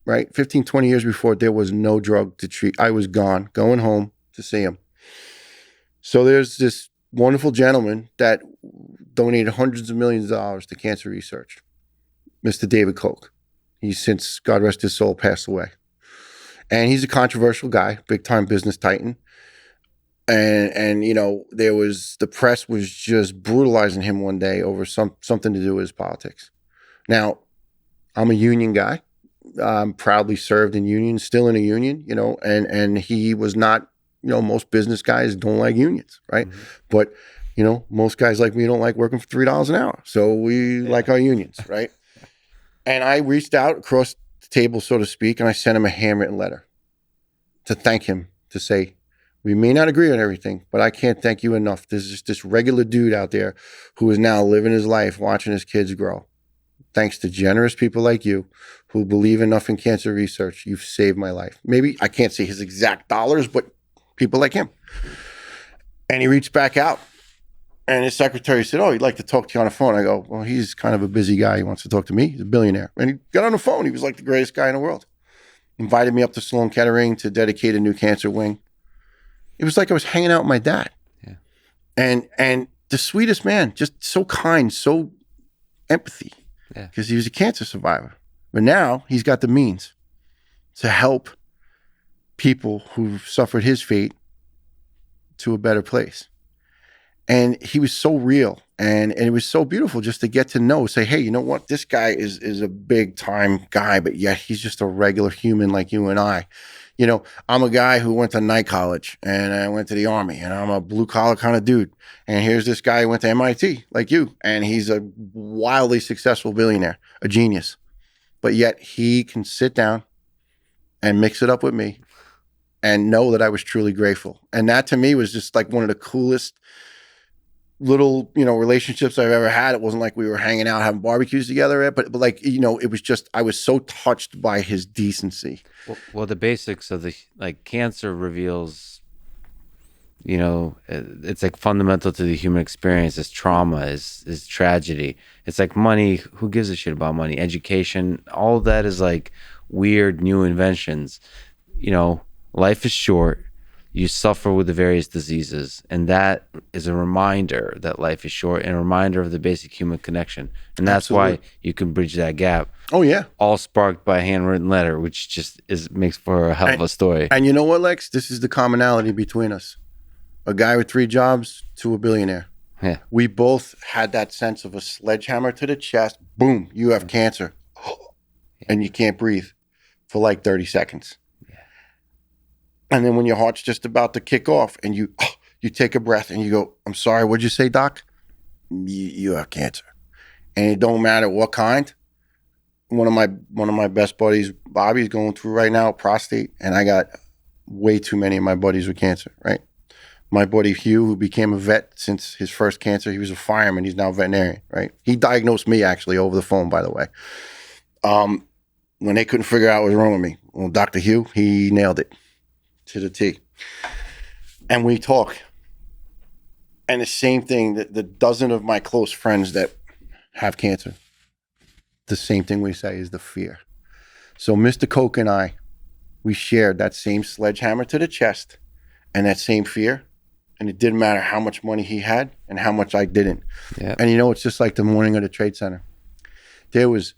right? 15, 20 years before, there was no drug to treat. I was gone, going home to see him. So there's this wonderful gentleman that donated hundreds of millions of dollars to cancer research, Mr. David Koch. He's since, God rest his soul, passed away. And he's a controversial guy, big time business titan. And the press was just brutalizing him one day over something to do with his politics. Now, I'm a union guy. I'm proudly served in unions, still in a union, and he was not, most business guys don't like unions, right? Mm-hmm. But, most guys like me don't like working for $3 an hour. So we like our unions, right? And I reached out across the table, so to speak, and I sent him a handwritten letter to thank him, to say, we may not agree on everything, but I can't thank you enough. There's just this regular dude out there who is now living his life, watching his kids grow. Thanks to generous people like you who believe enough in cancer research, you've saved my life. Maybe I can't say his exact dollars, but people like him. And he reached back out. And his secretary said, he'd like to talk to you on the phone. I go, well, he's kind of a busy guy. He wants to talk to me. He's a billionaire. And he got on the phone. He was like the greatest guy in the world. Invited me up to Sloan Kettering to dedicate a new cancer wing. It was like I was hanging out with my dad. Yeah. And the sweetest man, just so kind, so empathy. Yeah. Because he was a cancer survivor. But now he's got the means to help people who've suffered his fate to a better place. And he was so real, and it was so beautiful just to get to know, say, hey, you know what? This guy is a big time guy, but yet he's just a regular human like you and I. I'm a guy who went to night college, and I went to the Army, and I'm a blue collar kind of dude. And here's this guy who went to MIT like you, and he's a wildly successful billionaire, a genius. But yet he can sit down and mix it up with me and know that I was truly grateful. And that to me was just like one of the coolest little, relationships I've ever had. It wasn't like we were hanging out, having barbecues together, but like, it was just, I was so touched by his decency. Well, the basics of cancer reveals, it's like fundamental to the human experience is trauma, is tragedy. It's like money. Who gives a shit about money? Education, all of that is like weird new inventions. Life is short. You suffer with the various diseases, and that is a reminder that life is short and a reminder of the basic human connection. And that's Absolutely. Why you can bridge that gap. Oh, yeah. All sparked by a handwritten letter, which just makes for a hell of a story. And you know what, Lex? This is the commonality between us. A guy with 3 jobs to a billionaire. Yeah. We both had that sense of a sledgehammer to the chest. Boom, you have cancer. And you can't breathe for like 30 seconds. And then when your heart's just about to kick off and you take a breath and you go, I'm sorry, what'd you say, doc? You have cancer. And it don't matter what kind. One of my best buddies, Bobby's going through right now, prostate, and I got way too many of my buddies with cancer, right? My buddy Hugh, who became a vet since his first cancer, he was a fireman, he's now a veterinarian, right? He diagnosed me actually over the phone, by the way. When they couldn't figure out what was wrong with me. Well, Dr. Hugh, he nailed it to the T. And we talk. And the same thing, the dozen of my close friends that have cancer, the same thing we say is the fear. So Mr. Koch and I, we shared that same sledgehammer to the chest and that same fear. And it didn't matter how much money he had and how much I didn't. Yeah. And it's just like the morning of the Trade Center. There was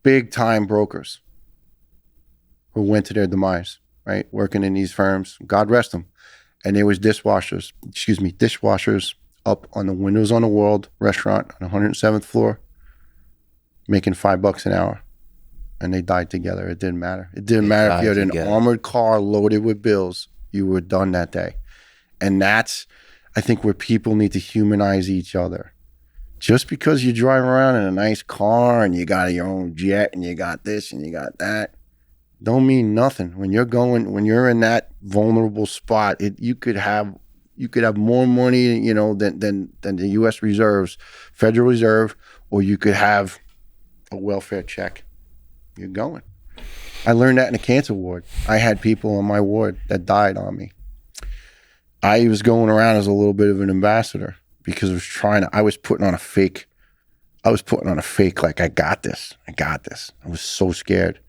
big time brokers who went to their demise. Right, working in these firms, God rest them. And there was dishwashers up on the Windows on the World restaurant on the 107th floor, making $5 an hour. And they died together. It didn't matter. It didn't matter if you had an armored car loaded with bills, you were done that day. And that's, I think, where people need to humanize each other. Just because you drive around in a nice car and you got your own jet and you got this and you got that, don't mean nothing. When you're in that vulnerable spot, you could have more money, than the U.S. Reserves, Federal Reserve, or you could have a welfare check. You're going. I learned that in a cancer ward. I had people on my ward that died on me. I was going around as a little bit of an ambassador because I was putting on a fake, like, I got this. I was so scared.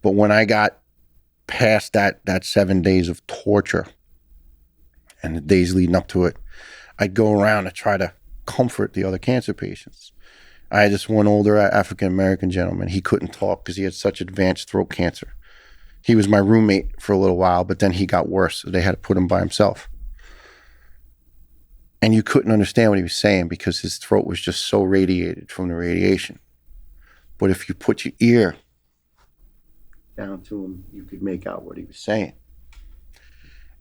But when I got past that 7 days of torture and the days leading up to it, I'd go around to try to comfort the other cancer patients. I had this one older African-American gentleman. He couldn't talk because he had such advanced throat cancer. He was my roommate for a little while, but then he got worse, so they had to put him by himself. And you couldn't understand what he was saying because his throat was just so radiated from the radiation. But if you put your ear down to him, you could make out what he was saying.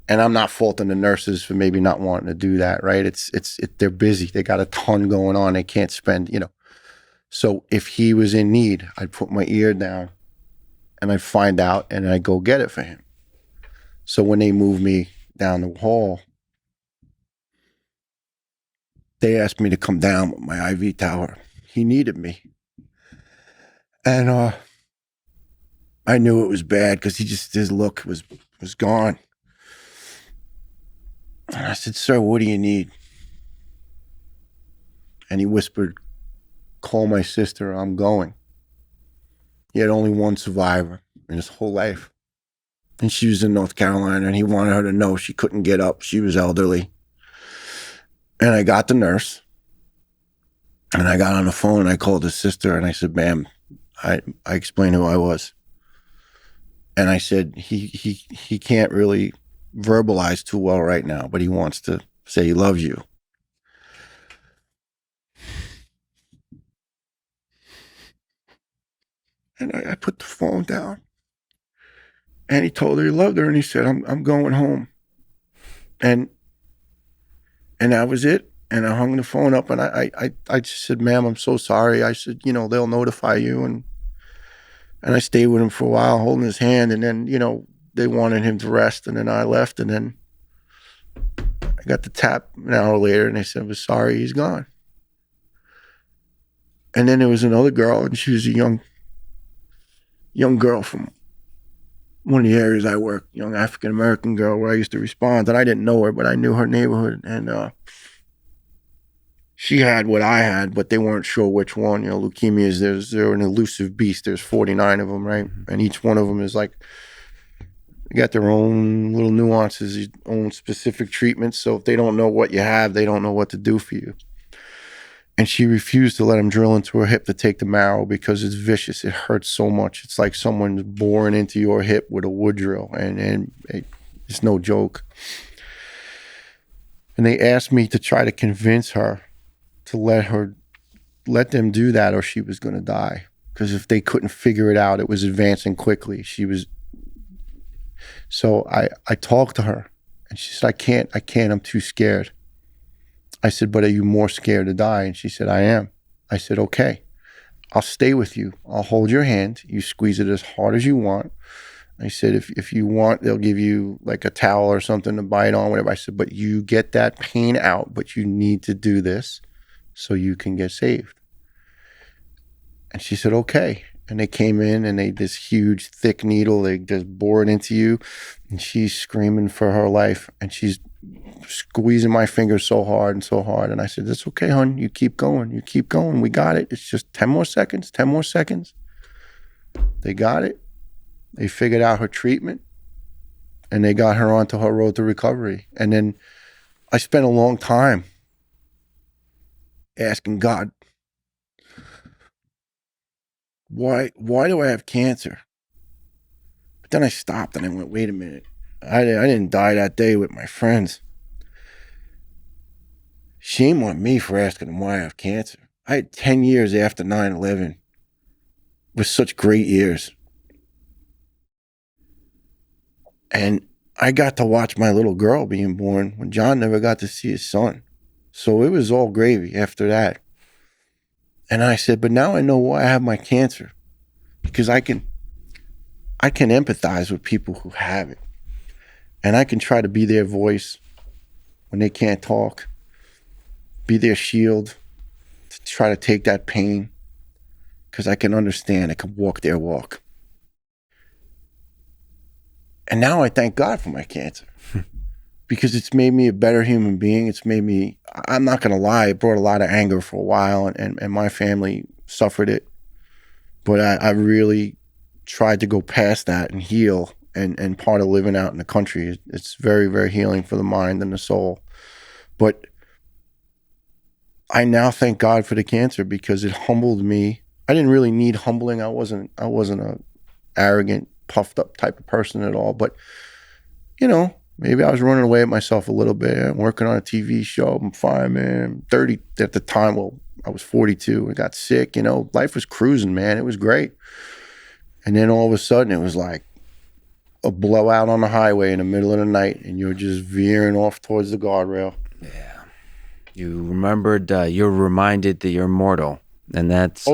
And I'm not faulting the nurses for maybe not wanting to do that, right? They're busy. They got a ton going on. They can't spend, So if he was in need, I'd put my ear down and I'd find out and I'd go get it for him. So when they moved me down the hall, they asked me to come down with my IV tower. He needed me. And I knew it was bad because his look was gone. And I said, "Sir, what do you need?" And he whispered, "Call my sister, I'm going." He had only one survivor in his whole life. And she was in North Carolina, and he wanted her to know she couldn't get up. She was elderly. And I got the nurse, and I got on the phone, and I called his sister, and I said, "Ma'am," I explained who I was. And I said, he can't really verbalize too well right now, but he wants to say he loves you. And I put the phone down. And he told her he loved her, and he said, I'm going home. And that was it. And I hung the phone up, and I just said, "Ma'am, I'm so sorry." I said, "They'll notify you." And I stayed with him for a while, holding his hand. And then, they wanted him to rest. And then I left. And then I got the tap an hour later, and they said, "We're sorry, he's gone." And then there was another girl, and she was a young girl from one of the areas I work, young African-American girl where I used to respond. And I didn't know her, but I knew her neighborhood. And she had what I had, but they weren't sure which one. Leukemias, they're an elusive beast. There's 49 of them, right? And each one of them is like, they got their own little nuances, own specific treatments. So if they don't know what you have, they don't know what to do for you. And she refused to let him drill into her hip to take the marrow because it's vicious. It hurts so much. It's like someone's boring into your hip with a wood drill, and it's no joke. And they asked me to try to convince her to let them do that, or she was going to die. Because if they couldn't figure it out, it was advancing quickly. So I talked to her, and she said, I can't, I'm too scared. I said, "But are you more scared to die?" And she said, "I am." I said, "Okay, I'll stay with you. I'll hold your hand. You squeeze it as hard as you want." I said, if you want, they'll give you like a towel or something to bite on, whatever. I said, "But you get that pain out, but you need to do this so you can get saved." And she said, "Okay." And they came in, and this huge thick needle, they just bore it into you, and she's screaming for her life, and she's squeezing my fingers so hard. And I said, "It's okay, hon. You keep going. We got it. It's just 10 more seconds. They got it. They figured out her treatment, and they got her onto her road to recovery. And then I spent a long time asking God, why do I have cancer? But then I stopped and I went, wait a minute. I didn't die that day with my friends. Shame on me for asking them why I have cancer. I had 10 years after 9/11 with such great years. And I got to watch my little girl being born when John never got to see his son. So it was all gravy after that. And I said, but now I know why I have my cancer, because I can empathize with people who have it. And I can try to be their voice when they can't talk, be their shield to try to take that pain, because I can understand, I can walk their walk. And now I thank God for my cancer because it's made me a better human being. It's made me, I'm not going to lie, it brought a lot of anger for a while, and my family suffered it. But I really tried to go past that and heal. And part of living out in the country, it's very, very healing for the mind and the soul. But I now thank God for the cancer because it humbled me. I didn't really need humbling. I wasn't a arrogant, puffed up type of person at all. But, you know, maybe I was running away at myself a little bit. I'm working on a TV show. I'm fireman. I'm 30 at the time. Well, I was 42. I got sick. You know, life was cruising, man. It was great. And then all of a sudden it was like a blowout on the highway in the middle of the night, and you're just veering off towards the guardrail. Yeah. You remembered, you're reminded that you're mortal. And that's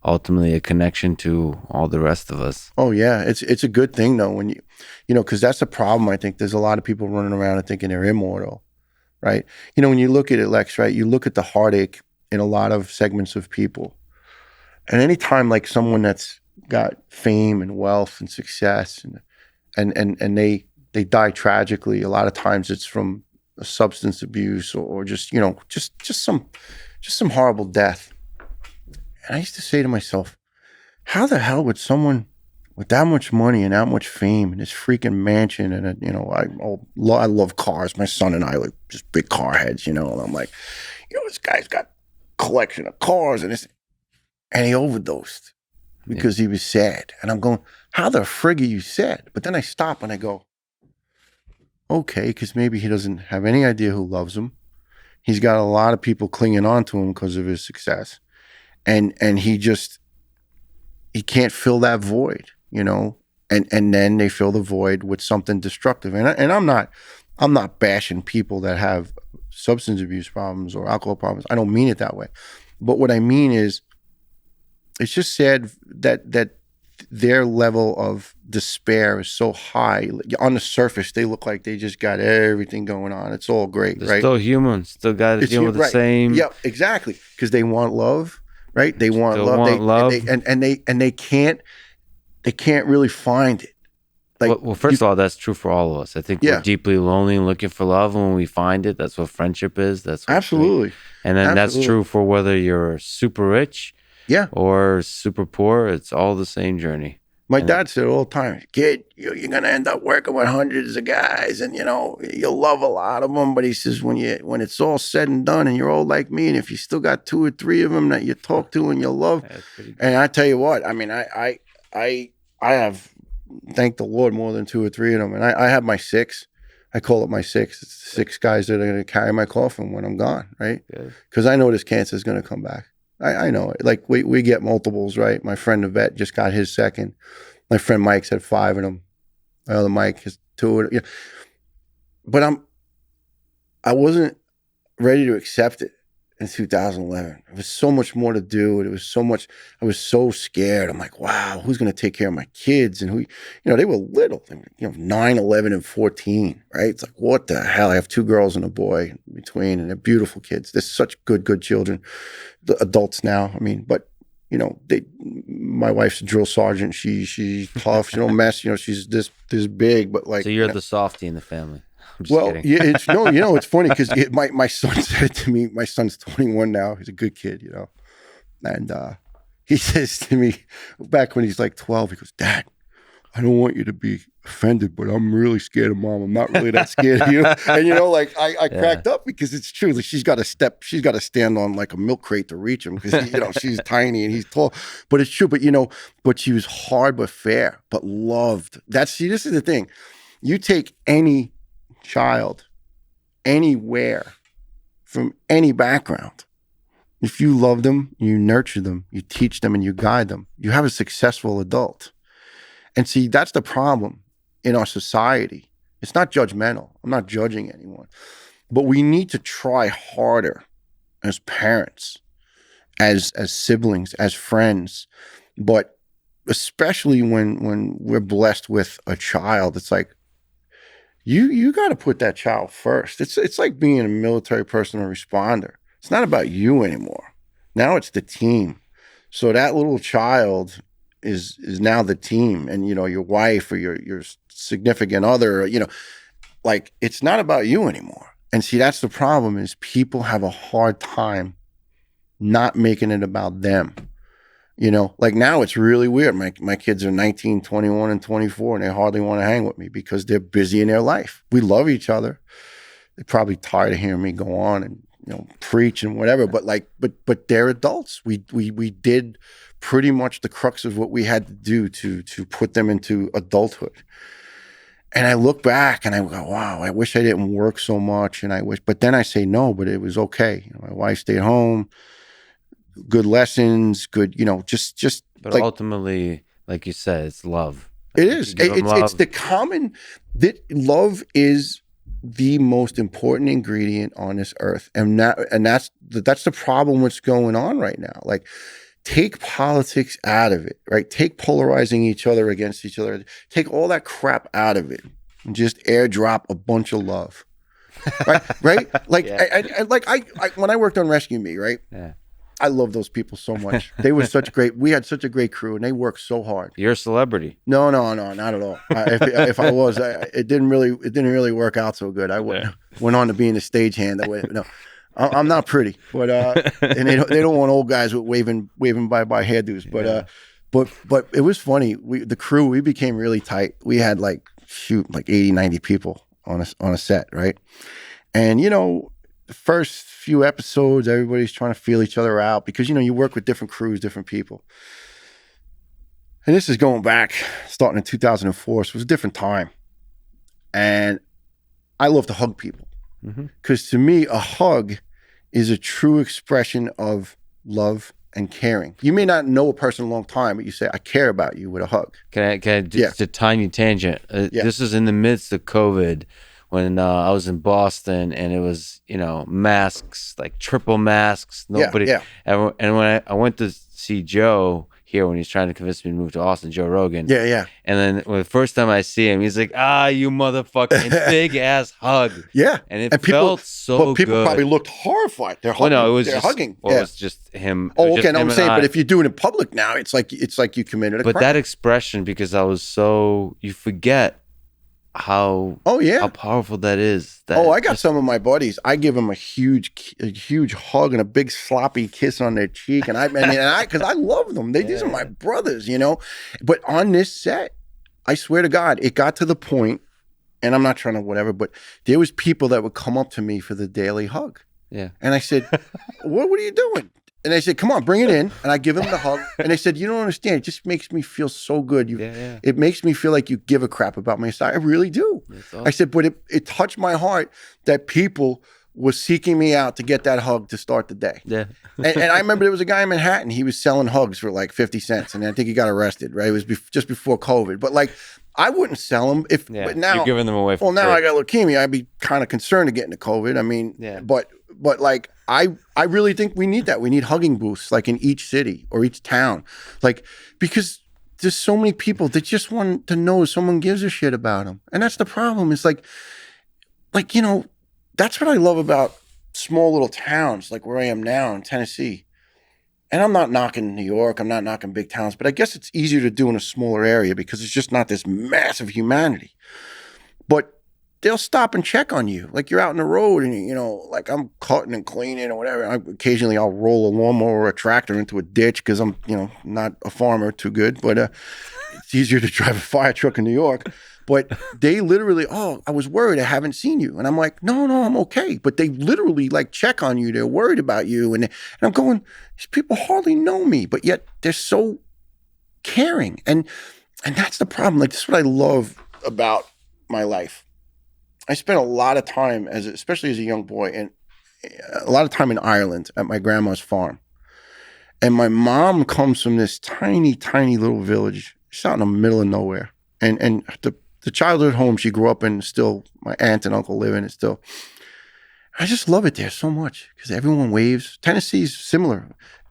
ultimately a connection to all the rest of us. Oh, yeah. It's a good thing, though, when you know, because that's the problem. I think there's a lot of people running around and thinking they're immortal, right? You know, when you look at it, Lex, right, you look at the heartache in a lot of segments of people. And anytime, like, someone that's got fame and wealth and success and they die tragically, a lot of times it's from a substance abuse or just, you know, just some horrible death. And I used to say to myself, how the hell would someone with that much money and that much fame and this freaking mansion and, you know, I love cars. My son and I like just big car heads, you know, and I'm like, you know, this guy's got a collection of cars and he overdosed because he was sad. And I'm going, how the frig are you sad? But then I stop and I go, okay, because maybe he doesn't have any idea who loves him. He's got a lot of people clinging on to him because of his success. And he can't fill that void, you know, and then they fill the void with something destructive. And I'm not bashing people that have substance abuse problems or alcohol problems. I don't mean it that way. But what I mean is, it's just sad that their level of despair is so high. On the surface, they look like they just got everything going on. It's all great, They're right? still human, still got to deal with the same. Yeah, exactly. Because they want love, right? They want Still love. want love. They can't really find it. Like, well, first of all, that's true for all of us. I think we're deeply lonely and looking for love. And when we find it, that's what friendship is. That's what absolutely. And then that's true for whether you're super rich, or super poor. It's all the same journey. My dad said all the time, kid, you're going to end up working with hundreds of guys and, you know, you'll love a lot of them. But he says, when it's all said and done and you're old like me, and if you still got 2 or 3 of them that you talk to and you love, and I tell you what, I mean, I have, thank the Lord, more than 2 or 3 of them. And I have my 6. I call it my 6. It's 6 guys that are going to carry my coffin when I'm gone, right? Because I know this cancer is going to come back. I know it. Like, we get multiples, right? My friend, the vet, just got his 2nd. My friend Mike's had 5 of them. My other Mike has 2 of them. Yeah. But I wasn't ready to accept it in 2011. There was so much more to do. It was so much. I was so scared. I'm like, wow, who's going to take care of my kids? And who, you know, they were little, you know, 9, 11, and 14, right? It's like, what the hell? I have 2 girls and a boy in between, and they're beautiful kids. They're such good children. The adults now, I mean, but, you know, my wife's a drill sergeant. She's tough. She don't mess. You know, she's this big, but like. So you're the softie in the family. I'm just well, kidding. Yeah, it's funny because my son said to me, my son's 21 now. He's a good kid, you know, and he says to me back when he's like 12, he goes, Dad, I don't want you to be offended, but I'm really scared of Mom. I'm not really that scared of you. And, you know, like I cracked up because it's true. Like, she's got to stand on like a milk crate to reach him because, you know, she's tiny and he's tall. But it's true. But, you know, but she was hard but fair, but loved. This is the thing. You take any child anywhere from any background. If you love them, you nurture them, you teach them, and you guide them, you have a successful adult. And see, that's the problem in our society. It's not judgmental. I'm not judging anyone. But we need to try harder as parents as siblings, as friends, but especially when we're blessed with a child, it's like you got to put that child first. It's like being a military person or responder. It's not about you anymore. Now it's the team. So that little child is now the team, and your wife or your significant other, like it's not about you anymore. And see, that's the problem, is people have a hard time not making it about them. Like now it's really weird. My kids are 19, 21, and 24, and they hardly want to hang with me because they're busy in their life. We love each other. They're probably tired of hearing me go on and preach and whatever. But but they're adults. We did pretty much the crux of what we had to do to put them into adulthood. And I look back and I go, wow, I wish I didn't work so much. And but then I say no, but it was okay. My wife stayed home. Good lessons, good, just. But like, ultimately, like you said, it's love. It is. It's the common that love is the most important ingredient on this earth, and that's the problem. What's going on right now? Like, take politics out of it, right? Take polarizing each other against each other. Take all that crap out of it, and just airdrop a bunch of love, right? Like, yeah. I when I worked on Rescue Me, right? Yeah. I love those people so much. They were we had such a great crew, and they worked so hard. You're a celebrity. No, not at all. If I was, it didn't really work out so good. I went on to being a stagehand. No, I'm not pretty, but and they don't want old guys with waving bye hairdos. But it was funny. The crew, we became really tight. We had like 80, 90 people on a set, right? And the first few episodes, everybody's trying to feel each other out because, you work with different crews, different people. And this is going back, starting in 2004, so it was a different time. And I love to hug people because to me, a hug is a true expression of love and caring. You may not know a person a long time, but you say, I care about you with a hug. Can I just a tiny tangent? This is in the midst of COVID. When I was in Boston, and it was, masks, like triple masks, nobody. Yeah. And when I went to see Joe here when he's trying to convince me to move to Austin, Joe Rogan. Yeah. And then the first time I see him, he's like, you motherfucking big ass hug. Yeah. And it felt so good. But people probably looked horrified. They're hugging. Well, no, it was they're hugging. Well, it was just him. Oh, okay. No, I'm saying, but if you do it in public now, it's like you committed a crime. But that expression, because you forget how powerful that is. I got some of my buddies. I give them a huge hug and a big sloppy kiss on their cheek, and because I love them. These are my brothers, But on this set, I swear to God, it got to the point, and I'm not trying to whatever, but there was people that would come up to me for the daily hug. Yeah, and I said, "What are you doing?" And they said, "Come on, bring it in." And I give them the hug. And they said, "You don't understand. It just makes me feel so good. It makes me feel like you give a crap about me." I really do. Awesome. I said, but it touched my heart that people were seeking me out to get that hug to start the day. Yeah. and I remember there was a guy in Manhattan. He was selling hugs for like 50 cents. And I think he got arrested, right? It was just before COVID. But like, I wouldn't sell them but now you're giving them away for free. Now I got leukemia. I'd be kind of concerned to get into COVID. I mean, but like, I really think we need that. We need hugging booths like in each city or each town. Like, because there's so many people that just want to know someone gives a shit about them. And that's the problem. It's like, that's what I love about small little towns like where I am now in Tennessee. And I'm not knocking New York. I'm not knocking big towns. But I guess it's easier to do in a smaller area because it's just not this massive humanity. But they'll stop and check on you. Like you're out in the road and, like I'm cutting and cleaning or whatever. Occasionally I'll roll a lawnmower or a tractor into a ditch because I'm, not a farmer too good. But it's easier to drive a fire truck in New York. But they literally, I was worried. I haven't seen you. And I'm like, no, I'm okay. But they literally like check on you. They're worried about you. And I'm going, these people hardly know me. But yet they're so caring. And that's the problem. Like, this is what I love about my life. I spent a lot of time, especially as a young boy, and a lot of time in Ireland at my grandma's farm. And my mom comes from this tiny, tiny little village. She's out in the middle of nowhere. And the childhood home she grew up in, still my aunt and uncle live in it still. I just love it there so much because everyone waves. Tennessee's similar.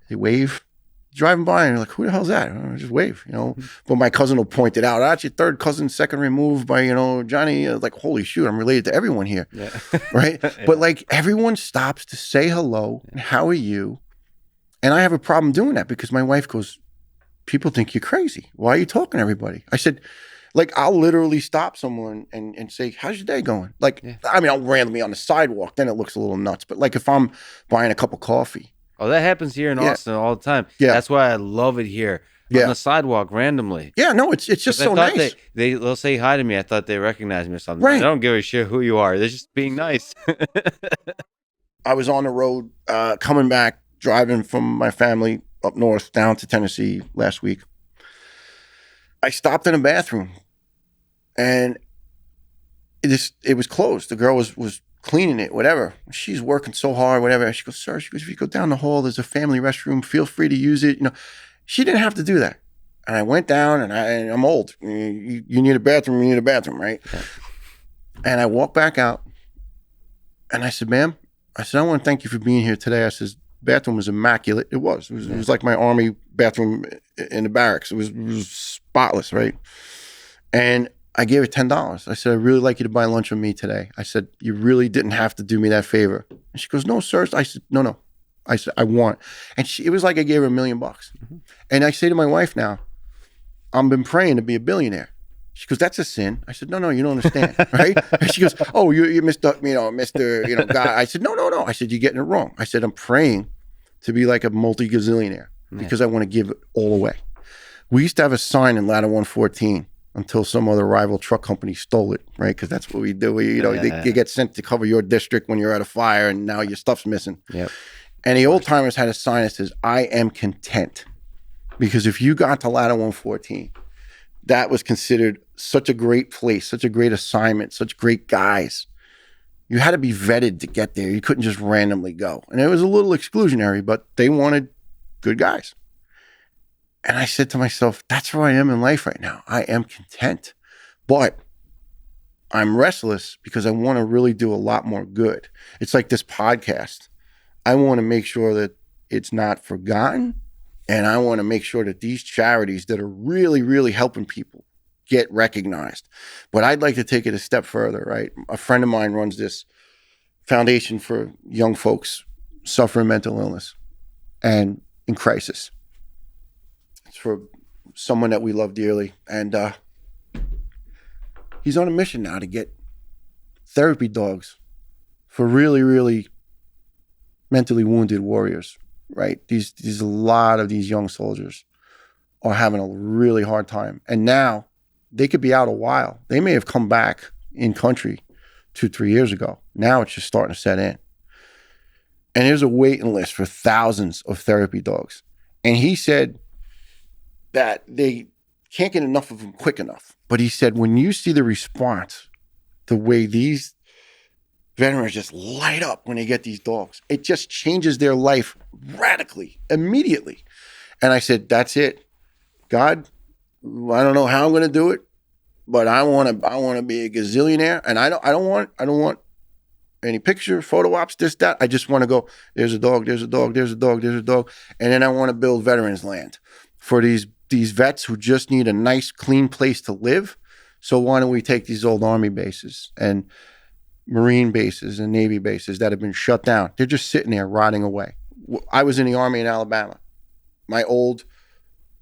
They wave. Driving by and you're like, who the hell's that? Just wave, But my cousin will point it out. That's your third cousin, second removed by, Johnny. Like, holy shoot, I'm related to everyone here. Yeah. Right? Yeah. But like everyone stops to say hello and how are you? And I have a problem doing that because my wife goes, people think you're crazy. Why are you talking to everybody? I said, like, I'll literally stop someone and say, how's your day going? Like, Yeah. I mean, I'll randomly on the sidewalk, then it looks a little nuts. But like if I'm buying a cup of coffee. Oh, that happens here in Austin all the time. Yeah. That's why I love it here. On the sidewalk randomly. Yeah, no, it's just so nice. They'll say hi to me. I thought they recognized me or something. Right. I don't give a shit who you are. They're just being nice. I was on the road coming back, driving from my family up north down to Tennessee last week. I stopped in a bathroom and it was closed. The girl was cleaning it, whatever. She's working so hard, whatever. She goes, sir, if you go down the hall, there's a family restroom. Feel free to use it. She didn't have to do that. And I went down and I'm old. You need a bathroom, right? Yeah. And I walked back out and I said, ma'am, I want to thank you for being here today. I said, bathroom was immaculate. It was like my army bathroom in the barracks. It was spotless, right? And I gave her $10. I said, I'd really like you to buy lunch with me today. I said, you really didn't have to do me that favor. And she goes, no, sir. I said, no. I said, I want. And it was like I gave her $1 million. Mm-hmm. And I say to my wife now, I've been praying to be a billionaire. She goes, that's a sin. I said, no, you don't understand, right? And she goes, oh, you Mr. guy. I said, no. I said, you're getting it wrong. I said, I'm praying to be like a multi-gazillionaire because I want to give it all away. We used to have a sign in Ladder 114 until some other rival truck company stole it, right? Because that's what we do. You get sent to cover your district when you're at a fire and now your stuff's missing. Yep. And the old timers had a sign that says, I am content. Because if you got to Ladder 114, that was considered such a great place, such a great assignment, such great guys. You had to be vetted to get there. You couldn't just randomly go. And it was a little exclusionary, but they wanted good guys. And I said to myself, that's where I am in life right now. I am content. But I'm restless because I want to really do a lot more good. It's like this podcast. I want to make sure that it's not forgotten. And I want to make sure that these charities that are really, really helping people get recognized. But I'd like to take it a step further, right? A friend of mine runs this foundation for young folks suffering mental illness and in crisis. It's for someone that we love dearly. And he's on a mission now to get therapy dogs for really, really mentally wounded warriors, right? These a lot of these young soldiers are having a really hard time. And now they could be out a while. They may have come back in country 2-3 years ago. Now it's just starting to set in. And there's a waiting list for thousands of therapy dogs. And he said that they can't get enough of them quick enough. But he said, when you see the response, the way these veterans just light up when they get these dogs, it just changes their life radically, immediately. And I said, that's it. God, I don't know how I'm going to do it, but I want to be a gazillionaire. And I don't want any picture, photo ops, this, that. I just want to go, there's a dog, there's a dog, there's a dog, there's a dog. And then I want to build veterans land for these vets who just need a nice, clean place to live. So why don't we take these old Army bases and Marine bases and Navy bases that have been shut down? They're just sitting there rotting away. I was in the Army in Alabama. My old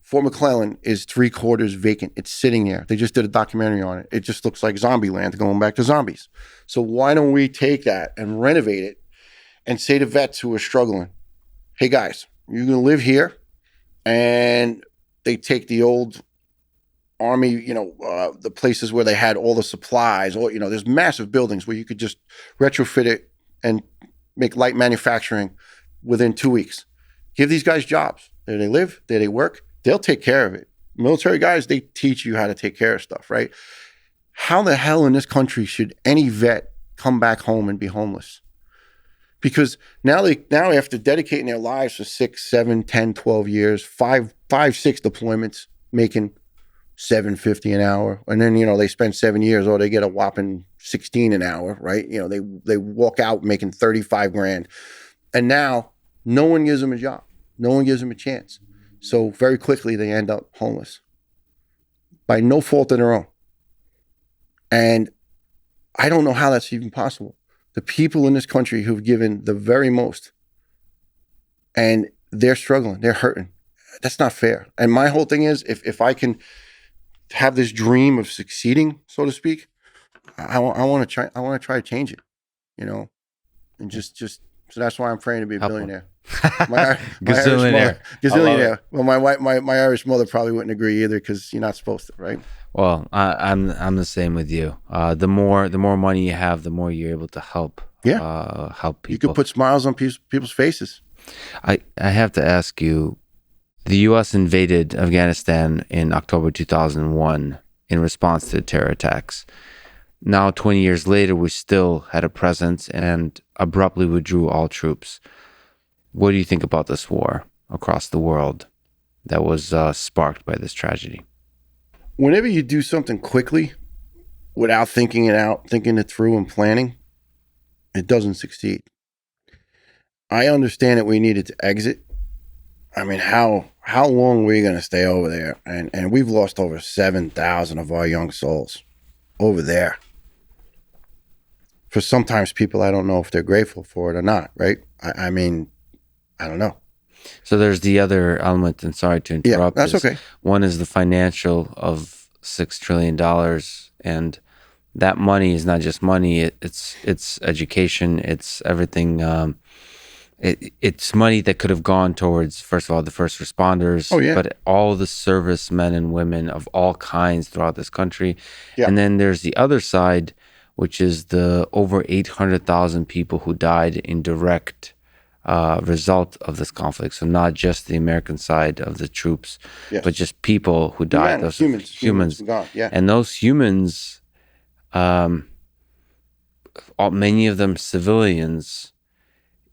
Fort McClellan is 3/4 vacant. It's sitting there. They just did a documentary on it. It just looks like zombie land going back to zombies. So why don't we take that and renovate it and say to vets who are struggling, hey guys, you're going to live here. And they take the old Army, the places where they had all the supplies, or, there's massive buildings where you could just retrofit it and make light manufacturing within 2 weeks. Give these guys jobs. There they live, there they work. They'll take care of it. Military guys, they teach you how to take care of stuff, right? How the hell in this country should any vet come back home and be homeless? Because now after dedicating their lives for 6, 7, 10, 12 years, 5, 6 deployments, making $7.50 an hour, and then they spend 7 years, or they get a whopping $16 an hour, right? They walk out making $35,000, and now no one gives them a job. No one gives them a chance. So very quickly they end up homeless by no fault of their own. And I don't know how that's even possible. The people in this country who've given the very most, and they're struggling, they're hurting. That's not fair. And my whole thing is, if I can have this dream of succeeding, so to speak, I want to try. I want to try to change it, and just so that's why I'm praying to be a Help 'em. billionaire. My Irish Gazillionaire. mother, I love gazillionaire. Well, my Irish mother probably wouldn't agree either because you're not supposed to, right? Well, I'm the same with you. The more money you have, the more you're able to help. Yeah. Help people. You could put smiles on people's faces. I have to ask you, the U.S. invaded Afghanistan in October 2001 in response to terror attacks. Now, 20 years later, we still had a presence and abruptly withdrew all troops. What do you think about this war across the world that was sparked by this tragedy? Whenever you do something quickly without thinking it out, thinking it through and planning, it doesn't succeed. I understand that we needed to exit. I mean, how long were you going to stay over there? And we've lost over 7,000 of our young souls over there. For sometimes people, I don't know if they're grateful for it or not, right? I mean, I don't know. So there's the other element, and sorry to interrupt. Yeah, that's okay. One is the financial of $6 trillion, and that money is not just money. It's education. It's everything. It's money that could have gone towards, first of all, the first responders, but all the service men and women of all kinds throughout this country. Yeah. And then there's the other side, which is the over 800,000 people who died in direct result of this conflict. So not just the American side of the troops, but just people who died. Those humans. Yeah. And those humans, many of them civilians,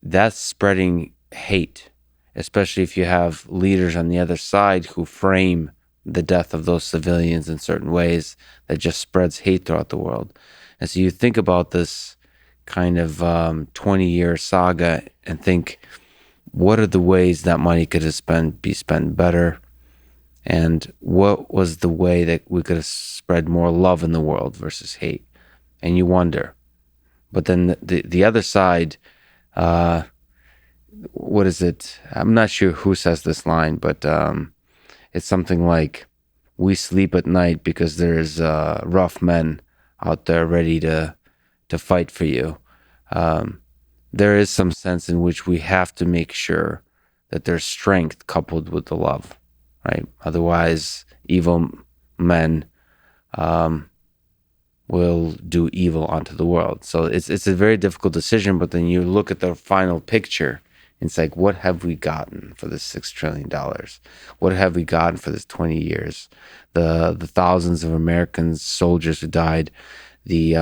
that's spreading hate, especially if you have leaders on the other side who frame the death of those civilians in certain ways that just spreads hate throughout the world. And so you think about this kind of 20-year saga and think, what are the ways that money could have be spent better? And what was the way that we could have spread more love in the world versus hate? And you wonder. But then the other side, what is it? I'm not sure who says this line, but it's something like, we sleep at night because there's rough men out there ready to fight for you. There is some sense in which we have to make sure that there's strength coupled with the love, right? Otherwise, evil men will do evil onto the world. So it's a very difficult decision, but then you look at the final picture, and it's like, what have we gotten for this $6 trillion? What have we gotten for this 20 years? The thousands of American soldiers who died, the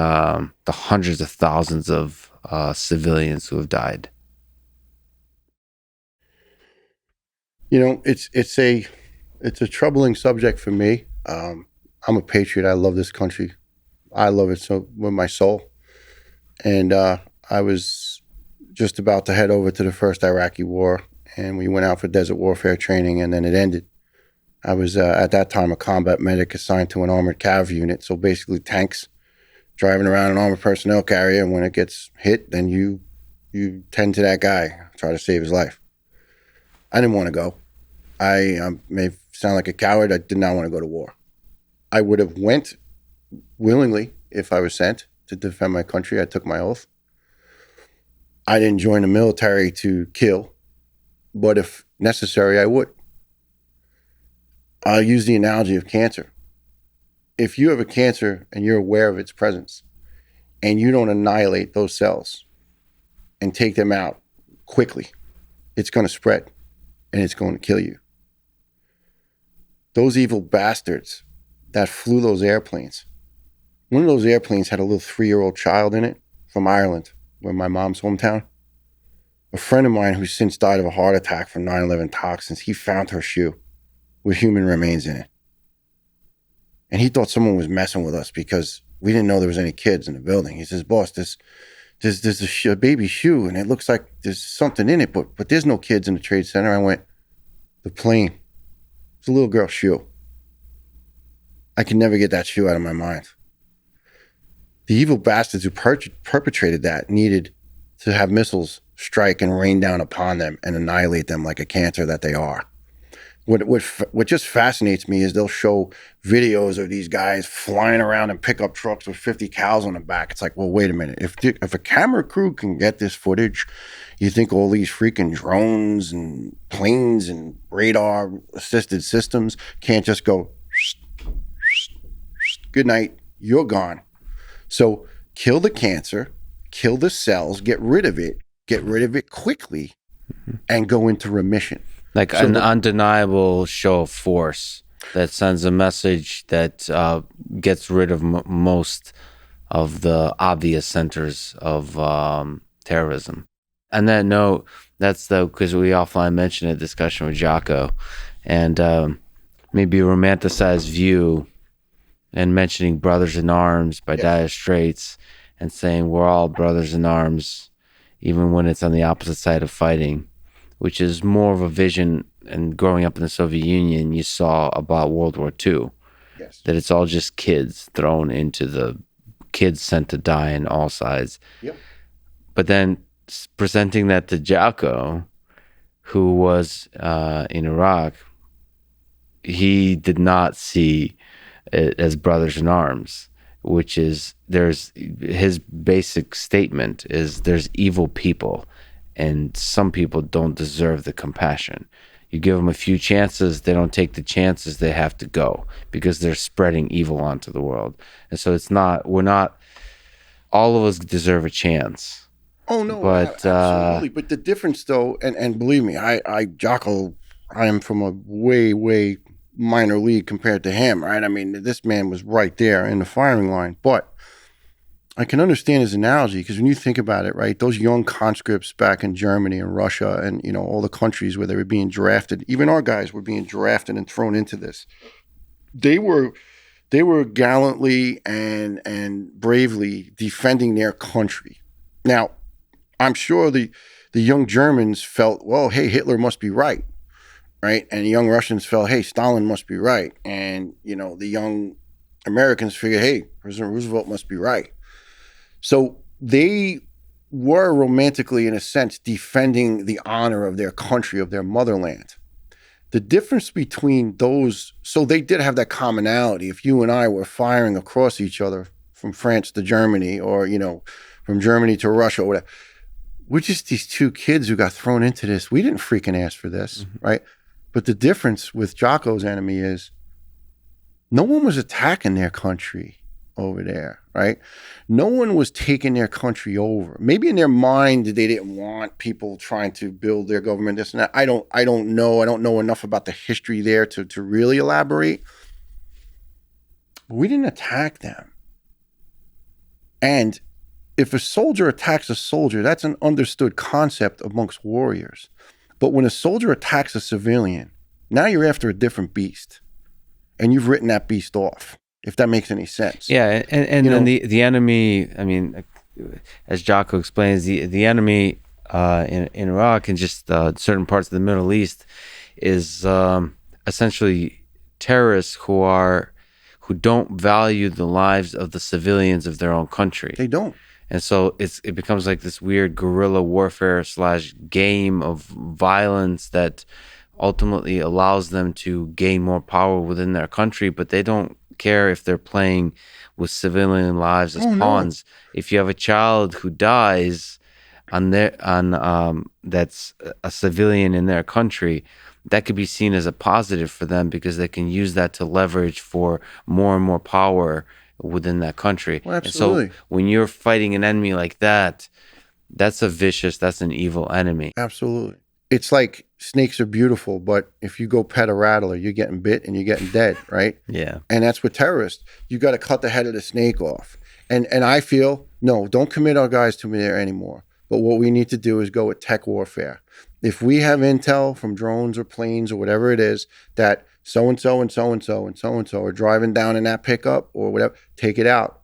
hundreds of thousands of civilians who have died. It's a troubling subject for me. I'm a patriot. I love this country. I love it so with my soul. And I was just about to head over to the first Iraqi war, and we went out for desert warfare training, and then it ended. I was at that time a combat medic assigned to an armored cav unit, so basically tanks driving around an armored personnel carrier, and when it gets hit, then you tend to that guy, try to save his life. I didn't want to go. I may sound like a coward. I did not want to go to war. I would have went willingly if I was sent to defend my country. I took my oath. I didn't join the military to kill, but if necessary, I would. I'll use the analogy of cancer. If you have a cancer and you're aware of its presence and you don't annihilate those cells and take them out quickly, it's going to spread and it's going to kill you. Those evil bastards that flew those airplanes, one of those airplanes had a little 3-year-old child in it from Ireland, where my mom's hometown. A friend of mine who's since died of a heart attack from 9/11 toxins, he found her shoe with human remains in it. And he thought someone was messing with us because we didn't know there was any kids in the building. He says, boss, there's a baby shoe and it looks like there's something in it, but there's no kids in the trade center. I went, the plane. It's a little girl's shoe. I can never get that shoe out of my mind. The evil bastards who perpetrated that needed to have missiles strike and rain down upon them and annihilate them like a cancer that they are. What just fascinates me is they'll show videos of these guys flying around in pickup trucks with 50 cows on the back. It's like, well, wait a minute. If a camera crew can get this footage, you think all these freaking drones and planes and radar assisted systems can't just go, good night, you're gone. So kill the cancer, kill the cells, get rid of it quickly, and go into remission. Like an undeniable show of force that sends a message that gets rid of most of the obvious centers of terrorism. On that note, that's because we offline mentioned a discussion with Jocko, and maybe a romanticized view and mentioning brothers in arms by Dire Straits and saying we're all brothers in arms, even when it's on the opposite side of fighting, which is more of a vision. And growing up in the Soviet Union, you saw about World War II, that it's all just kids thrown into the kids sent to die on all sides. Yep. But then presenting that to Jocko, who was in Iraq, he did not see it as brothers in arms, which is his basic statement is there's evil people and some people don't deserve the compassion. You give them a few chances, they don't take the chances, they have to go because they're spreading evil onto the world. And so all of us deserve a chance. Oh, no, but, absolutely. But the difference, though, and believe me, Jocko, I am from a way, way minor league compared to him, right? I mean, this man was right there in the firing line. But I can understand his analogy because when you think about it, right, those young conscripts back in Germany and Russia and, all the countries where they were being drafted, even our guys were being drafted and thrown into this. They were gallantly and bravely defending their country. Now, I'm sure the young Germans felt, well, hey, Hitler must be right? And the young Russians felt, hey, Stalin must be right. And, the young Americans figured, hey, President Roosevelt must be right. So they were romantically, in a sense, defending the honor of their country, of their motherland. The difference between those, so they did have that commonality. If you and I were firing across each other from France to Germany or, from Germany to Russia or whatever, we're just these two kids who got thrown into this. We didn't freaking ask for this, right? But the difference with Jocko's enemy is no one was attacking their country over there, right? No one was taking their country over. Maybe in their mind they didn't want people trying to build their government, this and that. I don't know. I don't know enough about the history there to really elaborate. But we didn't attack them. And if a soldier attacks a soldier, that's an understood concept amongst warriors. But when a soldier attacks a civilian, now you're after a different beast. And you've written that beast off, if that makes any sense. Yeah, and then the enemy, I mean, as Jocko explains, the enemy in Iraq and just certain parts of the Middle East is essentially terrorists who don't value the lives of the civilians of their own country. They don't. And so it becomes like this weird guerrilla warfare / game of violence that ultimately allows them to gain more power within their country, but they don't care if they're playing with civilian lives as pawns. No. If you have a child who dies that's a civilian in their country, that could be seen as a positive for them because they can use that to leverage for more and more power within that country. Well, absolutely. And so when you're fighting an enemy like that, that's an evil enemy. Absolutely. It's like snakes are beautiful, but if you go pet a rattler, you're getting bit and you're getting dead, right? Yeah. And that's with terrorists. You got to cut the head of the snake off. And I feel, no, don't commit our guys to me there anymore. But what we need to do is go with tech warfare. If we have intel from drones or planes or whatever it is that so-and-so and so-and-so and so-and-so are driving down in that pickup or whatever, take it out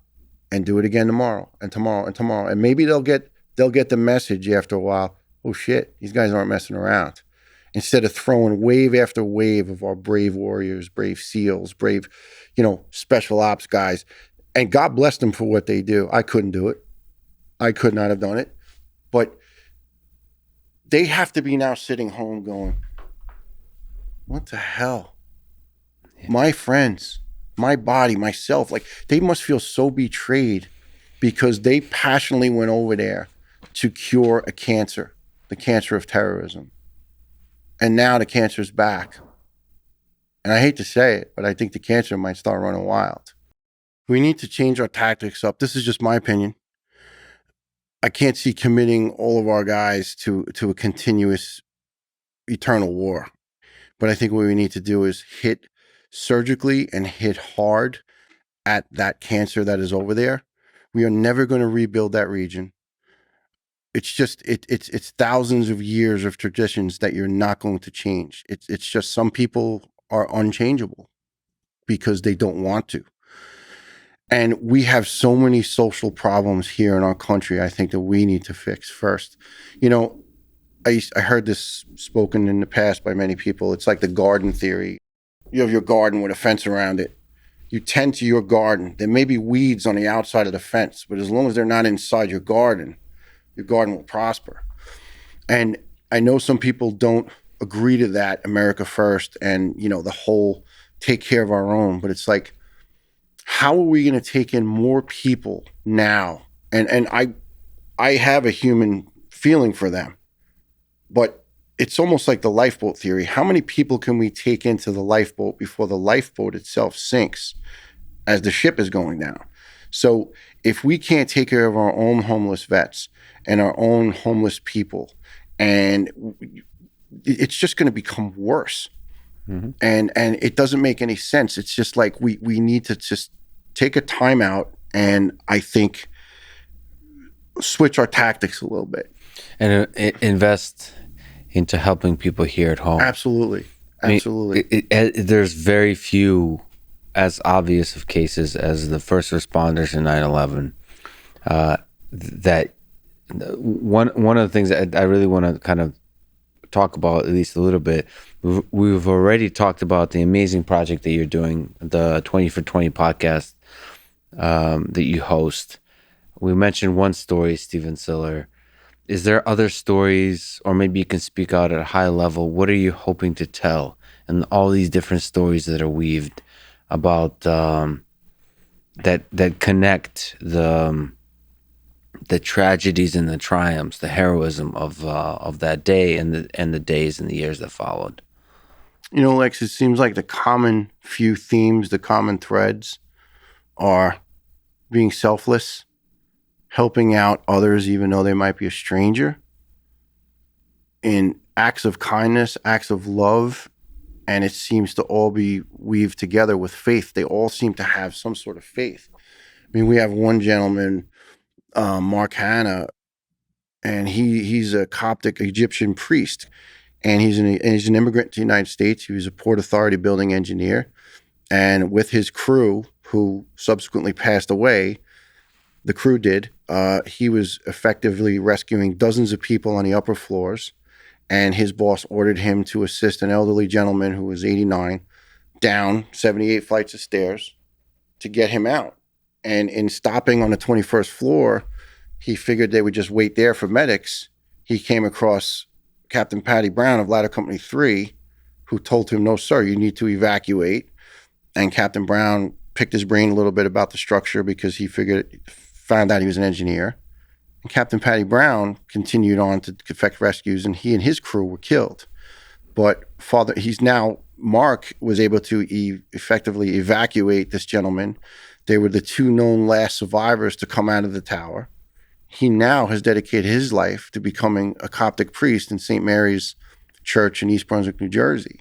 and do it again tomorrow and tomorrow and tomorrow. And maybe they'll get the message after a while, oh shit, these guys aren't messing around. instead of throwing wave after wave of our brave warriors, brave SEALs, brave, special ops guys. And God bless them for what they do. I couldn't do it. I could not have done it. But they have to be now sitting home going, what the hell? Yeah. My friends, my body, myself, like they must feel so betrayed because they passionately went over there to cure a cancer, the cancer of terrorism. And now the cancer's back. And I hate to say it, but I think the cancer might start running wild. We need to change our tactics up. This is just my opinion. I can't see committing all of our guys to a continuous eternal war. But I think what we need to do is hit surgically and hit hard at that cancer that is over there. We are never going to rebuild that region. It's just it's thousands of years of traditions that you're not going to change. It's just some people are unchangeable because they don't want to. And we have so many social problems here in our country, I think that we need to fix first. I heard this spoken in the past by many people. It's like the garden theory. You have your garden with a fence around it. You tend to your garden. There may be weeds on the outside of the fence, but as long as they're not inside your garden will prosper. And I know some people don't agree to that America first and, the whole take care of our own, but it's like, how are we going to take in more people now? And I have a human feeling for them, but it's almost like the lifeboat theory. How many people can we take into the lifeboat before the lifeboat itself sinks as the ship is going down? So if we can't take care of our own homeless vets and our own homeless people, and it's just going to become worse. Mm-hmm. And it doesn't make any sense. It's just like we need to just take a time out and I think switch our tactics a little bit. And invest into helping people here at home. Absolutely. There's very few as obvious of cases as the first responders in 9/11. That one of the things that I really want to kind of talk about at least a little bit. We've already talked about the amazing project that you're doing, the 20 for 20 podcast that you host. We mentioned one story, Steven Siller. Is there other stories, or maybe you can speak out at a high level? What are you hoping to tell? And all these different stories that are weaved about that connect the tragedies and the triumphs, the heroism of that day and the days and the years that followed. Lex, it seems like the common few themes, the common threads are being selfless, helping out others even though they might be a stranger, in acts of kindness, acts of love, and it seems to all be weaved together with faith. They all seem to have some sort of faith. I mean, we have one gentleman, Mark Hanna, and he's a Coptic Egyptian priest, and he's an immigrant to the United States. He was a Port Authority building engineer, and with his crew, who subsequently passed away, the crew did, he was effectively rescuing dozens of people on the upper floors, and his boss ordered him to assist an elderly gentleman who was 89 down 78 flights of stairs to get him out. And in stopping on the 21st floor, he figured they would just wait there for medics. He came across Captain Patty Brown of Ladder Company 3, who told him, no, sir, you need to evacuate. And Captain Brown picked his brain a little bit about the structure because he found out he was an engineer. And Captain Patty Brown continued on to effect rescues, and he and his crew were killed. But Mark was able to effectively evacuate this gentleman. They were the two known last survivors to come out of the tower. He now has dedicated his life to becoming a Coptic priest in St. Mary's Church in East Brunswick, New Jersey.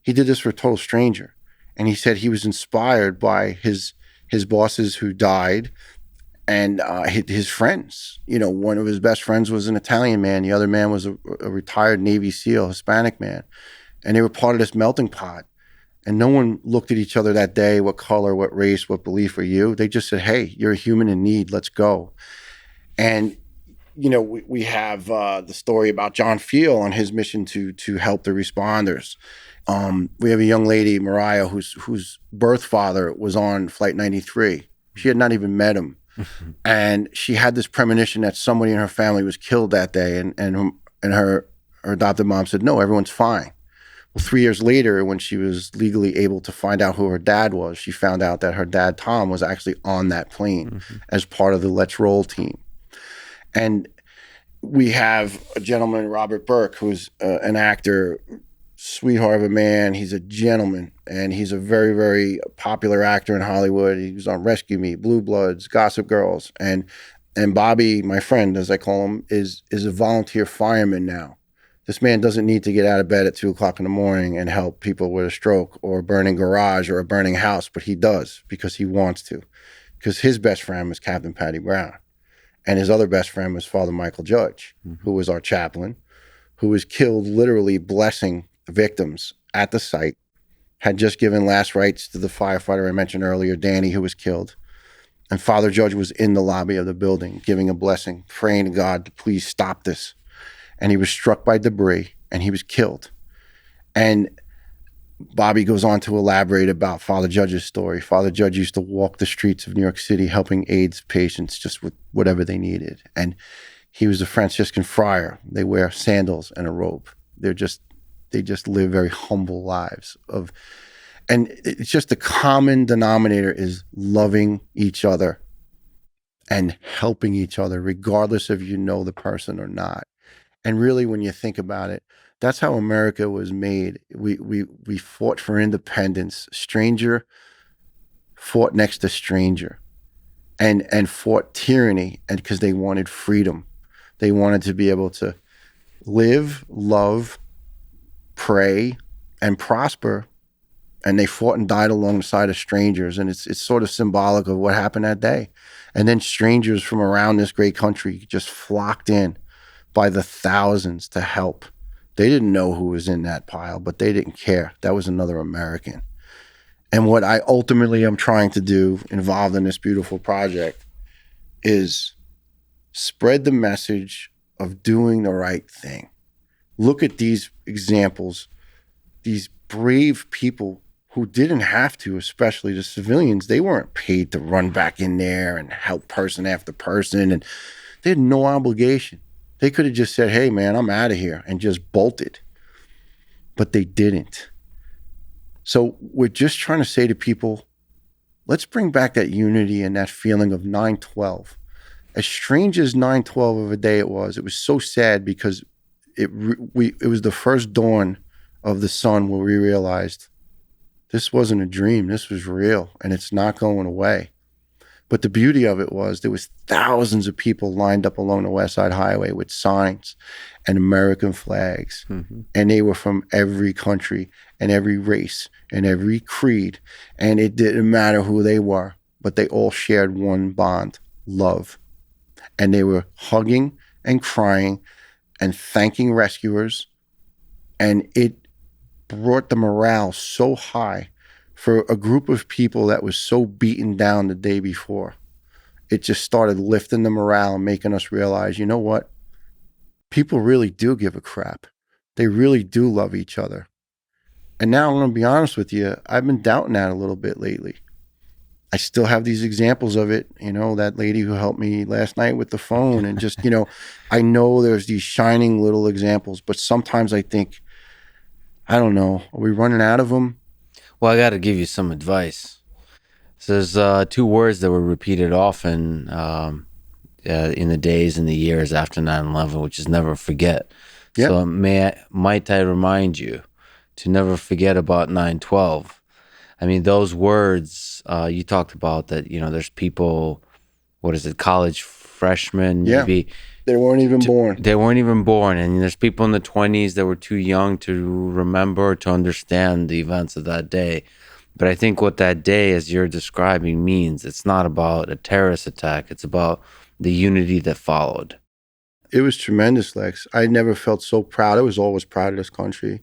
He did this for a total stranger. And he said he was inspired by his bosses who died and his friends. One of his best friends was an Italian man. The other man was a retired Navy SEAL, Hispanic man. And they were part of this melting pot. And no one looked at each other that day, what color, what race, what belief are you? They just said, hey, you're a human in need, let's go. And we have the story about John Feal on his mission to help the responders. We have a young lady, Mariah, whose birth father was on Flight 93. She had not even met him. And she had this premonition that somebody in her family was killed that day. And her adopted mom said, no, everyone's fine. Well, 3 years later, when she was legally able to find out who her dad was, she found out that her dad, Tom, was actually on that plane as part of the Let's Roll team. And we have a gentleman, Robert Burke, who's an actor, sweetheart of a man. He's a gentleman, and he's a very, very popular actor in Hollywood. He was on Rescue Me, Blue Bloods, Gossip Girls. And Bobby, my friend, as I call him, is a volunteer fireman now. This man doesn't need to get out of bed at 2 o'clock in the morning and help people with a stroke or a burning garage or a burning house, but he does because he wants to. Because his best friend was Captain Patty Brown. And his other best friend was Father Michael Judge, who was our chaplain, who was killed literally blessing victims at the site, had just given last rites to the firefighter I mentioned earlier, Danny, who was killed. And Father Judge was in the lobby of the building giving a blessing, praying to God to please stop this. And he was struck by debris and he was killed. And Bobby goes on to elaborate about Father Judge's story. Father Judge used to walk the streets of New York City helping AIDS patients just with whatever they needed. And he was a Franciscan friar. They wear sandals and a robe. They just live very humble lives and it's just the common denominator is loving each other and helping each other, regardless if you know the person or not. And really, when you think about it, that's how America was made. We fought for independence. Stranger fought next to stranger, and fought tyranny, and because they wanted freedom, they wanted to be able to live, love, pray, and prosper. And they fought and died alongside of strangers, and it's sort of symbolic of what happened that day. And then strangers from around this great country just flocked in by the thousands to help. They didn't know who was in that pile, but they didn't care. That was another American. And what I ultimately am trying to do, involved in this beautiful project, is spread the message of doing the right thing. Look at these examples, these brave people who didn't have to, especially the civilians. They weren't paid to run back in there and help person after person, and they had no obligation. They could have just said, hey, man, I'm out of here, and just bolted. But they didn't. So we're just trying to say to people, let's bring back that unity and that feeling of 9/12. As strange as 9/12 of a day it was so sad because it was the first dawn of the sun where we realized this wasn't a dream. This was real, and it's not going away. But the beauty of it was there was thousands of people lined up along the West Side Highway with signs and American flags. And they were from every country and every race and every creed. And it didn't matter who they were, but they all shared one bond, love. And they were hugging and crying and thanking rescuers. And it brought the morale so high for a group of people that was so beaten down the day before. It just started lifting the morale and making us realize, you know what? People really do give a crap. They really do love each other. And now I'm going to be honest with you, I've been doubting that a little bit lately. I still have these examples of it, that lady who helped me last night with the phone, and just, I know there's these shining little examples, but sometimes I think, I don't know, are we running out of them? Well, I got to give you some advice. So there's 2 words that were repeated often in the days and the years after 9/11, which is never forget. Yep. So might I remind you to never forget about 9/12. I mean, those words you talked about that, there's people, what is it, college freshmen, maybe. They weren't even born. They weren't even born. And there's people in the 20s that were too young to remember, to understand the events of that day. But I think what that day, as you're describing, means, it's not about a terrorist attack. It's about the unity that followed. It was tremendous, Lex. I never felt so proud. I was always proud of this country.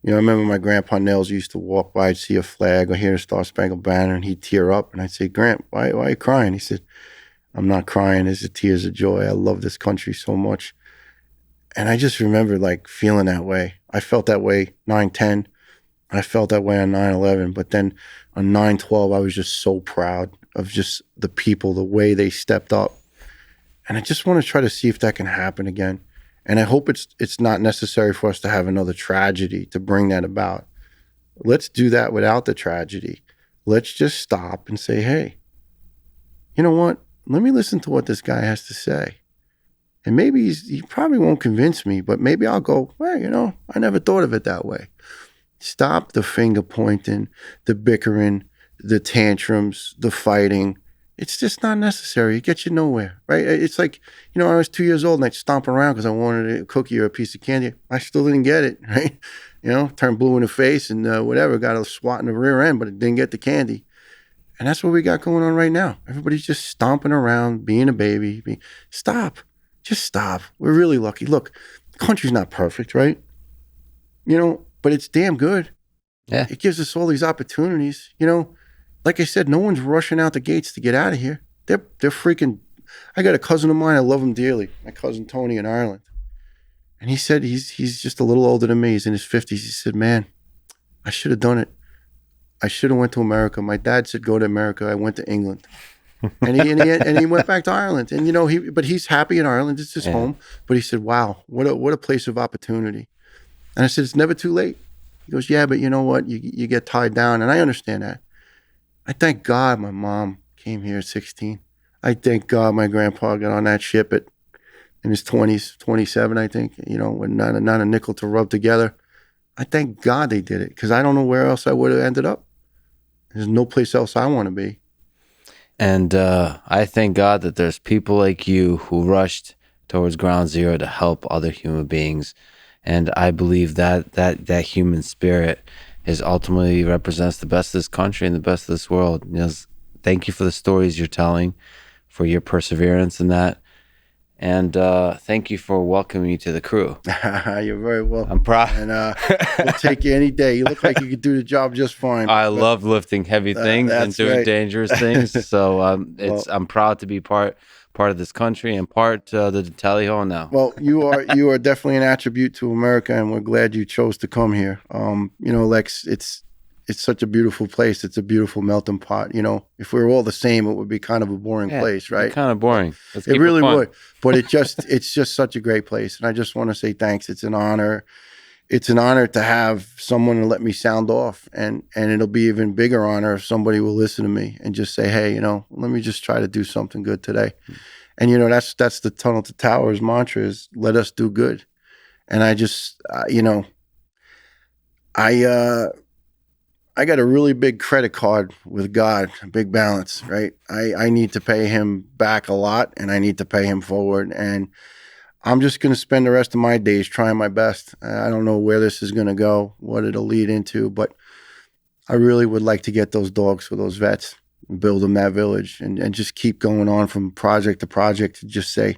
I remember my grandpa Niels used to walk by, I'd see a flag or hear the Star Spangled Banner, and he'd tear up. And I'd say, Gramp, why are you crying? He said, I'm not crying. It's the tears of joy. I love this country so much. And I just remember like feeling that way. I felt that way 9/10. I felt that way on 9/11. But then on 9/12, I was just so proud of just the people, the way they stepped up. And I just want to try to see if that can happen again. And I hope it's not necessary for us to have another tragedy to bring that about. Let's do that without the tragedy. Let's just stop and say, hey, you know what? Let me listen to what this guy has to say. And maybe he probably won't convince me, but maybe I'll go, well, you know, I never thought of it that way. Stop the finger pointing, the bickering, the tantrums, the fighting. It's just not necessary. It gets you nowhere, right? It's like, you know, I was 2 years old and I'd stomp around because I wanted a cookie or a piece of candy. I still didn't get it, right? You know, turned blue in the face and whatever, got a swat in the rear end, but it didn't get the candy. And that's what we got going on right now. Everybody's just stomping around, being a baby. Stop. Just stop. We're really lucky. Look, the country's not perfect, right? You know, but it's damn good. Yeah. It gives us all these opportunities. You know, like I said, no one's rushing out the gates to get out of here. They're freaking. I got a cousin of mine. I love him dearly. My cousin Tony in Ireland. And he said he's just a little older than me. He's in his 50s. He said, man, I should have done it. I should have went to America. My dad said, go to America. I went to England. And he went back to Ireland. And, you know, but he's happy in Ireland. It's his home. But he said, wow, what a place of opportunity. And I said, it's never too late. He goes, yeah, but you know what? You get tied down. And I understand that. I thank God my mom came here at 16. I thank God my grandpa got on that ship in his 20s, 27, I think, you know, with not a nickel to rub together. I thank God they did it because I don't know where else I would have ended up. There's no place else I want to be. And I thank God that there's people like you who rushed towards ground zero to help other human beings. And I believe that human spirit is ultimately represents the best of this country and the best of this world. Niels, thank you for the stories you're telling, for your perseverance in that. And thank you for welcoming me to the crew. You're very welcome. I'm proud. And we'll take you any day. You look like you could do the job just fine. I love lifting heavy things and doing dangerous things. So I'm proud to be part of this country and part the tally ho now. Well, you are definitely an attribute to America, and we're glad you chose to come here. You know, Lex, it's such a beautiful place. It's a beautiful melting pot. You know, if we were all the same, it would be kind of a boring place, right? Kind of boring. It really would. But it's just such a great place. And I just want to say thanks. It's an honor. It's an honor to have someone to let me sound off. And it'll be even bigger honor if somebody will listen to me and just say, hey, you know, let me just try to do something good today. And, you know, that's the Tunnel to Towers mantra is let us do good. And I just, you know, I got a really big credit card with God, a big balance, right? I need to pay him back a lot and I need to pay him forward. And I'm just going to spend the rest of my days trying my best. I don't know where this is going to go, what it'll lead into, but I really would like to get those dogs for those vets and build them that village and just keep going on from project to project to just say,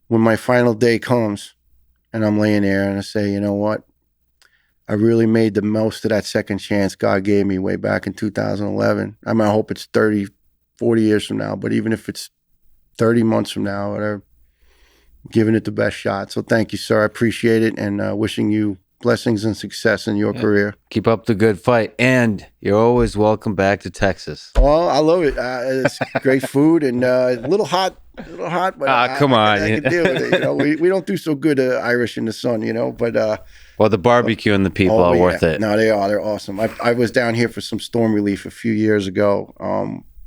when my final day comes and I'm laying there and I say, you know what? I really made the most of that second chance God gave me way back in 2011. I mean, I hope it's 30, 40 years from now, but even if it's 30 months from now, whatever, giving it the best shot. So thank you, sir. I appreciate it and wishing you blessings and success in your career. Keep up the good fight. And you're always welcome back to Texas. Well, I love it. It's great food and a little hot, but come on. I can deal with it. You know, we don't do so good Irish in the sun, you know, but well, the barbecue and the people are worth it. No, they are. They're awesome. I was down here for some storm relief a few years ago,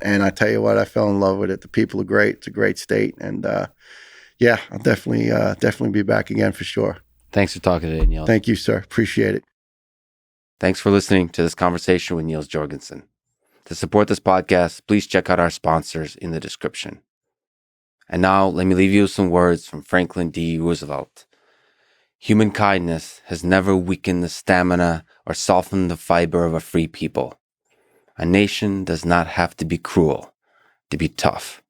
and I tell you what, I fell in love with it. The people are great. It's a great state, and yeah, I'll definitely be back again for sure. Thanks for talking today, Niels. Thank you, sir. Appreciate it. Thanks for listening to this conversation with Niels Jorgensen. To support this podcast, please check out our sponsors in the description. And now, let me leave you with some words from Franklin D. Roosevelt. Human kindness has never weakened the stamina or softened the fiber of a free people. A nation does not have to be cruel to be tough.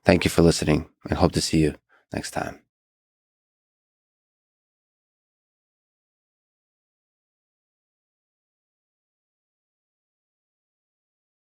Thank you for listening and hope to see you next time.